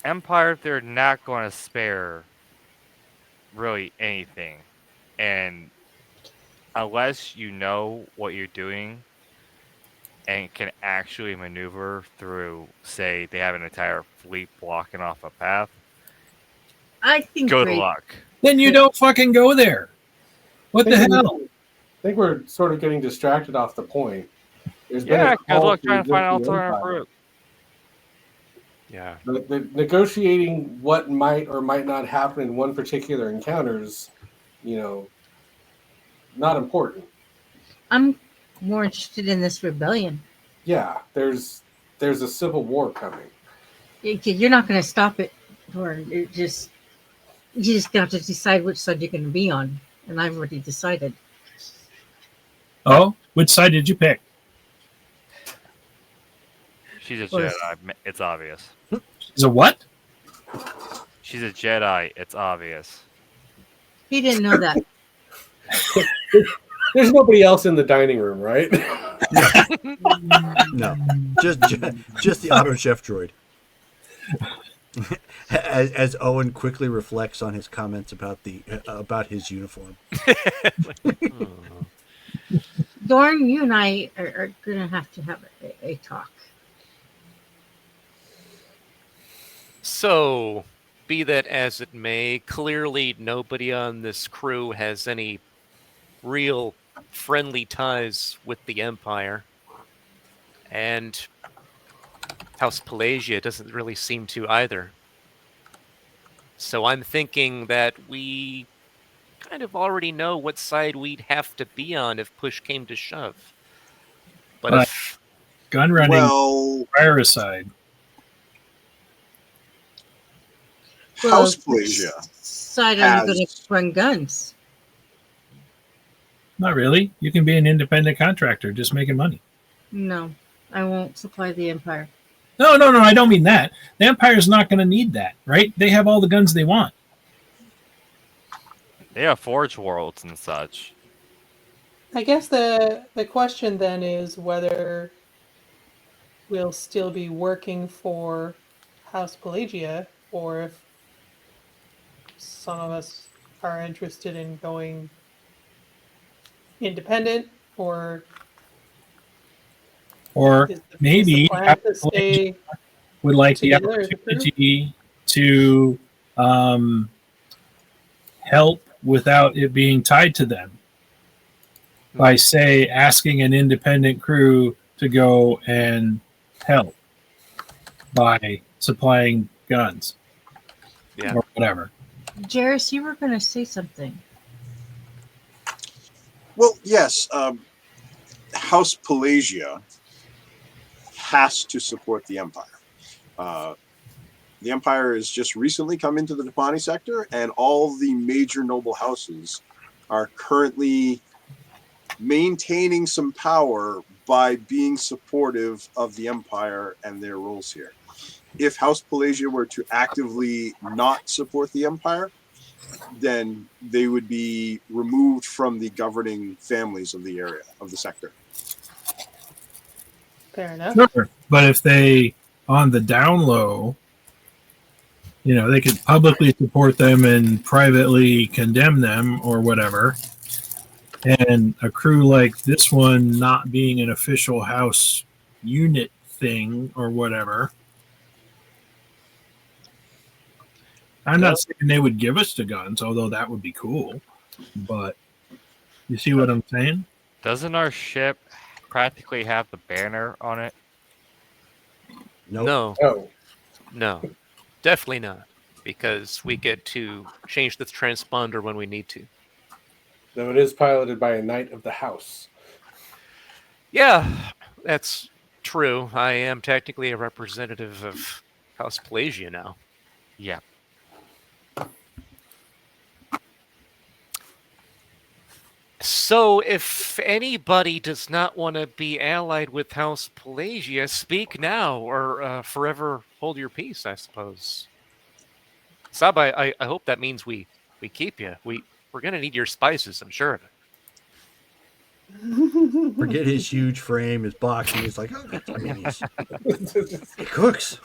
Empire, they're not going to spare really anything. And unless you know what you're doing and can actually maneuver through, say, they have an entire fleet blocking off a path, I think good luck. Then you don't fucking go there. What the hell? I think we're sort of getting distracted off the point. There's been Yeah, a good call luck to trying to find an resist the alternative Empire. route. Yeah. The negotiating what might or might not happen in one particular encounter is, not important. I'm more interested in this rebellion. Yeah, there's a civil war coming. You're not going to stop it, or you just have to decide which side you're going to be on. And I've already decided. Oh, which side did you pick? She's a Was- Jedi. It's obvious. Is a what? She's a Jedi. It's obvious. He didn't know that. There's nobody else in the dining room, right? No, just the Auto Chef droid. As Owen quickly reflects on his comments about about his uniform. Dorn, you and I are gonna have a talk. So, be that as it may, clearly nobody on this crew has any real friendly ties with the Empire. And House Pelagia doesn't really seem to either. So I'm thinking that we kind of already know what side we'd have to be on if push came to shove. But But- if Gun running, Well, Fireside. House Pelagia Side are you gonna has- run guns? Not really. You can be an independent contractor, just making money. No, I won't supply the Empire. No. I don't mean that. The Empire's not going to need that, right? They have all the guns they want. They have Forge Worlds and such. I guess the question then is whether we'll still be working for House Pelagia, or if some of us are interested in going independent, or Or is maybe the plan to stay would like the together as a crew? opportunity to help without it being tied to them by, say, asking an independent crew to go and help by supplying guns Yeah. or whatever. Jairus, you were gonna say something. Well, yes. House Pelagia has to support the Empire. The Empire has just recently come into the Depani sector, and all the major noble houses are currently maintaining some power by being supportive of the Empire and their roles here. If House Pelagia were to actively not support the Empire, then they would be removed from the governing families of the area, of the sector. Fair enough. Sure. But if they, on the down low, they could publicly support them and privately condemn them or whatever. And a crew like this one not being an official house unit thing or whatever. I'm not saying they would give us the guns, although that would be cool. But you see what I'm saying? Doesn't our ship practically have the banner on it? Nope. No, definitely not. Because we get to change the transponder when we need to. Though it is piloted by a knight of the house. Yeah, that's true. I am technically a representative of House Pelagia now. Yeah. So, if anybody does not want to be allied with House Pelagia, speak now or forever hold your peace, I suppose. Sab, I hope that means we keep you. We're going to need your spices, I'm sure of it. Forget his huge frame, his boxing. He's like, oh, I mean, he cooks.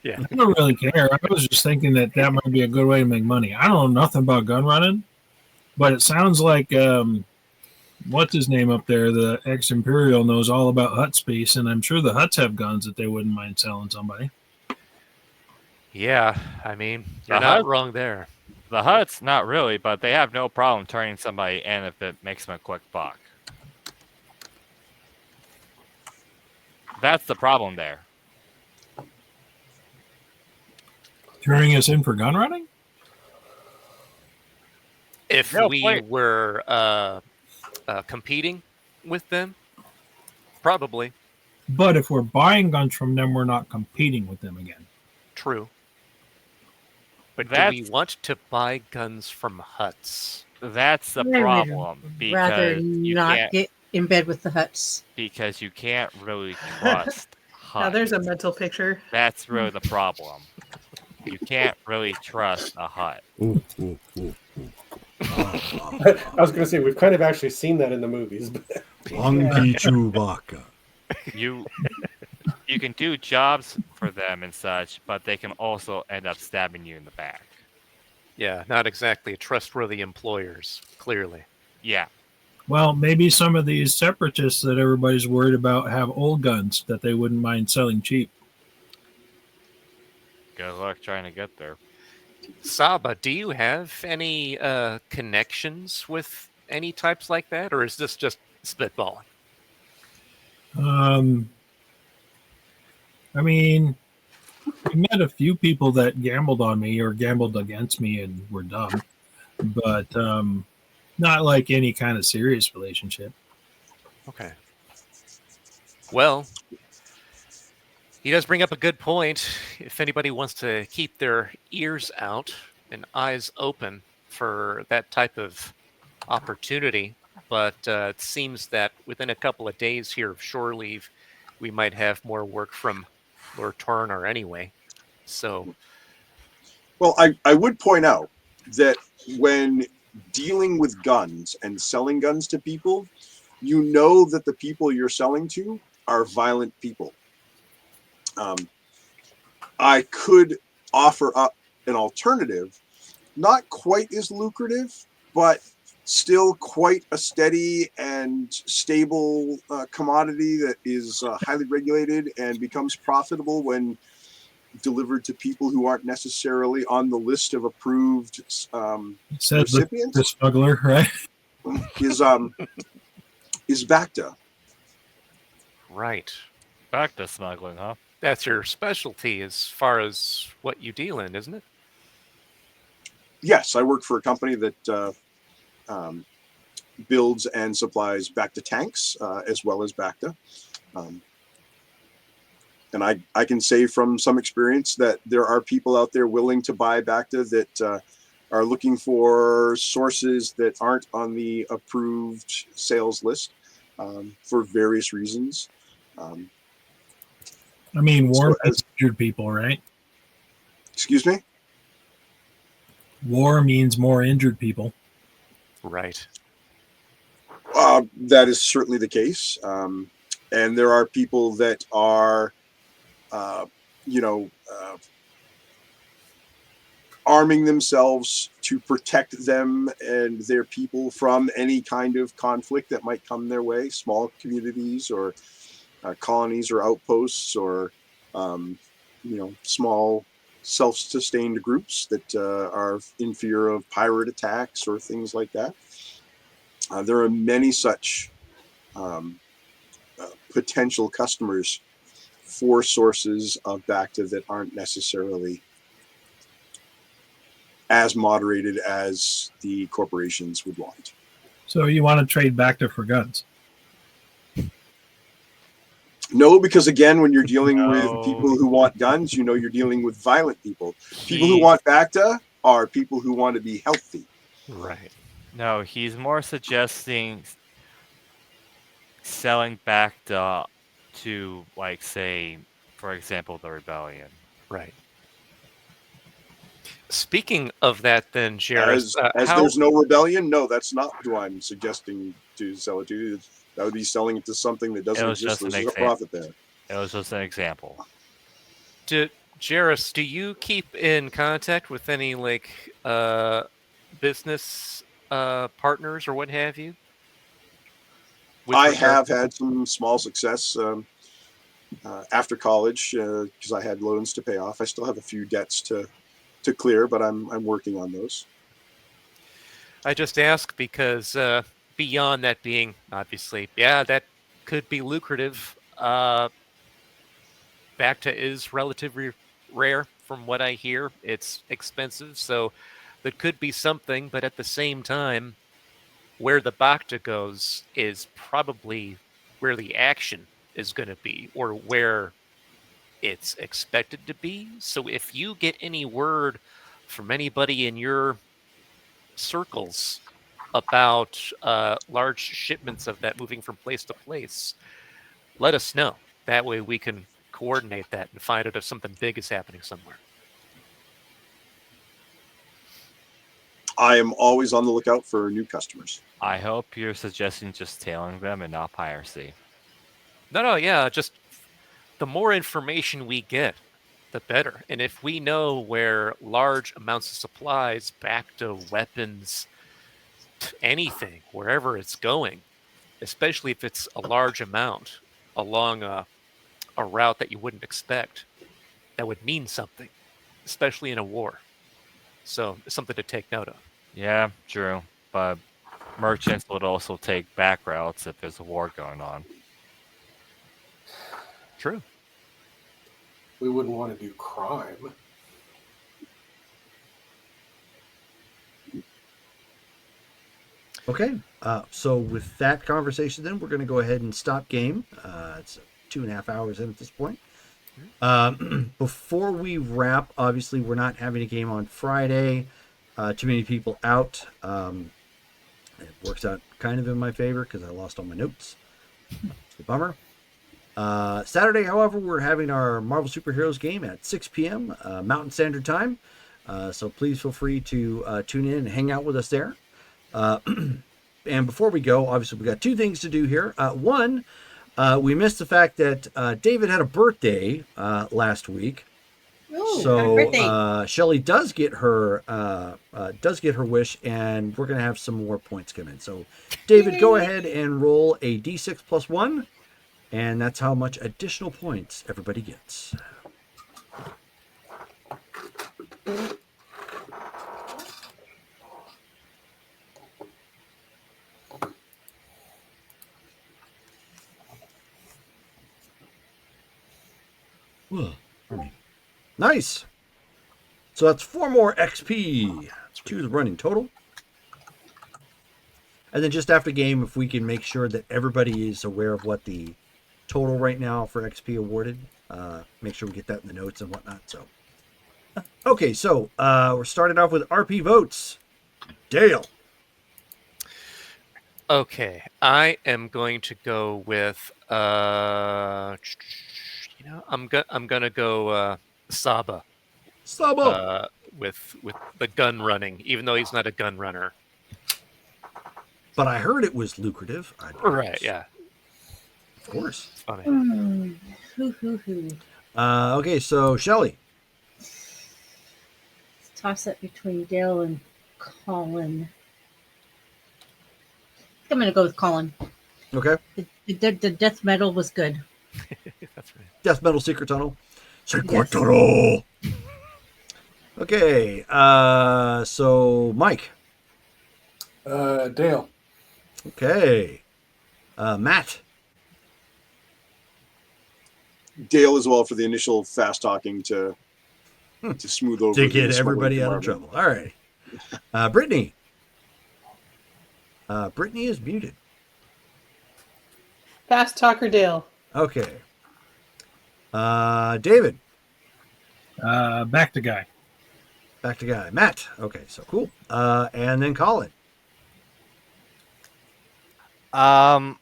Yeah. I don't really care. I was just thinking that might be a good way to make money. I don't know nothing about gun running, but it sounds like what's his name up there, the ex-Imperial, knows all about Hut space, and I'm sure the Huts have guns that they wouldn't mind selling somebody. Yeah, I mean, you're The not Hut- wrong there. The Huts, not really, but they have no problem turning somebody in if it makes them a quick buck. That's the problem there. Turning us in for gun running? If No, we wait. were competing with them, probably. But if we're buying guns from them, we're not competing with them again. True. But do That's- we want to buy guns from Huts? That's the I would problem Rather because you not can't. get in bed with the Hutts. Because you can't really trust Now Hut. there's a mental picture. That's really the problem. You can't really trust a Hut. I was going to say we've kind of actually seen that in the movies. But Hungry Chewbacca. You can do jobs for them and such, but they can also end up stabbing you in the back. Yeah, not exactly trustworthy employers, clearly. Yeah. Well, maybe some of these separatists that everybody's worried about have old guns that they wouldn't mind selling cheap. Good luck trying to get there. Saba, do you have any connections with any types like that, or is this just spitballing? I mean, I met a few people that gambled on me or gambled against me and were dumb, but not like any kind of serious relationship. Okay. Well, he does bring up a good point. If anybody wants to keep their ears out and eyes open for that type of opportunity, but it seems that within a couple of days here of shore leave, we might have more work from Lord Tornar anyway. So, Well, I would point out that when dealing with guns and selling guns to people, you know that the people you're selling to are violent people. I could offer up an alternative, not quite as lucrative, but still quite a steady and stable commodity that is highly regulated and becomes profitable when delivered to people who aren't necessarily on the list of approved Said recipients. the smuggler, right? Is Bacta. right. Back to smuggling, huh? That's your specialty as far as what you deal in, isn't it? Yes, I work for a company that builds and supplies Bacta tanks as well as Bacta. And I can say from some experience that there are people out there willing to buy Bacta that are looking for sources that aren't on the approved sales list for various reasons. I mean, war So means injured people, right? Excuse me? War means more injured people. Right. That is certainly the case. And there are people that are, arming themselves to protect them and their people from any kind of conflict that might come their way, small communities or colonies or outposts or, small self-sustained groups that are in fear of pirate attacks or things like that. There are many such potential customers for sources of Bacta that aren't necessarily as moderated as the corporations would want. So you want to trade Bacta for guns? No, because again, when you're dealing with people who want guns, you're dealing with violent people. People who want Bacta are people who want to be healthy. Right. No, he's more suggesting selling Bacta to, like, say, for example, the rebellion. Right. Speaking of that, then, Jairus, As there's no rebellion, no, that's not who I'm suggesting to sell it to. That would be selling it to something that doesn't exist. There's a profit there. It was just an example. Jairus, do you keep in contact with any business partners or what have you? I have had some small success after college because I had loans to pay off. I still have a few debts to clear, but I'm working on those. I just ask because beyond that being obviously, that could be lucrative. Bacta is relatively rare from what I hear. It's expensive, so there could be something, but at the same time, where the Bacta goes is probably where the action is going to be or where it's expected to be. So if you get any word from anybody in your circles about large shipments of that moving from place to place, let us know. That way we can coordinate that and find out if something big is happening somewhere. I am always on the lookout for new customers. I hope you're suggesting just tailing them and not piracy. No, yeah, just the more information we get, the better. And if we know where large amounts of supplies, back to weapons, anything, wherever it's going, especially if it's a large amount along a route that you wouldn't expect, that would mean something, especially in a war. So it's something to take note of. Yeah, true. But merchants would also take back routes if there's a war going on. True. We wouldn't want to do crime. Okay, so with that conversation, then we're going to go ahead and stop game. It's 2.5 hours in at this point. Before we wrap, obviously we're not having a game on Friday. Too many people out. It works out kind of in my favor because I lost all my notes. It's a bummer. Saturday, however, we're having our Marvel Superheroes game at 6 p.m. Mountain Standard Time. So please feel free to tune in and hang out with us there. And before we go, obviously we got two things to do here. One, we missed the fact that David had a birthday last week. Ooh, happy So birthday. Shelly does get her wish, and we're gonna have some more points come in. So David, go ahead and roll a d6 plus 1, and that's how much additional points everybody gets. Whoa, pardon me. Nice. So that's 4 more XP to the running total. And then just after game, if we can make sure that everybody is aware of what the total right now for XP awarded, make sure we get that in the notes and whatnot. So, okay, so we're starting off with RP votes. Dale. Okay, I am going to go with I'm gonna go Saba. Saba. With the gun running, even though he's not a gun runner. But I heard it was lucrative. Right, yeah. Of course. It's funny. Okay, so Shelly. Toss up between Dale and Colin. I'm going to go with Colin. Okay. The death metal was good. That's right. Death Metal Secret Tunnel. Secret Yes. Tunnel. Okay, so Mike. Dale. Okay. Matt. Dale as well for the initial fast talking to smooth over To the get smuggling everybody out of department. trouble. All right. Brittany. Brittany is muted. Fast talker Dale. Okay. David. Back to guy. Back to guy. Matt. Okay, so cool. And then Colin. I'm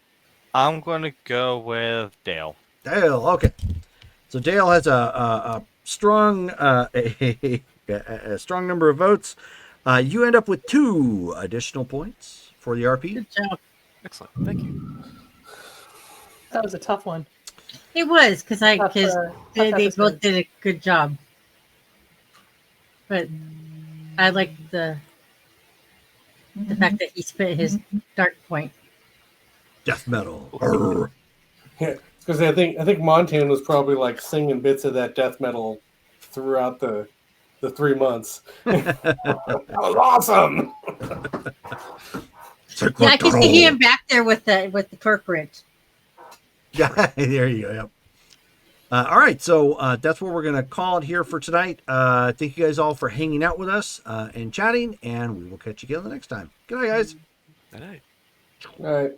going to go with Dale. Dale. Okay. So Dale has a strong a strong number of votes. You end up with 2 additional points for the RP. Good job. Excellent. Thank you. That was a tough one. It was because they tough both episode. did a good job. But I like the fact that he spent his dark point. Death metal. Arr. Yeah, because I think Montan was probably like singing bits of that death metal throughout the 3 months. That was awesome. Secret Yeah, I can Tunnel. see him back there with the torque wrench. Yeah, there you go. Yep. All right, so that's what we're going to call it here for tonight. Thank you guys all for hanging out with us and chatting, and we will catch you again the next time. Good night, guys. Good night. All right.